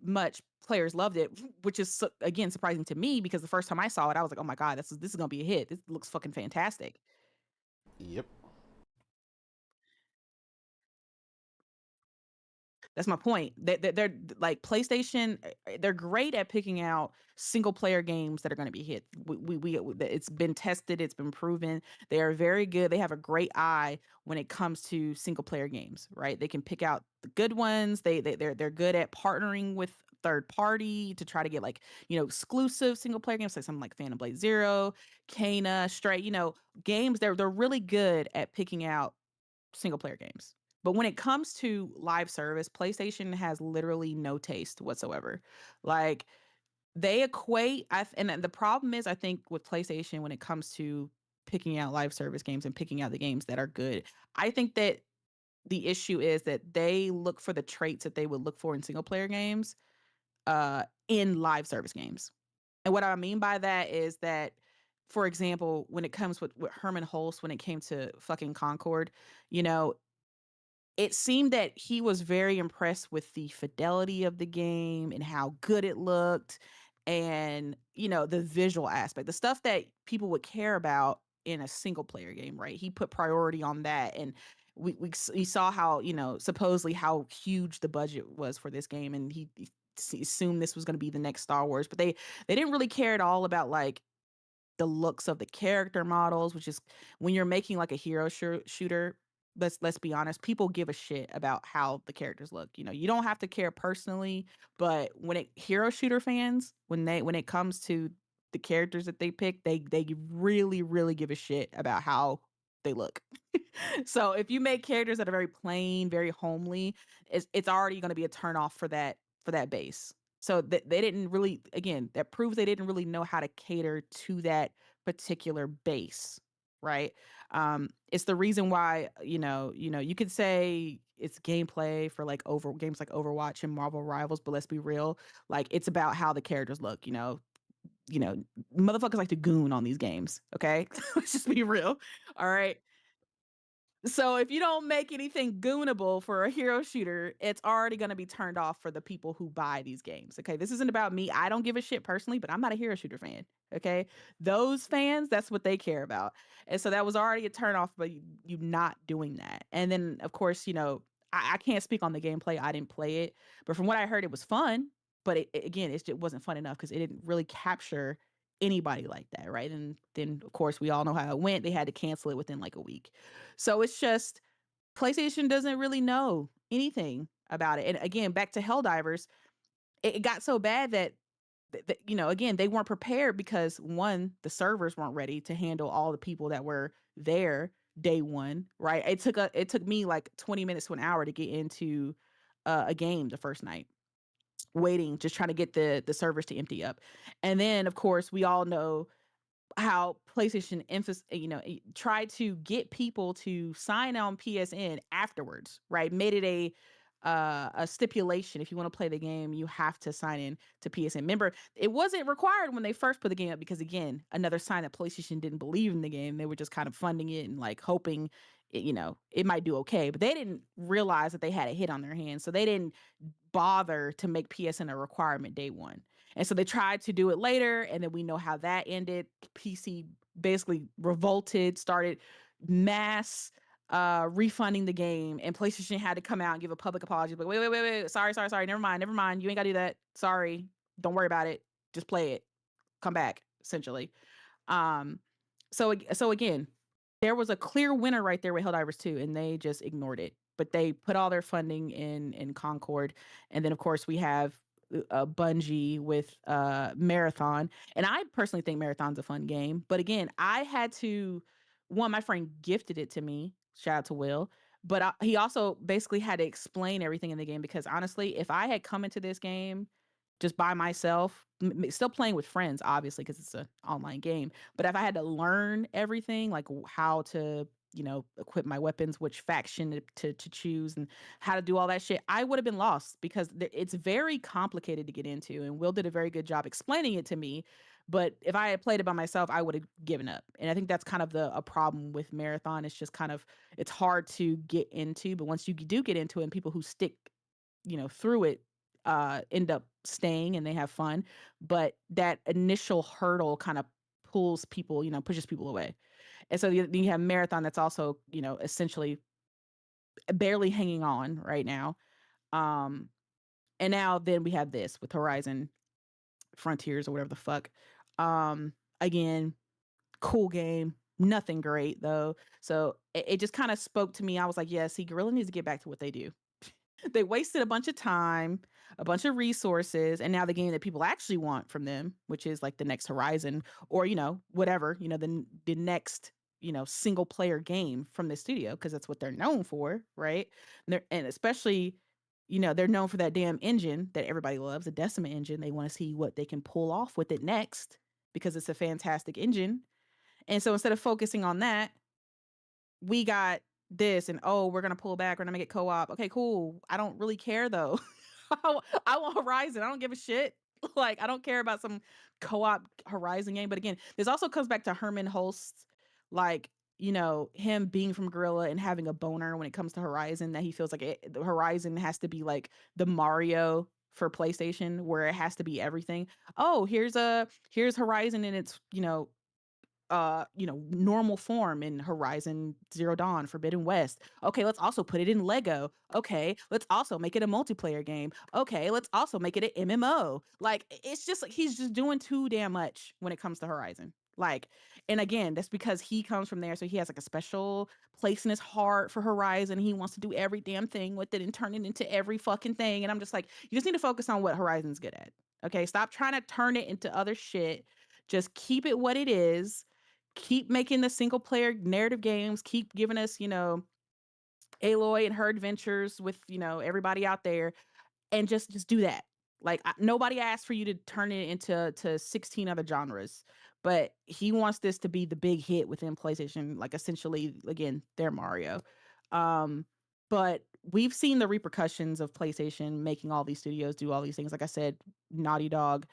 much players loved it, which is again surprising to me because the first time I saw it, I was like, "Oh my god, this is gonna be a hit. This looks fucking fantastic." Yep. That's my point. They're like PlayStation. They're great at picking out single player games that are going to be hit. It's been tested. It's been proven. They are very good. They have a great eye when it comes to single player games. Right? They can pick out the good ones. They're good at partnering with third party to try to get like exclusive single player games, like something like Phantom Blade Zero, Kana, Stray. Games. They're really good at picking out single player games. But when it comes to live service, PlayStation has literally no taste whatsoever. Like they equate, and the problem is, I think with PlayStation, when it comes to picking out live service games and picking out the games that are good, I think that the issue is that they look for the traits that they would look for in single player games, in live service games. And what I mean by that is that, for example, when it comes with Herman Hulst, when it came to fucking Concord, you know, it seemed that he was very impressed with the fidelity of the game and how good it looked, and the visual aspect, the stuff that people would care about in a single player game, right? He put priority on that. And we saw how, supposedly how huge the budget was for this game, and he assumed this was going to be the next Star Wars, but they didn't really care at all about like the looks of the character models, which is, when you're making like a hero shooter, let's be honest, people give a shit about how the characters look. You don't have to care personally, but hero shooter fans, when it comes to the characters that they pick, they really really give a shit about how they look. So if you make characters that are very plain, very homely, it's already going to be a turn off for that base. So they didn't really, again, that proves they didn't really know how to cater to that particular base, right? It's the reason why, you could say it's gameplay for like games like Overwatch and Marvel Rivals, but let's be real, like it's about how the characters look. Motherfuckers like to goon on these games. Okay, let's just be real. All right. So if you don't make anything goonable for a hero shooter, it's already going to be turned off for the people who buy these games. Okay, this isn't about me. I don't give a shit personally, but I'm not a hero shooter fan. Okay, those fans, that's what they care about. And so that was already a turn off, but you not doing that. And then of course, I can't speak on the gameplay. I didn't play it, but from what I heard, it was fun. But again, it just wasn't fun enough because it didn't really capture anybody like that, right? And then of course we all know how it went. They had to cancel it within like a week. So it's just, PlayStation doesn't really know anything about it. And again, back to Helldivers, it got so bad that, again, they weren't prepared because, one, the servers weren't ready to handle all the people that were there day one, right? It took me like 20 minutes to an hour to get into a game the first night, waiting, just trying to get the servers to empty up. And then of course we all know how PlayStation tried to get people to sign on PSN afterwards, right? Made it a stipulation. If you want to play the game, you have to sign in to PSN. Remember, it wasn't required when they first put the game up because, again, another sign that PlayStation didn't believe in the game. They were just kind of funding it and like hoping it might do okay, but they didn't realize that they had a hit on their hands, so they didn't bother to make PSN a requirement day one. And so they tried to do it later, and then we know how that ended. PC basically revolted, started mass refunding the game, and PlayStation had to come out and give a public apology. Like, wait, sorry, never mind. You ain't gotta do that. Sorry, don't worry about it. Just play it. Come back, essentially. Um, so again, there was a clear winner right there with Helldivers 2, and they just ignored it. But they put all their funding in Concord, and then of course we have Bungie with Marathon. And I personally think Marathon's a fun game, but again, I had to, my friend gifted it to me. Shout out to Will. But he also basically had to explain everything in the game, because honestly, if I had come into this game just by myself, still playing with friends, obviously, because it's an online game. But if I had to learn everything, like how to, equip my weapons, which faction to choose, and how to do all that shit, I would have been lost, because it's very complicated to get into. And Will did a very good job explaining it to me. But if I had played it by myself, I would have given up. And I think that's kind of a problem with Marathon. It's just kind of, it's hard to get into. But once you do get into it, and people who stick, through it, end up staying and they have fun. But that initial hurdle kind of pulls people, pushes people away. And so you have Marathon that's also, essentially barely hanging on right now. Um, and now then we have this with Horizon Frontiers or whatever the fuck. Again, cool game. Nothing great though. So it just kind of spoke to me. I was like, yeah, see, Gorilla needs to get back to what they do. They wasted a bunch of time, a bunch of resources, and now the game that people actually want from them, which is like the next Horizon or whatever, the next single player game from the studio, because that's what they're known for, right? And especially they're known for that damn engine that everybody loves, the Decima engine. They want to see what they can pull off with it next because it's a fantastic engine. And so instead of focusing on that, we got this, and we're gonna pull back, we're gonna make it co-op. Okay, cool. I don't really care though. I want Horizon. I don't give a shit. Like, I don't care about some co-op Horizon game. But again, this also comes back to Herman Holst, like, him being from Gorilla and having a boner when it comes to Horizon, that he feels like the Horizon has to be like the Mario for PlayStation, where it has to be everything. Oh, here's Horizon in its normal form in Horizon Zero Dawn, Forbidden West. Okay, let's also put it in Lego. Okay, let's also make it a multiplayer game. Okay, let's also make it an MMO. Like, it's just like he's just doing too damn much when it comes to Horizon. Like, and again, that's because he comes from there, so he has like a special place in his heart for Horizon. He wants to do every damn thing with it and turn it into every fucking thing. And I'm just like, you just need to focus on what Horizon's good at. Okay, stop trying to turn it into other shit. Just keep it what it is. Keep making the single player narrative games. Keep giving us, Aloy and her adventures with, everybody out there, and just do that. Like, nobody asked for you to turn it into 16 other genres, but he wants this to be the big hit within PlayStation. Like, essentially, again, they're Mario. But we've seen the repercussions of PlayStation making all these studios do all these things. Like I said, Naughty Dog,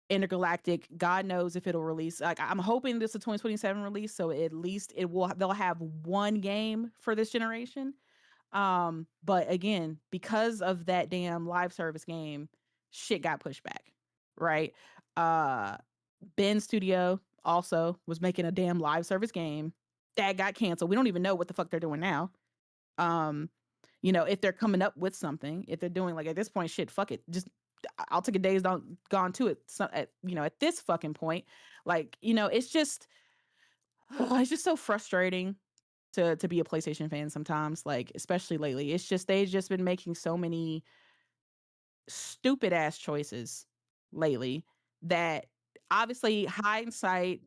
Intergalactic, God knows if it'll release. Like, I'm hoping this is a 2027 release, so at least they'll have one game for this generation. But again, because of that damn live service game, shit got pushed back, right? Uh Ben Studio also was making a damn live service game that got canceled. We don't even know what the fuck they're doing now. Um, if they're coming up with something, if they're doing, like, at this point, shit, fuck it. Just I'll take a day's gone to it. So at this fucking point, like, it's just it's just so frustrating to be a PlayStation fan sometimes, like, especially lately. It's just they've just been making so many stupid ass choices lately that, obviously, hindsight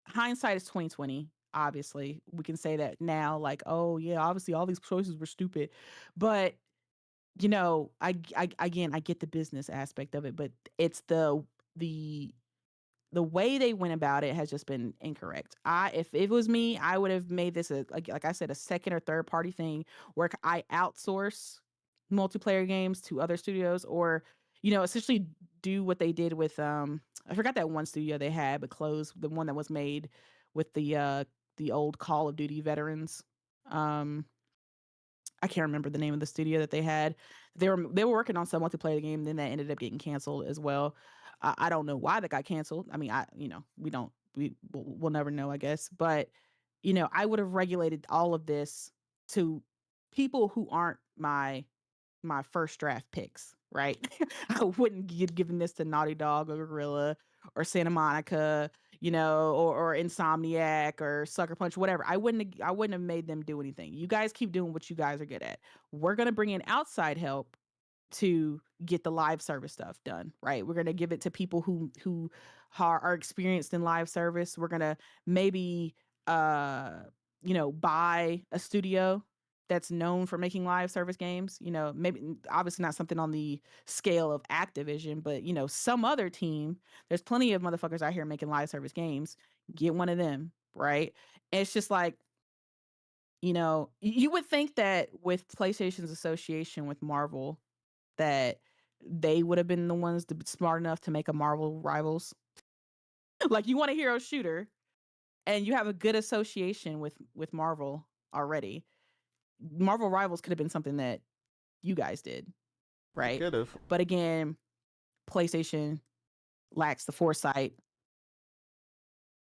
is 2020. Obviously, we can say that now, like, oh yeah, obviously all these choices were stupid. But again, I get the business aspect of it, but it's the the way they went about it has just been incorrect. If it was me, I would have made this like I said, a second or third party thing where I outsource multiplayer games to other studios, or essentially do what they did with I forgot that one studio they had but closed, the one that was made with the old Call of Duty veterans. Um I can't remember the name of the studio that they had. They were working on some multiplayer game, then that ended up getting canceled as well. I don't know why that got canceled. I mean, we'll never know, I guess. But I would have regulated all of this to people who aren't my first draft picks, right? I wouldn't give given this to Naughty Dog or Gorilla or Santa Monica, or Insomniac or Sucker Punch, whatever. I wouldn't have made them do anything. You guys keep doing what you guys are good at. We're gonna bring in outside help to get the live service stuff done, right? We're gonna give it to people who are experienced in live service. We're gonna maybe buy a studio that's known for making live service games. Maybe obviously not something on the scale of Activision, but some other team. There's plenty of motherfuckers out here making live service games. Get one of them, right? And it's just like, you would think that with PlayStation's association with Marvel, that they would have been the ones to be smart enough to make a Marvel Rivals. Like, you want a hero shooter and you have a good association with Marvel already. Marvel Rivals could have been something that you guys did, It right? could have. But again, PlayStation lacks the foresight.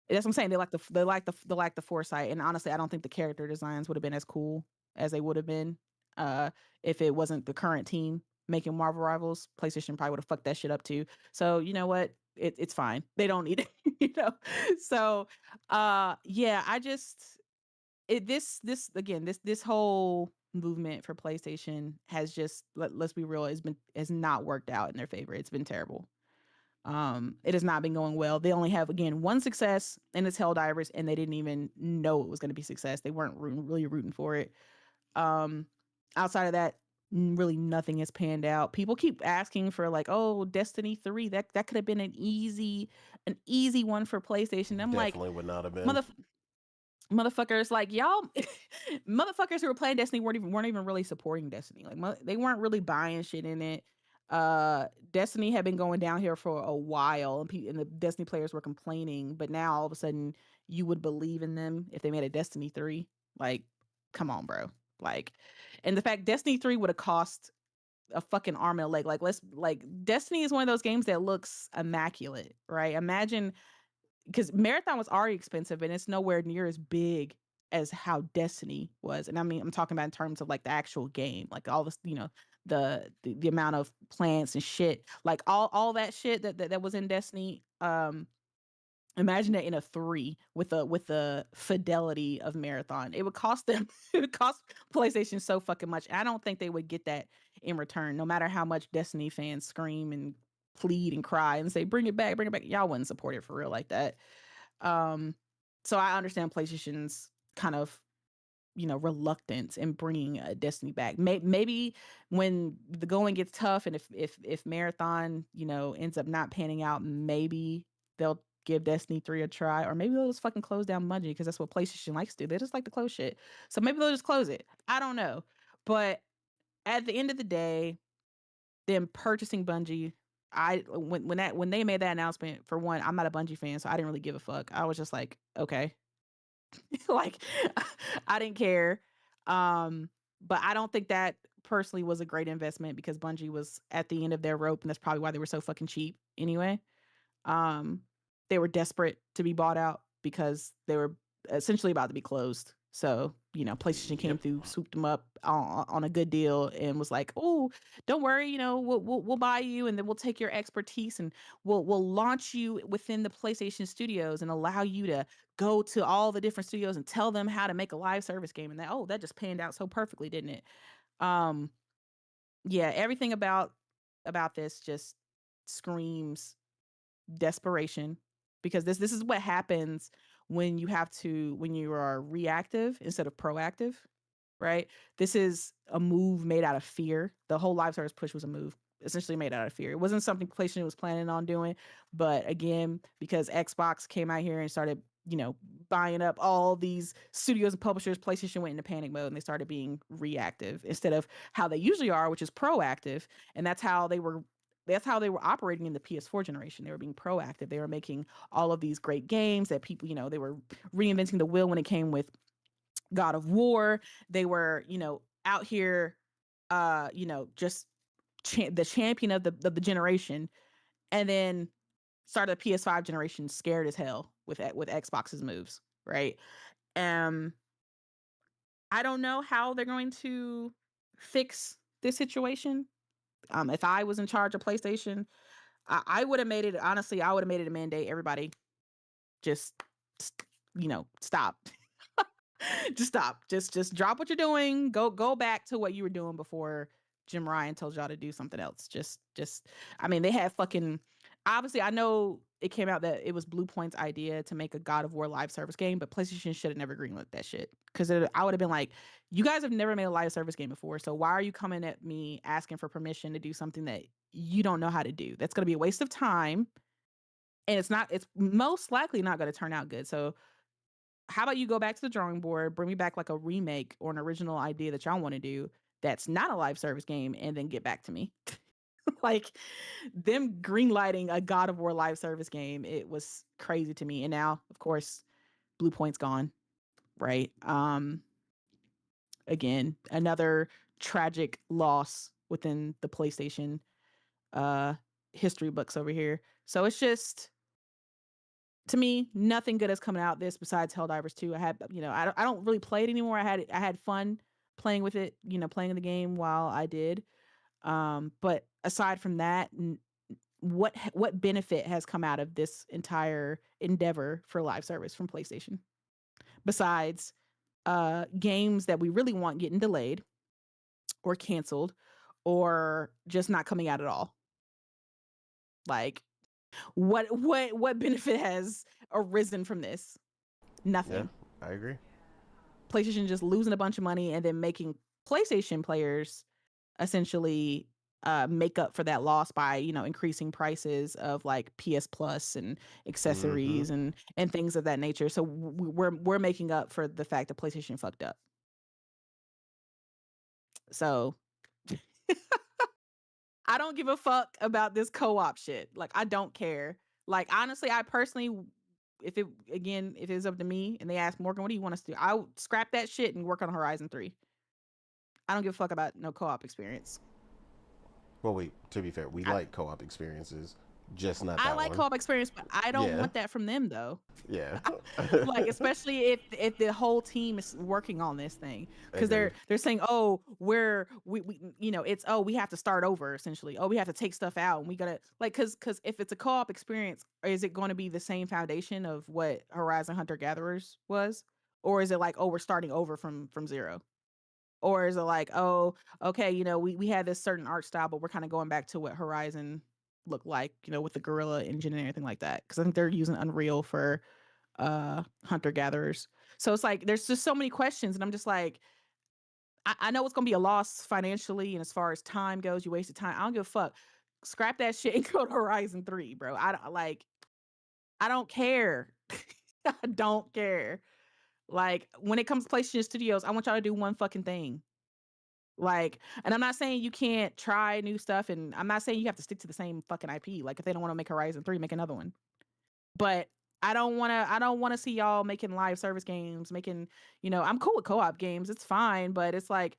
That's what I'm saying. They lack the foresight. And honestly, I don't think the character designs would have been as cool as they would have been. If it wasn't the current team making Marvel Rivals, PlayStation probably would have fucked that shit up too. So you know what? It's fine. They don't need it, you know. So yeah, I just this again, this whole movement for PlayStation has just let's be real, has not worked out in their favor. It's been terrible. It has not been going well. They only have again one success, and it's Helldivers, and they didn't even know it was going to be success. They weren't really rooting for it. Um, Outside of that, really nothing has panned out. People keep asking for like, oh, Destiny 3. That could have been an easy one for PlayStation. I'm like, Definitely would not have been. mother motherfuckers, like y'all motherfuckers who were playing Destiny weren't even really supporting Destiny. Like they weren't really buying shit in it. Destiny had been going down here for a while, and the Destiny players were complaining, but now all of a sudden you would believe in them if they made a Destiny 3. Like, come on, bro. Like, and the fact Destiny 3 would have cost a fucking arm and a leg. Like Destiny is one of those games that looks immaculate, right? Imagine, because Marathon was already expensive and it's nowhere near as big as how Destiny was. And I mean, I'm talking about in terms of like the actual game, like all this, you know, the amount of plants and shit, like all that shit that was in Destiny. Imagine it in a 3 with the fidelity of Marathon. It would cost them it would cost PlayStation so fucking much. I don't think they would get that in return, no matter how much Destiny fans scream and plead and cry and say, bring it back, bring it back. Y'all wouldn't support it for real like that. Um, so I understand PlayStation's kind of, you know, reluctance in bringing Destiny back. Maybe when the going gets tough, and if Marathon, you know, ends up not panning out, maybe they'll give Destiny 3 a try, or maybe they'll just fucking close down Bungie, because that's what PlayStation likes to do. They just like to close shit. So maybe they'll just close it. I don't know. But at the end of the day, them purchasing Bungie, when they made that announcement, for one, I'm not a Bungie fan, so I didn't really give a fuck. I was just like, okay. Like, I didn't care. But I don't think that personally was a great investment, because Bungie was at the end of their rope, and that's probably why they were so fucking cheap anyway. Um, they were desperate to be bought out because they were essentially about to be closed. So, you know, PlayStation came Yep. through, swooped them up on a good deal, and was like, "Oh, don't worry, you know, we'll buy you, and then we'll take your expertise, and we'll launch you within the PlayStation studios, and allow you to go to all the different studios and tell them how to make a live service game." And that just panned out so perfectly, didn't it? Um, yeah, everything about this just screams desperation, because this is what happens when you are reactive instead of proactive, right? This is a move made out of fear. The whole live service push was a move essentially made out of fear. It wasn't something PlayStation was planning on doing, but again, because Xbox came out here and started, you know, buying up all these studios and publishers, PlayStation went into panic mode, and they started being reactive instead of how they usually are, which is proactive. And that's how they were operating in the PS4 generation. They were being proactive. They were making all of these great games that people, you know, they were reinventing the wheel when it came with God of War. They were, you know, out here, you know, just the champion of the generation. And then started the PS5 generation scared as hell with Xbox's moves, right? Um, I don't know how they're going to fix this situation. If I was in charge of PlayStation, I would have made it, honestly, I would have made it a mandate. Everybody just, you know, stop. Just stop. Just drop what you're doing. Go back to what you were doing before Jim Ryan told y'all to do something else. Just I mean, they had fucking, obviously, I know it came out that it was Blue Point's idea to make a God of War live service game, but PlayStation should have never greenlit that shit. Because I would have been like, you guys have never made a live service game before, so why are you coming at me asking for permission to do something that you don't know how to do? That's going to be a waste of time, and it's most likely not going to turn out good. So how about you go back to the drawing board, bring me back like a remake or an original idea that y'all want to do that's not a live service game, and then get back to me. Like, them greenlighting a God of War live service game, it was crazy to me. And now, of course, Blue Point's gone, right? Again, another tragic loss within the PlayStation uh history books over here. So it's just, to me, nothing good is coming out this besides Helldivers 2. I had, you know, I don't really play it anymore. I had fun playing with it, playing the game while I did. But aside from that, what benefit has come out of this entire endeavor for live service from PlayStation besides games that we really want getting delayed or canceled or just not coming out at all? Like, what benefit has arisen from this? Nothing. Yeah, I agree. PlayStation just losing a bunch of money and then making PlayStation players essentially make up for that loss by increasing prices of like PS Plus and accessories and things of that nature. So we're making up for the fact that PlayStation fucked up. So I don't give a fuck about this co-op shit. Like, I don't care. Like, honestly, I personally, if it's up to me and they ask Morgan, what do you want us to do? I'll scrap that shit and work on Horizon 3. I don't give a fuck about no co-op experience. Well, wait, to be fair, we like co-op experiences, just not that I like one. co-op experience, but I don't want that from them though. Yeah. Like, especially if the whole team is working on this thing, because they're saying, oh, we it's, oh, we have to start over essentially. Oh, we have to take stuff out and we gotta, like, because if it's a co-op experience, is it going to be the same foundation of what Horizon Hunter Gatherers was, or is it like, oh, we're starting over from zero? Or is it like, oh, okay, we had this certain art style, but we're kind of going back to what Horizon looked like, with the gorilla engine and everything like that? Because I think they're using Unreal for hunter gatherers. So it's like there's just so many questions, and I'm just like, I know it's gonna be a loss financially, and as far as time goes, you wasted time. I don't give a fuck. Scrap that shit and go to Horizon 3, bro. I don't care. I don't care. Like, when it comes to PlayStation Studios, I want y'all to do one fucking thing. Like, and I'm not saying you can't try new stuff, and I'm not saying you have to stick to the same fucking IP. Like, if they don't want to make Horizon 3, make another one. But I don't want to see y'all making live service games, making, I'm cool with co-op games. It's fine, but it's like,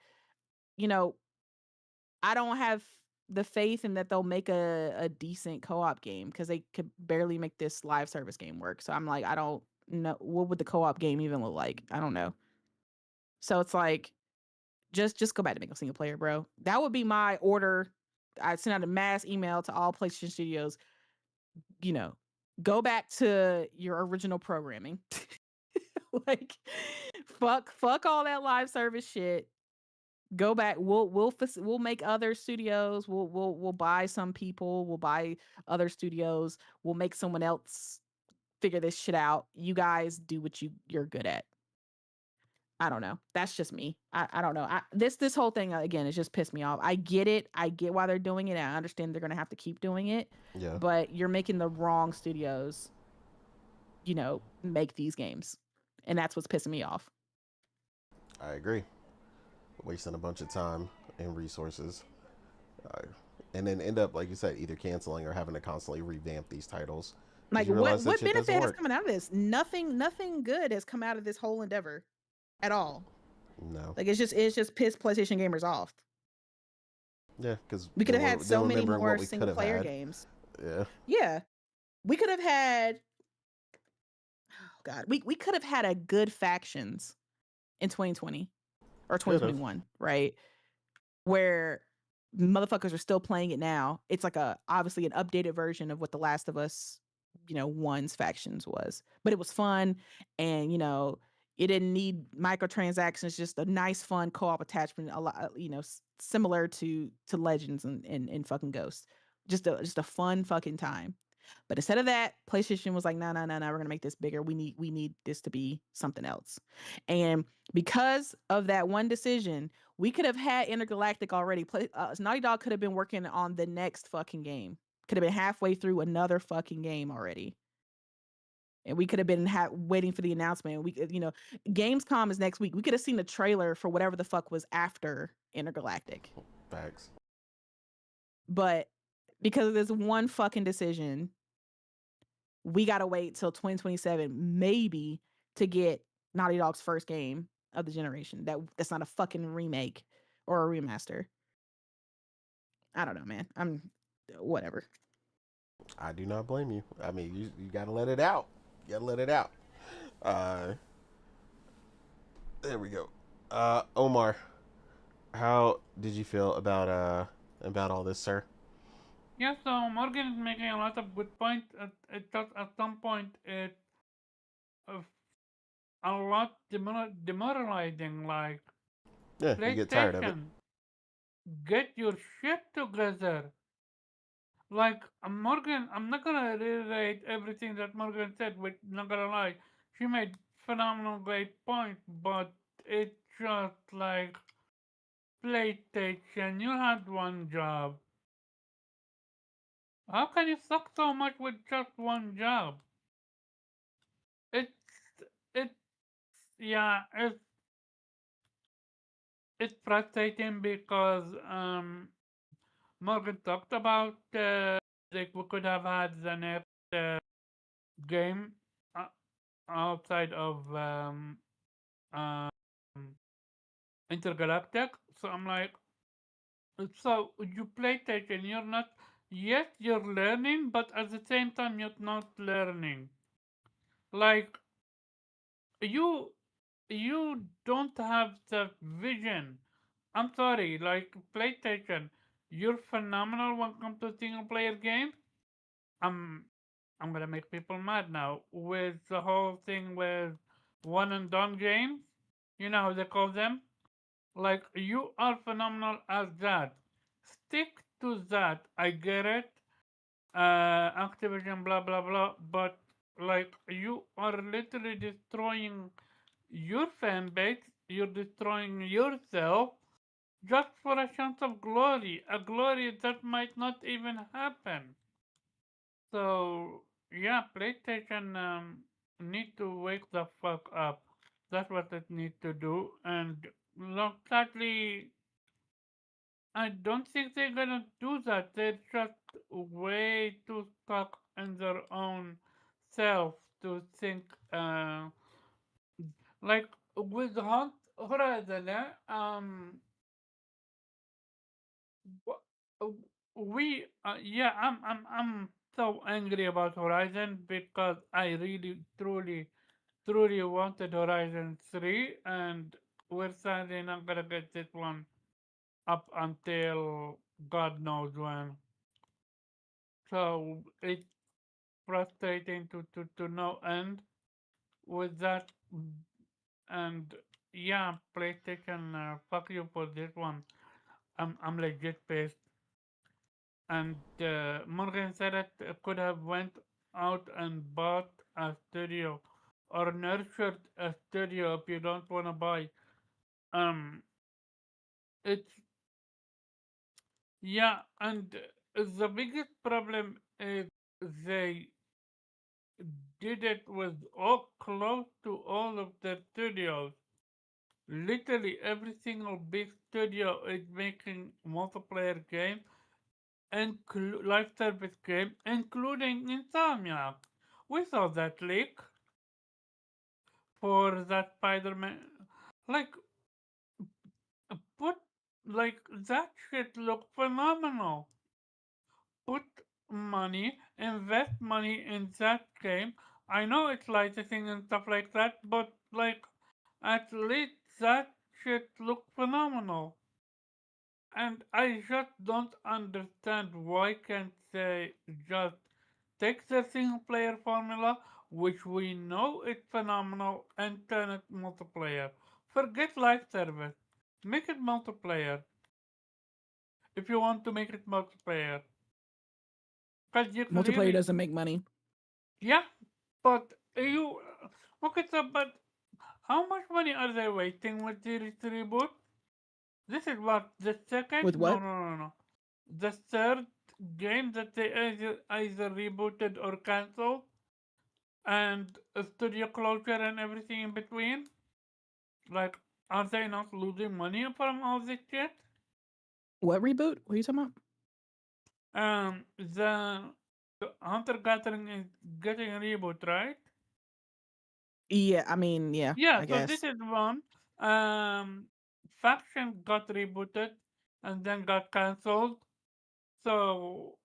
I don't have the faith in that they'll make a decent co-op game, because they could barely make this live service game work. So I'm like, I don't know, what would the co-op game even look like? I don't know. So it's like, just go back to making a single player, bro. That would be my order. I'd send out a mass email to all PlayStation Studios. Go back to your original programming. Like, fuck all that live service shit. Go back. We'll make other studios. We'll buy some people. We'll buy other studios. We'll make someone else figure this shit out. You guys do what you're good at. I don't know. That's just me. I don't know. This whole thing, again, is just pissed me off. I get it. I get why they're doing it. I understand they're going to have to keep doing it. Yeah. But you're making the wrong studios, make these games. And that's what's pissing me off. I agree. Wasting a bunch of time and resources. And then end up, like you said, either canceling or having to constantly revamp these titles. Like, what benefit has come out of this? Nothing good has come out of this whole endeavor at all. No. Like, it's just pissed PlayStation gamers off. Yeah, because we could have had so many more single player games. Yeah. We could have had, oh god, we could have had a good factions in 2020 or 2021, right? Where motherfuckers are still playing it now. It's like obviously an updated version of what The Last of Us, 1's factions was. But it was fun, and it didn't need microtransactions, just a nice, fun co-op attachment, a lot, similar to Legends and fucking Ghost. Just a fun fucking time. But instead of that, PlayStation was like, no, we're gonna make this bigger. We need this to be something else. And because of that one decision, we could have had Intergalactic already. Naughty Dog could have been working on the next fucking game. Could have been halfway through another fucking game already. And we could have been waiting for the announcement. We, Gamescom is next week. We could have seen the trailer for whatever the fuck was after Intergalactic. Facts. But because of this one fucking decision, we gotta wait till 2027, maybe, to get Naughty Dog's first game of the generation. That's not a fucking remake or a remaster. I don't know, man. I'm whatever. I do not blame you. I mean, you gotta let it out. You gotta let it out. There we go. Omar, How did you feel about all this, sir? Yeah, so Morgan is making a lot of good points. At some point, it's uh, a lot demoralizing. Like, Yeah, you get tired of it. PlayStation, get your shit together. Like, Morgan, I'm not gonna reiterate everything that Morgan said, but not gonna lie, she made phenomenal great points, but it's just like PlayStation, you had one job. How can you suck so much with just one job? It's it's yeah, it's frustrating because Morgan talked about like we could have had the next game uh, outside of um Intergalactic. So I'm like, so you play Tekken, you're not. Yes, you're learning, but at the same time, you're not learning. Like you you don't have the vision. I'm sorry, like PlayStation, you're phenomenal when it comes to single player games. I'm I'm gonna make people mad now with the whole thing with one and done games. You know how they call them? Like you are phenomenal at that. Stick to that. I get it. Activision, blah blah blah. But like you are literally destroying your fan base. You're destroying yourself just for a chance of glory. A glory that might not even happen. So yeah, PlayStation need to wake the fuck up. That's what it needs to do. And look, sadly, I don't think they're gonna do that. They're just way too stuck in their own self to think. Like with Hunt Horizon, we yeah, I'm so angry about Horizon because I really truly wanted Horizon 3, and we're sadly not gonna get this one up until God knows when. So it's frustrating to no end with that. And yeah, PlayStation, fuck you for this one. I'm legit pissed. And Morgan said it could have went out and bought a studio or nurtured a studio if you don't want to buy. Um, it's yeah, and the biggest problem is they did it with all close to all of their studios. Literally every single big studio is making multiplayer game and live service game, including Insomniac. We saw that leak for that Spider-Man. Like, put like that shit looked phenomenal. Put money, invest money in that game. I know it's licensing and stuff like that, but like, at least that shit looked phenomenal. And I just don't understand why can't they just take the single player formula, which we know is phenomenal, and turn it multiplayer. Forget live service. Make it multiplayer if you want to make it multiplayer. Because you Multiplayer clearly, doesn't make money. yeah, but you, okay, so, but how much money are they wasting with series reboot? This is what, the second? With No, what? no, no, no. The third game that they either rebooted or cancelled, and a studio closure and everything in between. Like, are they not losing money from all this shit? What reboot? What are you talking about? The Hunter Gathering is getting a reboot, right? Yeah, I mean, yeah, Yeah, I so this guess. is one. Um, Faction got rebooted and then got cancelled. So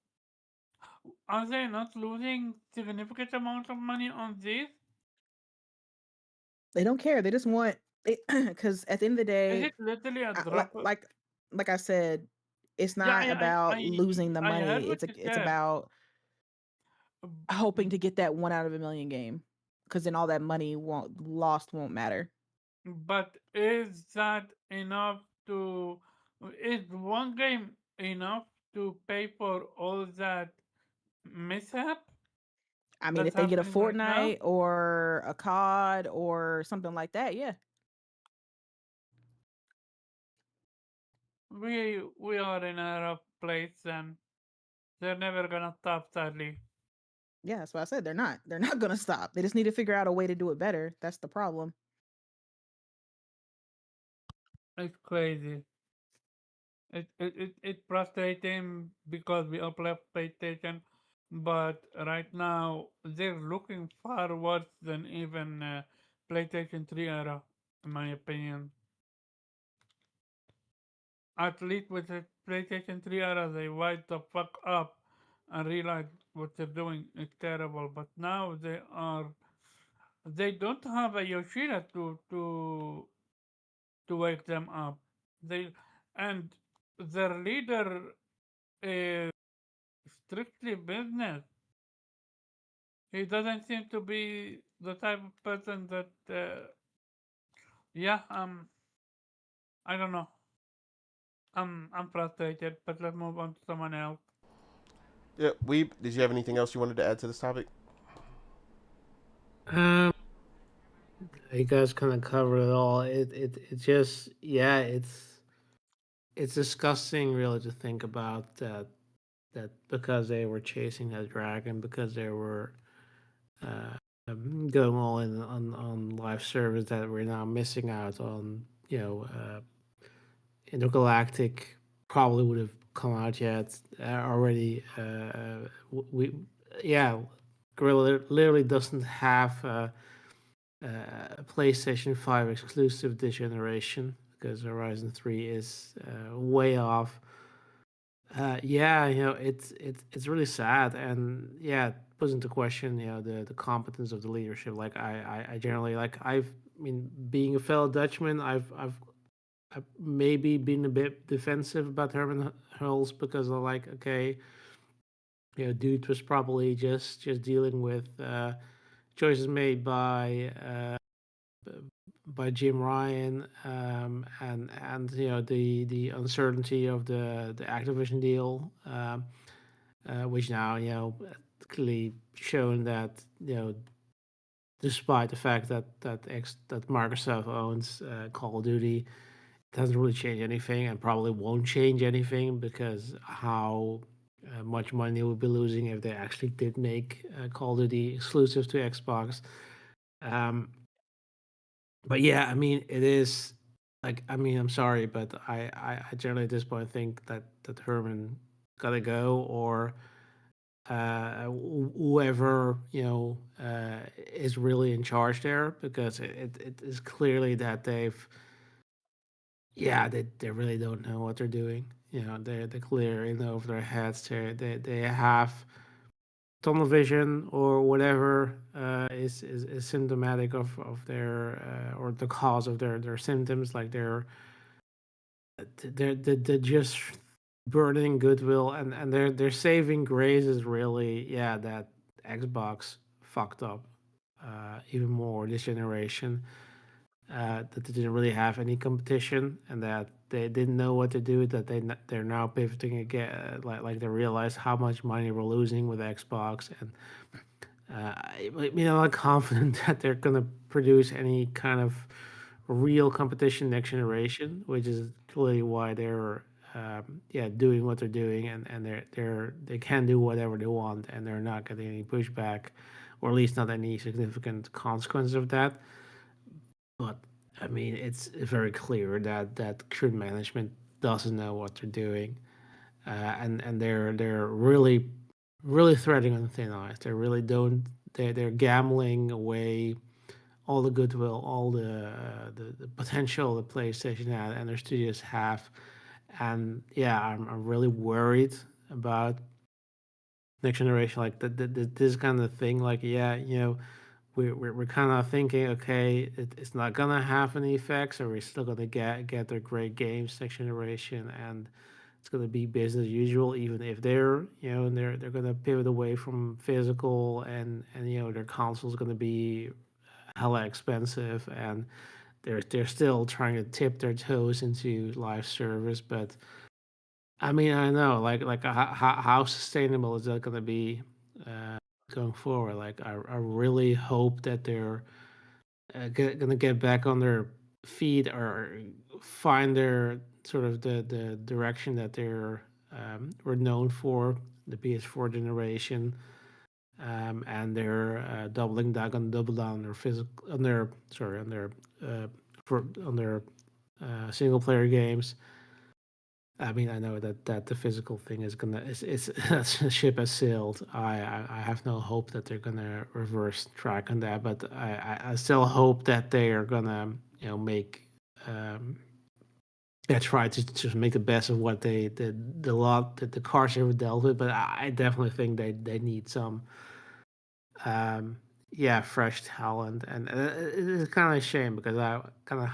are they not losing significant amount of money on this? They don't care. They just want it because at the end of the Is day, it literally a I, like drop? like like I said, it's Yeah, not about losing the I heard money. what you It's said. about b- hoping to get that 1 out of a million game, because then all that money won't matter. But is that enough to? Is one game enough to pay for all that mishap I mean, that's if they get a happening right now? Fortnite or a COD or something like that, yeah. We are in a rough place, and they're never gonna stop. Sadly, Yeah, that's what I said. They're not. They're not gonna stop. They just need to figure out a way to do it better. That's the problem. it's crazy. It's frustrating because we all play PlayStation, but right now they're looking far worse than even PlayStation 3 era, in my opinion. At least with the PlayStation 3 era, they wise the fuck up and realize what they're doing is terrible. But now they don't have a Yoshida to wake them up. They and their leader is strictly business. He doesn't seem to be the type of person that. Yeah, I don't know. I'm frustrated, but let's move on to someone else. Yeah, we. Did you have anything else you wanted to add to this topic? Um, you guys kind of covered it all. It just yeah, it's disgusting really to think about that because they were chasing that dragon, because they were going all in on live service, that we're now missing out on, intergalactic probably would have come out yet already. We yeah, Gorilla literally doesn't have a PlayStation 5 exclusive this generation because Horizon 3 is way off. Yeah, it's really sad, and yeah, it puts into question, the competence of the leadership. Like I generally like I mean, being a fellow Dutchman, I've maybe been a bit defensive about Herman Hulst because I'm like, okay, dude was probably just dealing with choices made by Jim Ryan, and the uncertainty of the Activision deal, which now clearly shown that despite the fact that Microsoft owns Call of Duty, it doesn't really change anything and probably won't change anything because how much money they would be losing if they actually did make Call of Duty exclusive to Xbox. Um, but yeah, I mean, it is like, I mean, I'm sorry, but I generally at this point think that Herman gotta go, or whoever is really in charge there, because it is clearly that they really don't know what they're doing. They're clear in over their heads. They have tunnel vision or whatever is symptomatic of their or the cause of their symptoms. Like they're just burning goodwill, and their saving grace is really, that Xbox fucked up even more this generation, that they didn't really have any competition, and that they didn't know what to do. That they're now pivoting again, like they realize how much money we're losing with Xbox, and I'm not confident that they're gonna produce any kind of real competition next generation, which is clearly why they're doing what they're doing, and they can do whatever they want, and they're not getting any pushback, or at least not any significant consequence of that. But I mean, it's very clear that current management doesn't know what they're doing, and they're really threading on thin ice. They really don't. They're gambling away all the goodwill, all the potential the PlayStation had and their studios have, and yeah, I'm really worried about next generation. Like this kind of thing. Like, we're kind of thinking, okay, it's not gonna have any effects, or we're still gonna get their great games next generation, and it's gonna be business as usual, even if they're and they're gonna pivot away from physical, and their console's gonna be hella expensive, and they're still trying to tip their toes into live service. But I mean, I know, like how sustainable is that gonna be uh, going forward? Like I really hope that they're gonna get back on their feet, or find their sort of the direction that they're were known for, the PS4 generation, and they're doubling down on double down on their physical on their sorry uh, on their single player games. I mean, I know that the physical thing is gonna it's the ship has sailed. I have no hope that they're gonna reverse track on that, but I still hope that they are gonna make um try to just make the best of what the lot that the cars ever dealt with. But I definitely think they need some um, yeah, fresh talent, and it is kind of a shame because I kind of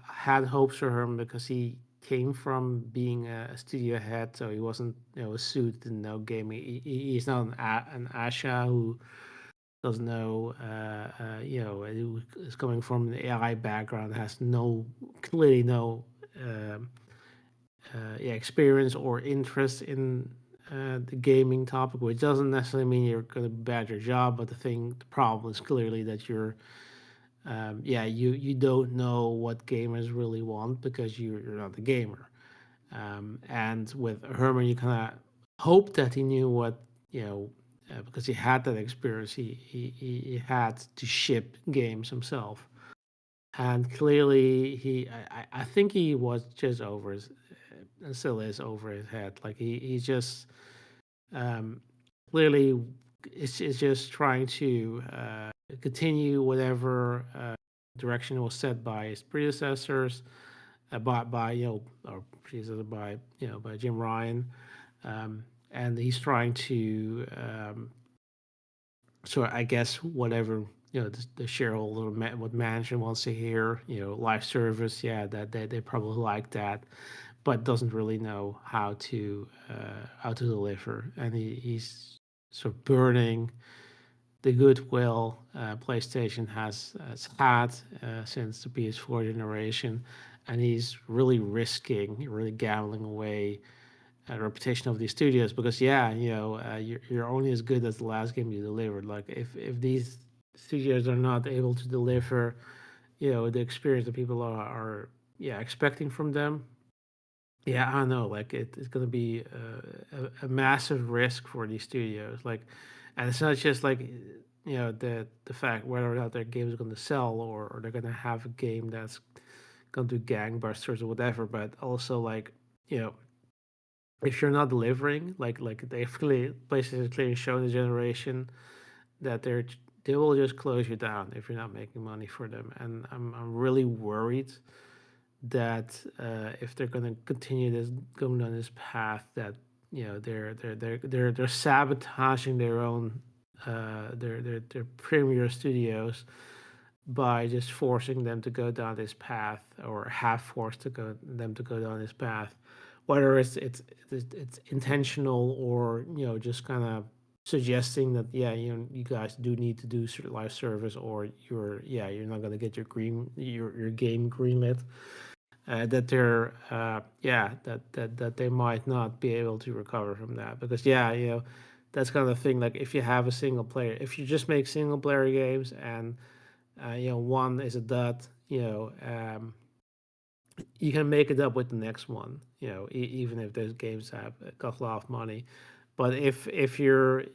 had hopes for him because he came from being a studio head, so he wasn't a suit and no gaming. He's not an Asha who doesn't know, who is coming from an AI background, has no clearly no. Um, experience or interest in the gaming topic, which doesn't necessarily mean you're going to be bad at your job. But the problem is clearly that you don't know what gamers really want because you're not a gamer. And with Herman, you kind of hope that he knew what because he had that experience. He had to ship games himself, and clearly I think he was just over his and still is over his head. Like he's just um, clearly is just trying to continue whatever direction was set by his predecessors, by or predecessor by by Jim Ryan, and he's trying to so I guess whatever the shareholder what management wants to hear, live service, yeah, that they probably like that, but doesn't really know how to deliver, and he's sort of burning the goodwill PlayStation has had since the PS4 generation, and he's really really gambling away reputation of these studios because you're only as good as the last game you delivered. Like if these studios are not able to deliver the experience that people are expecting from them, yeah, I don't know. Like it's going to be a massive risk for these studios. Like, and it's not just like the fact whether or not their game is going to sell, or they're going to have a game that's going to do gangbusters or whatever. But also like you know if you're not delivering, like they've clearly PlayStation clearly shown the generation that they will just close you down if you're not making money for them. And I'm really worried that if they're going to continue this going on this path, that they're sabotaging their own their premier studios by just forcing them to go down this path, or have forced them to go down this path, whether it's intentional, or just kind of suggesting that you guys do need to do live service, or you're not going to get your game greenlit, that they're that they might not be able to recover from that, because that's kind of thing. Like if you have a single player, if you just make single player games, and one is a dud, you can make it up with the next one, even if those games have got a lot of money. But if you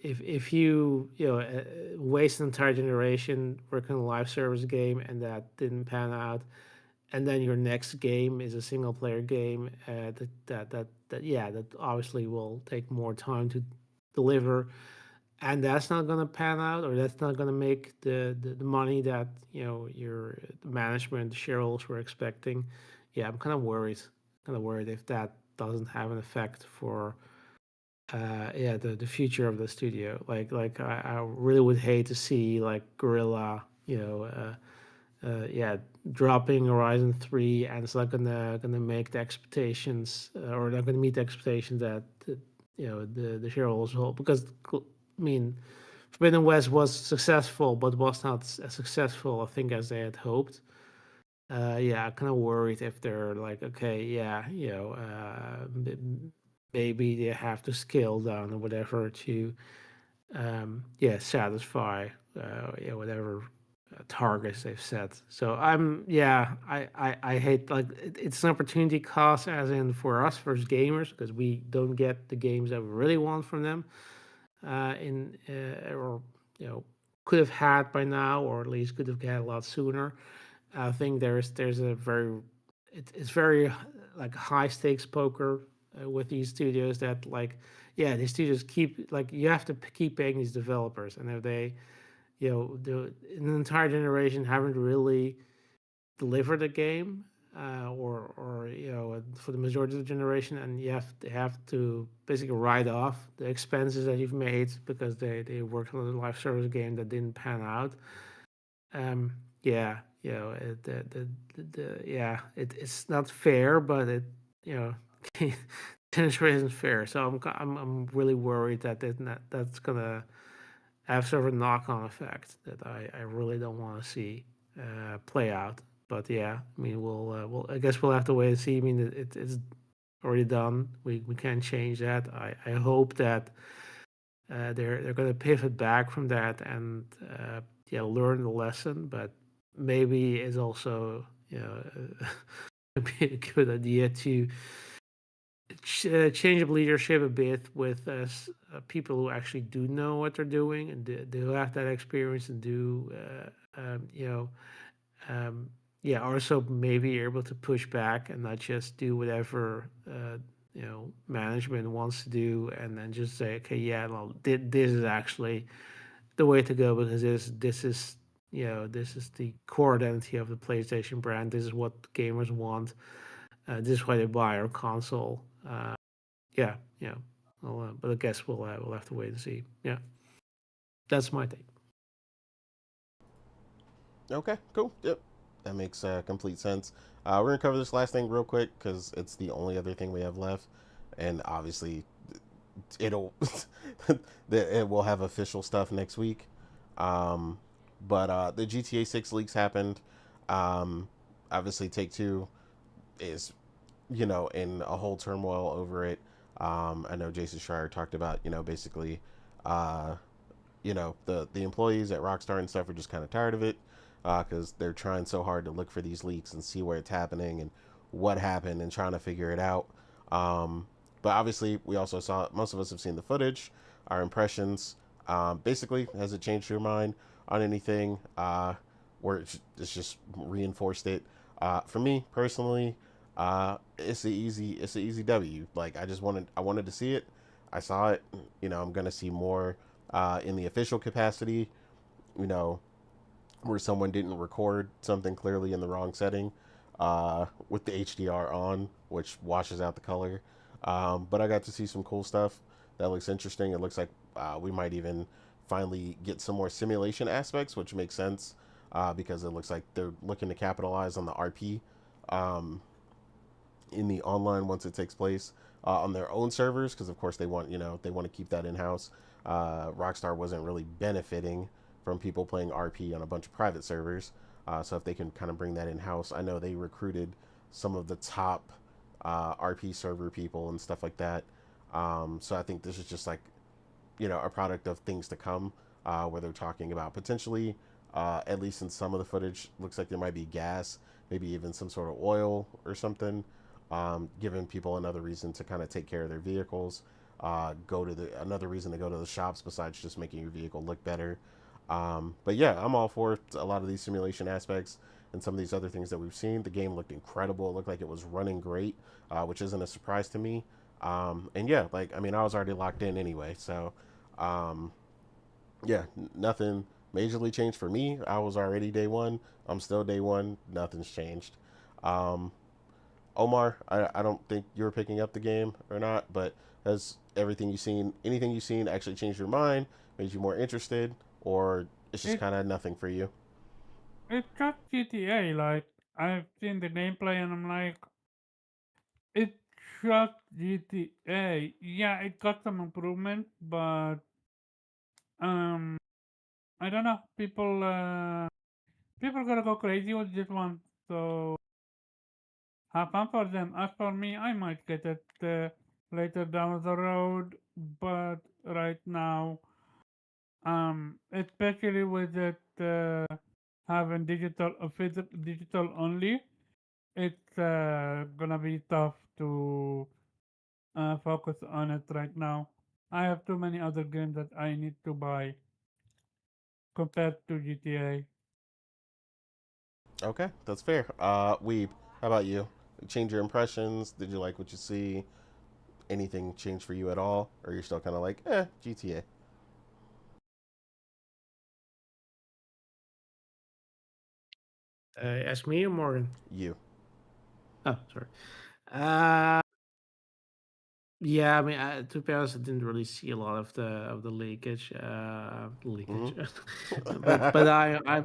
waste an entire generation working on a live service game, and that didn't pan out, and then your next game is a single player game, that obviously will take more time to deliver, and that's not going to pan out, or that's not going to make the money that your management, the shareholders were expecting. Yeah, I'm kind of worried if that doesn't have an effect for the future of the studio. Like I really would hate to see like Gorilla you know, yeah, dropping Horizon 3, and it's not gonna make the expectations, or not gonna meet the expectations that the shareholders hold, because I mean, Forbidden West was successful, but was not as successful, I think, as they had hoped. Yeah, I'm kind of worried if they're like, okay, yeah, maybe they have to scale down or whatever to, yeah, satisfy, yeah, whatever targets they've set. So yeah, I hate, like, it's an opportunity cost, as in for us, for gamers, because we don't get the games that we really want from them, or could have had by now, or at least could have had a lot sooner. I think there's a very, it's very like high stakes poker with these studios, that, like, yeah, these studios keep, like, you have to keep paying these developers, and if they, an entire generation haven't really delivered a game, or for the majority of the generation, and have to basically write off the expenses that you've made because they worked on a live service game that didn't pan out. Yeah, yeah, it's not fair, but you know, tennis race isn't fair. So I'm really worried that that's gonna have sort of a knock on effect that I really don't want to see play out. But yeah, I mean, I guess we'll have to wait and see. I mean, it's already done. We can't change that. I hope that they're going to pivot back from that, and yeah, learn the lesson. But maybe it's also a good idea to change of leadership a bit with people who actually do know what they're doing, and do have that experience, and do um, yeah, also maybe able to push back and not just do whatever management wants to do, and then just say, okay, yeah, well, this is actually the way to go, because this is this is the core identity of the PlayStation brand. This is what gamers want. This is why they buy our console. Yeah, yeah. Well, but I guess we'll have to wait and see. Yeah, that's my take. Okay, cool. Yep, that makes complete sense. We're gonna cover this last thing real quick because it's the only other thing we have left, and obviously, it'll it will have official stuff next week. Um, but the GTA 6 leaks happened. Um, Obviously, Take Two is in a whole turmoil over it. I know Jason Schreier talked about basically, uh, the employees at Rockstar and stuff are just kind of tired of it because they're trying so hard to look for these leaks and see where it's happening and what happened and trying to figure it out. But obviously, we also saw, most of us have seen the footage, our impressions. Basically, has it changed your mind on anything? Where it's just reinforced it. For me personally, it's an easy W. Like, I wanted to see it. I saw it. I'm gonna see more in the official capacity. You know, where someone didn't record something clearly in the wrong setting with the HDR on, which washes out the color. But I got to see some cool stuff that looks interesting. It looks like we might even finally get some more simulation aspects, which makes sense because it looks like they're looking to capitalize on the RP in the online once it takes place on their own servers, because of course they want to keep that in house. Rockstar wasn't really benefiting from people playing RP on a bunch of private servers, so if they can kind of bring that in house, I know they recruited some of the top RP server people and stuff like that. So I think this is just like a product of things to come, where they're talking about potentially, at least in some of the footage, looks like there might be gas, maybe even some sort of oil or something, giving people another reason to kind of take care of their vehicles. Another reason to go to the shops besides just making your vehicle look better. But yeah, I'm all for a lot of these simulation aspects and some of these other things that we've seen. The game looked incredible. It looked like it was running great, which isn't a surprise to me. And yeah, like, I mean, I was already locked in anyway. So, yeah, nothing majorly changed for me. I was already day one. I'm still day one. Nothing's changed. Um, Omar, I don't think you were picking up the game or not, but has anything you've seen actually changed your mind, made you more interested, or it's just It kind of nothing for you? It's just GTA. Like I've seen the gameplay and I'm like, it's just GTA. Yeah, it got some improvement, but um, I don't know. People gotta go crazy with this one. So have fun for them. As for me, I might get it later down the road, but right now, especially with it having digital only, it's gonna be tough to focus on it right now. I have too many other games that I need to buy compared to GTA. Okay, that's fair. Weeb, how about you? Change your impressions? Did you like what you see? Anything change for you at all? Or you're still kind of like, GTA? Ask me or Morgan? You. Oh, sorry. Uh, yeah, I mean, to be honest, I didn't really see a lot of the leakage, Hmm. but I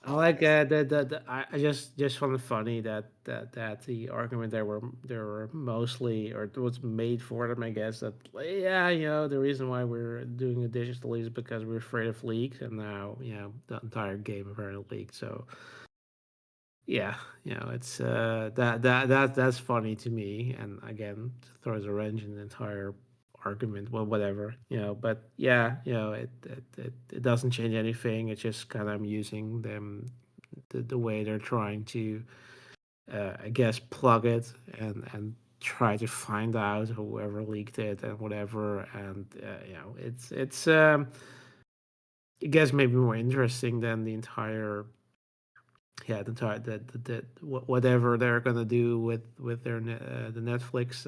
like Pause. I just found it funny that the argument there were mostly, or it was made for them, I guess, that yeah, the reason why we're doing a digital is because we're afraid of leaks, and now the entire game apparently leaked. So yeah, it's that's funny to me, and again, throws a wrench in the entire argument. Well, whatever, but yeah, it doesn't change anything. It's just kind of amusing them, the way they're trying to, I guess, plug it and try to find out whoever leaked it and whatever. And it's I guess maybe more interesting than the entire, yeah, the entire whatever they're gonna do with their the Netflix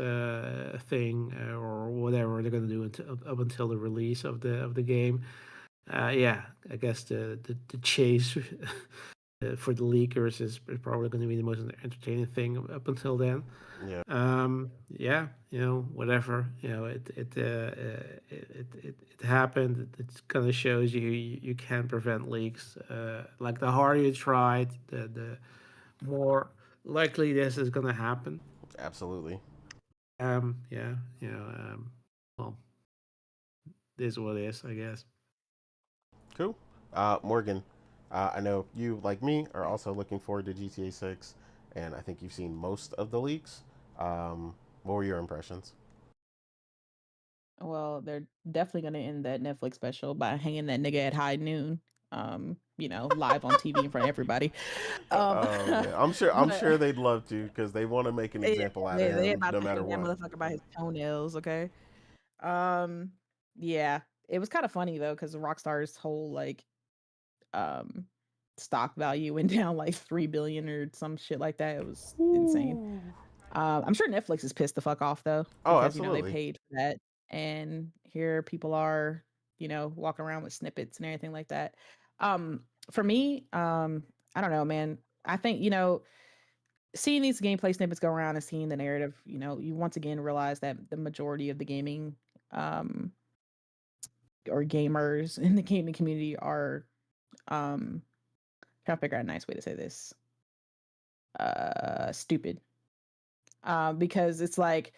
thing, or whatever they're gonna do until, up until the release of the game. Yeah, I guess the chase for the leakers is probably going to be the most entertaining thing up until then. Yeah, Yeah, whatever. It happened. It kind of shows you can prevent leaks. Like the harder you try it, the more likely this is going to happen. absolutely. Yeah, well, this is what it is, I guess. Cool. Morgan, I know you, like me, are also looking forward to GTA 6, and I think you've seen most of the leaks. What were your impressions? Well, they're definitely gonna end that Netflix special by hanging that nigga at high noon. Live on TV in front of everybody. Um, Oh man, I'm sure. I'm but sure they'd love to because they want to make an yeah, example out of they him, about no to matter hang that what. motherfucker by his toenails. Okay. Um, yeah, it was kind of funny though because Rockstar's whole like um stock value went down like 3 billion or some shit like that. It was insane. Ooh. I'm sure Netflix is pissed the fuck off though Oh, because they absolutely. paid for that, and here people are, walking around with snippets and everything like that. For me, I don't know, man. I think seeing these gameplay snippets go around and seeing the narrative, you once again realize that the majority of the gaming um or gamers in the gaming community are um trying to figure out a nice way to say this, stupid. Because it's like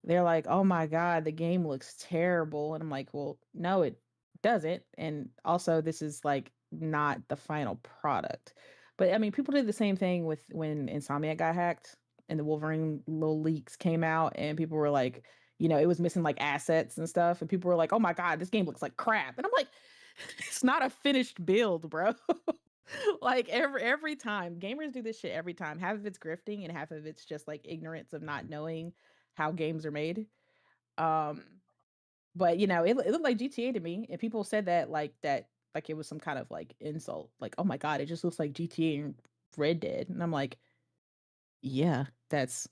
they're like, "Oh my god, the game looks terrible." And I'm like, "Well, no, it doesn't." And also, this is like not the final product. But I mean, people did the same thing with when Insomniac got hacked and the Wolverine little leaks came out, and people were like, it was missing like assets and stuff, and people were like, "Oh my god, this game looks like crap." And I'm like, "It's not a finished build, bro." Like every time gamers do this shit every time. Half of it's grifting and half of it's just like ignorance of not knowing how games are made. Um, but it looked like GTA to me, and people said that like it was some kind of like insult. Like, oh my god, it just looks like GTA and Red Dead, and I'm like, yeah, that's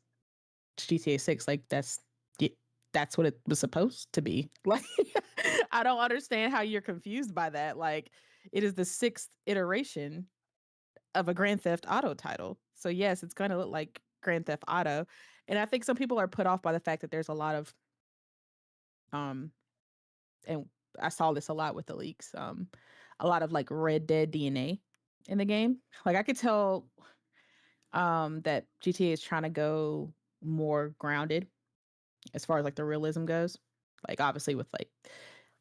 GTA 6. Like y- that's what it was supposed to be. Like, I don't understand how you're confused by that. Like, it is the sixth iteration of a Grand Theft Auto title. So yes, it's going to look like Grand Theft Auto. And I think some people are put off by the fact that there's a lot of um and I saw this a lot with the leaks. A lot of like Red Dead DNA. in the game. Like I could tell that GTA is trying to go more grounded as far as like the realism goes. Like obviously with like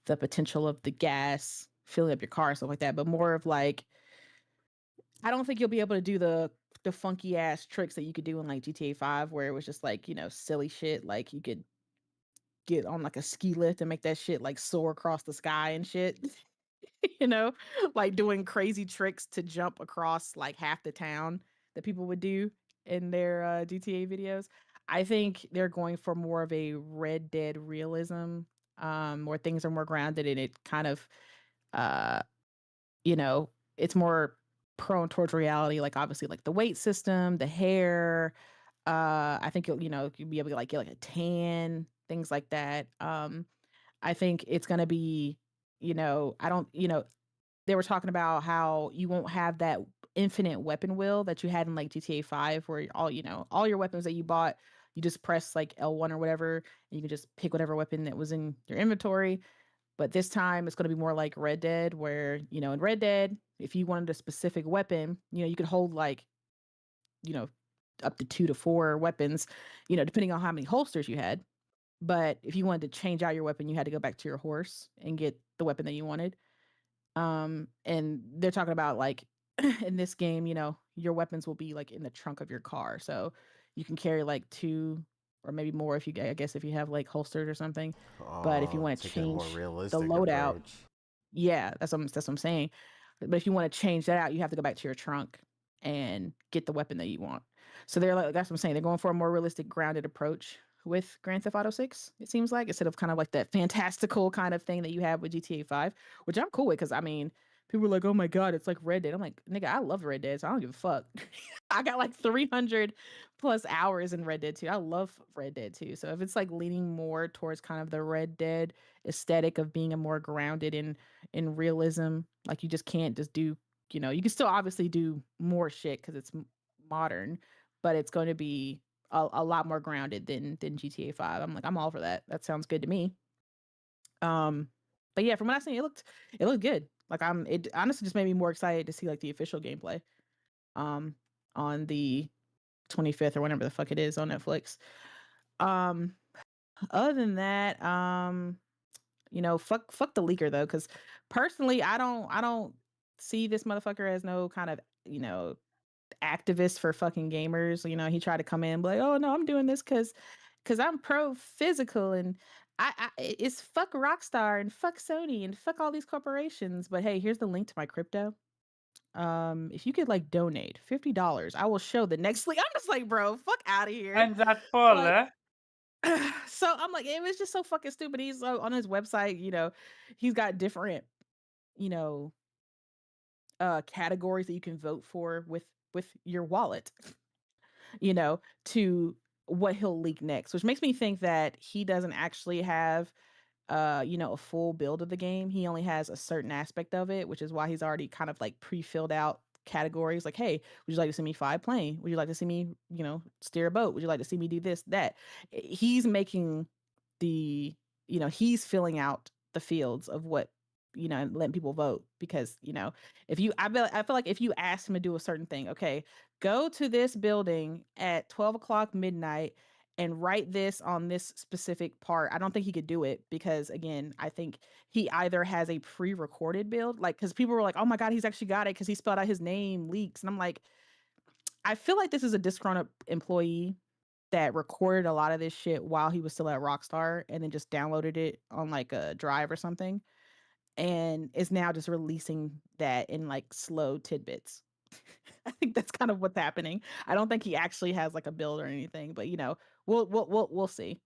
the potential of the gas filling up your car and stuff like that, but more of like I don't think you'll be able to do the funky ass tricks that you could do in like GTA 5 where it was just like, silly shit. Like you could get on like a ski lift and make that shit like soar across the sky and shit. you know, like doing crazy tricks to jump across like half the town that people would do in their GTA videos. I think they're going for more of a Red Dead realism, where things are more grounded and it kind of, uh, it's more prone towards reality. Like obviously, like the weight system, the hair. I think you'll be able to like get like a tan, things like that. I think it's gonna be, I don't, they were talking about how you won't have that infinite weapon wheel that you had in like GTA 5 where all your weapons that you bought, you just press like L1 or whatever and you can just pick whatever weapon that was in your inventory. But this time it's going to be more like Red Dead where, in Red Dead, if you wanted a specific weapon, you could hold like, you know, up to 2 to 4 weapons, depending on how many holsters you had. But if you wanted to change out your weapon, you had to go back to your horse and get the weapon that you wanted. And they're talking about like in this game, your weapons will be like in the trunk of your car. So you can carry like 2 or maybe more if I guess if you have like holsters or something. But if you Oh, want to taking a more change the realistic loadout, approach. yeah, that's what I'm saying. But if you want to change that out, you have to go back to your trunk and get the weapon that you want. So they're like, that's what I'm saying. They're going for a more realistic, grounded approach with Grand Theft Auto 6, it seems like, instead of kind of like that fantastical kind of thing that you have with GTA 5, which I'm cool with because I mean, people are like, oh my God, it's like Red Dead. I'm like, nigga, I love Red Dead, so I don't give a fuck. I got like 300 plus hours in Red Dead 2. I love Red Dead 2. So if it's like leaning more towards kind of the Red Dead aesthetic of being a more grounded in realism, like you just can't just do, you can still obviously do more shit because it's modern, but it's going to be a lot more grounded than GTA 5. I'm like, I'm all for that. That sounds good to me. Um, but yeah, from what I've seen, it looked good. Like it honestly just made me more excited to see like the official gameplay. Um, on the 25th or whenever the fuck it is on Netflix. Um, other than that, fuck the leaker though, because personally, I don't see this motherfucker as no kind of activist for fucking gamers. He tried to come in and be like, oh no, I'm doing this because I'm pro physical and it's fuck Rockstar and fuck Sony and fuck all these corporations. But hey, here's the link to my crypto. If you could like donate $50, I will show the next link. I'm just like, bro, fuck out of here. And that Paul, Like, eh? so I'm like, it was just so fucking stupid. He's on his website, he's got different, you know, categories that you can vote for with your wallet, to what he'll leak next, which makes me think that he doesn't actually have a full build of the game. He only has a certain aspect of it, which is why he's already kind of like pre-filled out categories like, hey, would you like to see me fly a plane? Would you like to see me, steer a boat? Would you like to see me do this, that? He's making the, he's filling out the fields of what, and letting people vote because, if you, I feel like if you ask him to do a certain thing, okay, go to this building at 12 o'clock midnight and write this on this specific part. I don't think he could do it because again, I think he either has a pre-recorded build, like because people were like, "Oh my god, he's actually got it because he spelled out his name leaks," and I'm like, I feel like this is a disgruntled employee that recorded a lot of this shit while he was still at Rockstar and then just downloaded it on like a drive or something and is now just releasing that in like slow tidbits. I think that's kind of what's happening. I don't think he actually has like a build or anything, but we'll see.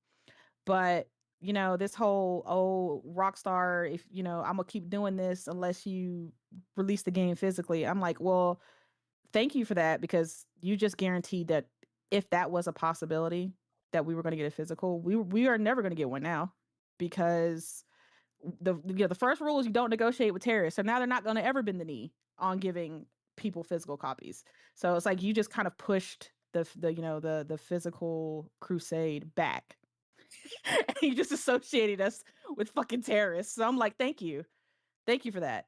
But this whole Rockstar, if I'm gonna keep doing this unless you release the game physically. I'm like, well, thank you for that because you just guaranteed that if that was a possibility that we were going to get a physical, we are never going to get one now because the first rule is you don't negotiate with terrorists. So now they're not going to ever bend the knee on giving people physical copies. So it's like you just kind of pushed the physical crusade back. And you just associated us with fucking terrorists. So I'm like, thank you for that.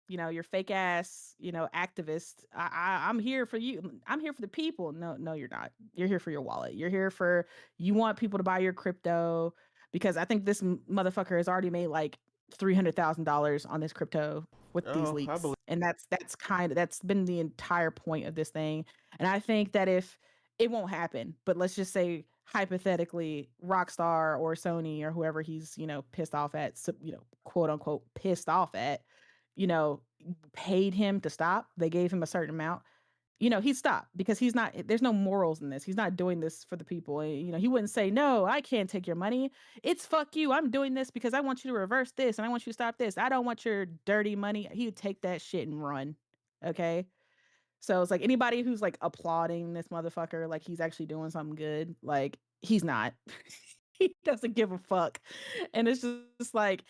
you're fake ass, activist. I'm here for you. I'm here for the people. No, no, you're not. You're here for your wallet. You're here for you want people to buy your crypto because I think this motherfucker has already made like $300,000 on this crypto with these Oh, I leaks, believe. and that's been the entire point of this thing. And I think that if it won't happen, but let's just say hypothetically, Rockstar or Sony or whoever he's pissed off at, quote unquote pissed off at, you know, paid him to stop. They gave him a certain amount. He stopped because he's not. There's no morals in this. He's not doing this for the people. He wouldn't say no. I can't take your money. It's fuck you. I'm doing this because I want you to reverse this and I want you to stop this. I don't want your dirty money. He would take that shit and run. Okay. So it's like anybody who's like applauding this motherfucker, like he's actually doing something good, like he's not. He doesn't give a fuck. And it's just like,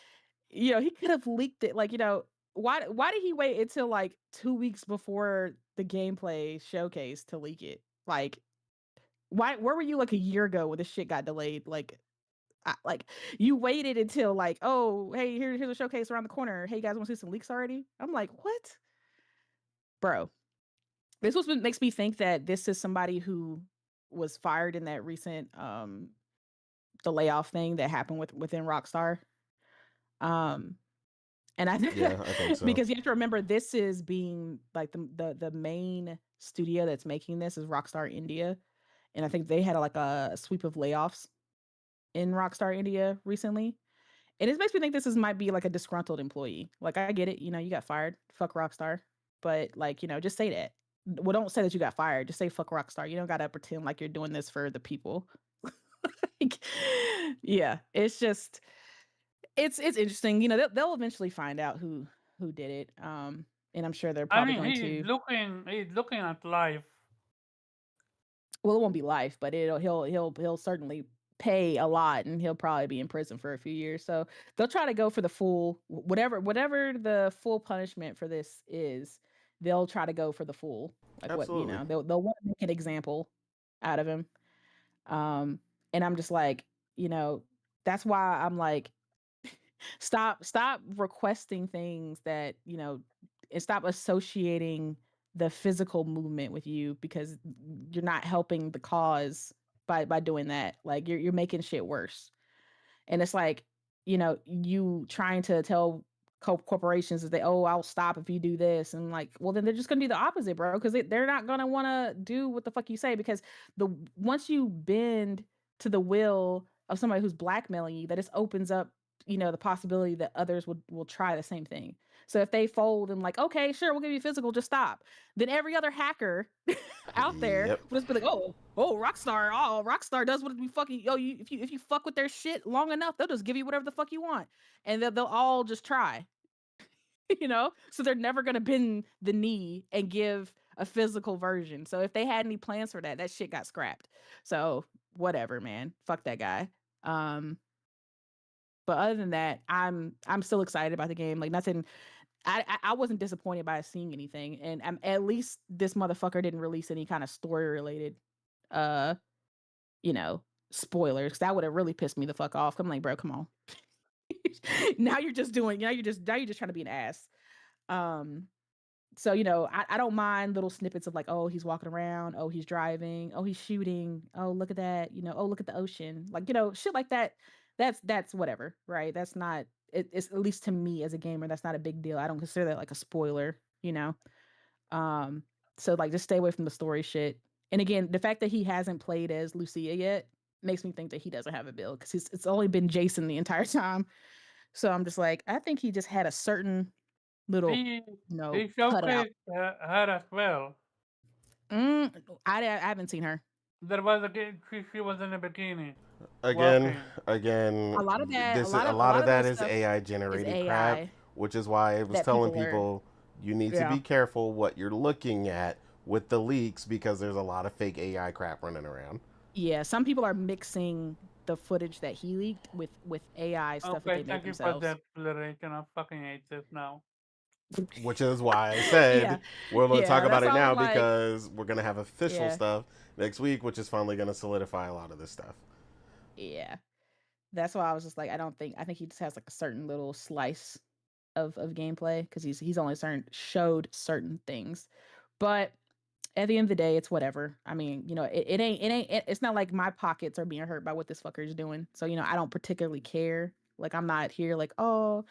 he could have leaked it. Like, why did he wait until like 2 weeks before the gameplay showcase to leak it? Like, where were you like a year ago when this shit got delayed? Like you waited until like, oh, hey, here's a showcase around the corner. Hey, you guys want to see some leaks already? I'm like, what? Bro, this was what makes me think that this is somebody who was fired in that recent the layoff thing that happened within Rockstar. Um and I Yeah, I think so. because you have to remember this is being like the main studio that's making this is Rockstar India. And I think they had like a sweep of layoffs in Rockstar India recently. And it makes me think this might be like a disgruntled employee. Like I get it, you got fired. Fuck Rockstar. But like, just say that. Well, don't say that you got fired. Just say fuck Rockstar. You don't gotta pretend like you're doing this for the people. Like, yeah, it's just it's interesting. They'll eventually find out who did it. And I'm sure they're I probably mean, going to. he's looking at life. Well, it won't be life, but he'll certainly pay a lot, and he'll probably be in prison for a few years. So they'll try to go for the full whatever the full punishment for this is. They'll try to go for the full, like what Absolutely. they'll want to make an example out of him. Um, and I'm just like, that's why I'm like, stop requesting things that and stop associating the physical movement with you because you're not helping the cause by doing that. Like you're making shit worse. And it's like, you trying to tell corporations that I'll stop if you do this, and like, well, then they're just gonna do the opposite, bro, because they're not gonna want to do what the fuck you say, because the once you bend to the will of somebody who's blackmailing you, that just opens up the possibility that others will try the same thing. So if they fold and like, okay, sure, we'll give you physical, just stop, then every other hacker out there Yep. will just be like, Rockstar does what we fucking if you fuck with their shit long enough, they'll just give you whatever the fuck you want, and they'll all just try, so they're never gonna bend the knee and give a physical version. So if they had any plans for that shit got scrapped. So whatever, man, fuck that guy. um but other than that, I'm still excited about the game. Like nothing, I wasn't disappointed by seeing anything, and at least this motherfucker didn't release any kind of story related uh you know spoilers, 'cause that would have really pissed me the fuck off. I'm like, bro, come on. Now you're just trying to be an ass. um so I don't mind little snippets of like, oh, he's walking around, oh, he's driving, oh, he's shooting, oh, look at that, oh, look at the ocean, like, shit like that. That's whatever, right? That's not it's, at least to me as a gamer, that's not a big deal. I don't consider that like a spoiler. um so like, just stay away from the story shit. And again, the fact that he hasn't played as Lucia yet makes me think that he doesn't have a build, because it's only been Jason the entire time. So I'm just like, I think he just had a certain little, He cutout. showcased her as well. Mm, I haven't seen her. There was a she was in a bikini Again, walking. again, A lot of that, this is a a lot lot of of that that is stuff AI is generated crap, AI which is why I was that telling people are. people you need to Yeah, be careful what you're looking at with the leaks because there's a lot of fake AI crap running around. yeah. Some people are mixing the footage that he leaked with AI stuff that Okay, they made thank you for the themselves. explanation. I fucking hate this now. Which is why I Yeah, said we're going to talk yeah. about That's it why I was now like, because we're going to have official yeah, stuff next week, which is finally going to solidify a lot of this stuff. yeah. That's why I was just like, I don't think I think he just has like a certain little slice of gameplay because he's only showed certain things, but at the end of the day, it's whatever. I mean, it's not like my pockets are being hurt by what this fucker is doing. So, I don't particularly care. Like, I'm not here like, oh,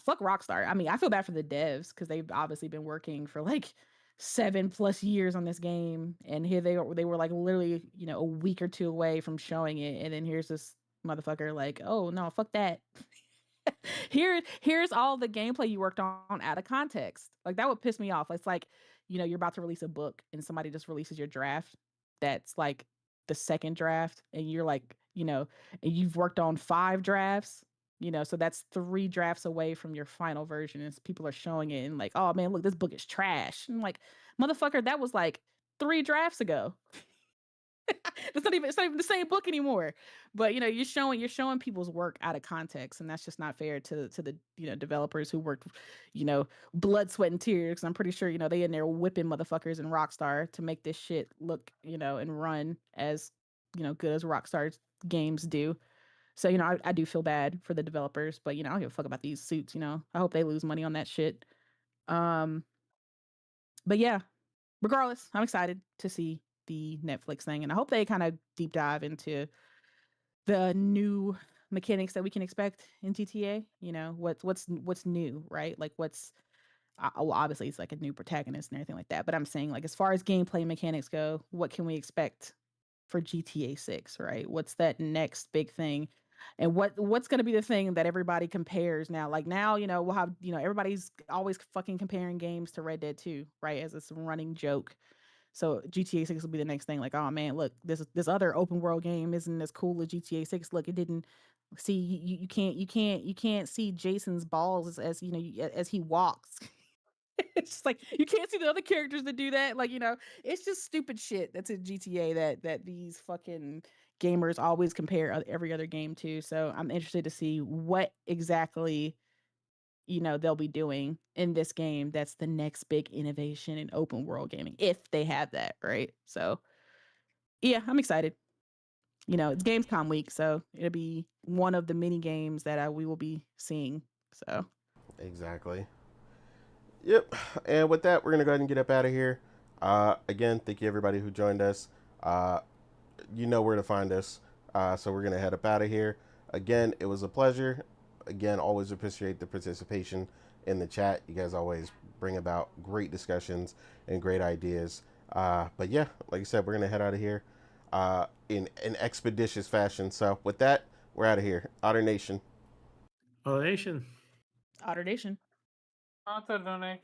fuck Rockstar. I mean, I feel bad for the devs because they've obviously been working for like 7+ years on this game. And here they were like literally, a week or two away from showing it. And then here's this motherfucker like, oh, no, fuck that. Here's all the gameplay you worked on out of context. Like that would piss me off. It's like, you're about to release a book and somebody just releases your draft. That's like the second draft, and you're like, and you've worked on 5 drafts. So that's 3 drafts away from your final version, and people are showing it and like, oh man, look, this book is trash. And I'm like, motherfucker, that was like 3 drafts ago. It's not even the same book anymore. But you're showing people's work out of context, and that's just not fair to the developers who worked blood, sweat, and tears. 'Cause I'm pretty sure they in there whipping motherfuckers in Rockstar to make this shit look and run as good as Rockstar's games do. So I do feel bad for the developers, but I don't give a fuck about these suits. I hope they lose money on that shit. But yeah, regardless, I'm excited to see the Netflix thing, and I hope they kind of deep dive into the new mechanics that we can expect in GTA. What's new, right? Like well, obviously it's like a new protagonist and everything like that. But I'm saying like as far as gameplay mechanics go, what can we expect for GTA 6, right? What's that next big thing? And what's going to be the thing that everybody compares now? Like now, we'll have, everybody's always fucking comparing games to Red Dead 2, right? As this running joke. So GTA 6 will be the next thing. Like, oh man, look, this other open world game isn't as cool as GTA 6. Look, it didn't see you can't see Jason's balls as as he walks. It's just like you can't see the other characters that do that. Like, it's just stupid shit that's in GTA that these fucking gamers always compare every other game to. So I'm interested to see what exactly they'll be doing in this game. That's the next big innovation in open world gaming, if they have that, right? So yeah, I'm excited. It's Gamescom week, so it'll be one of the mini games that we will be seeing. So Exactly. Yep. And with that, we're gonna go ahead and get up out of here. Again, thank you everybody who joined us. Uh, you know where to find us. So we're gonna head up out of here. Again, it was a pleasure. Again, always appreciate the participation in the chat. You guys always bring about great discussions and great ideas. But yeah, like I said, we're gonna head out of here in an expeditious fashion. So with that, we're out of here. Otter Nation. Nation. Otter Nation. Author donation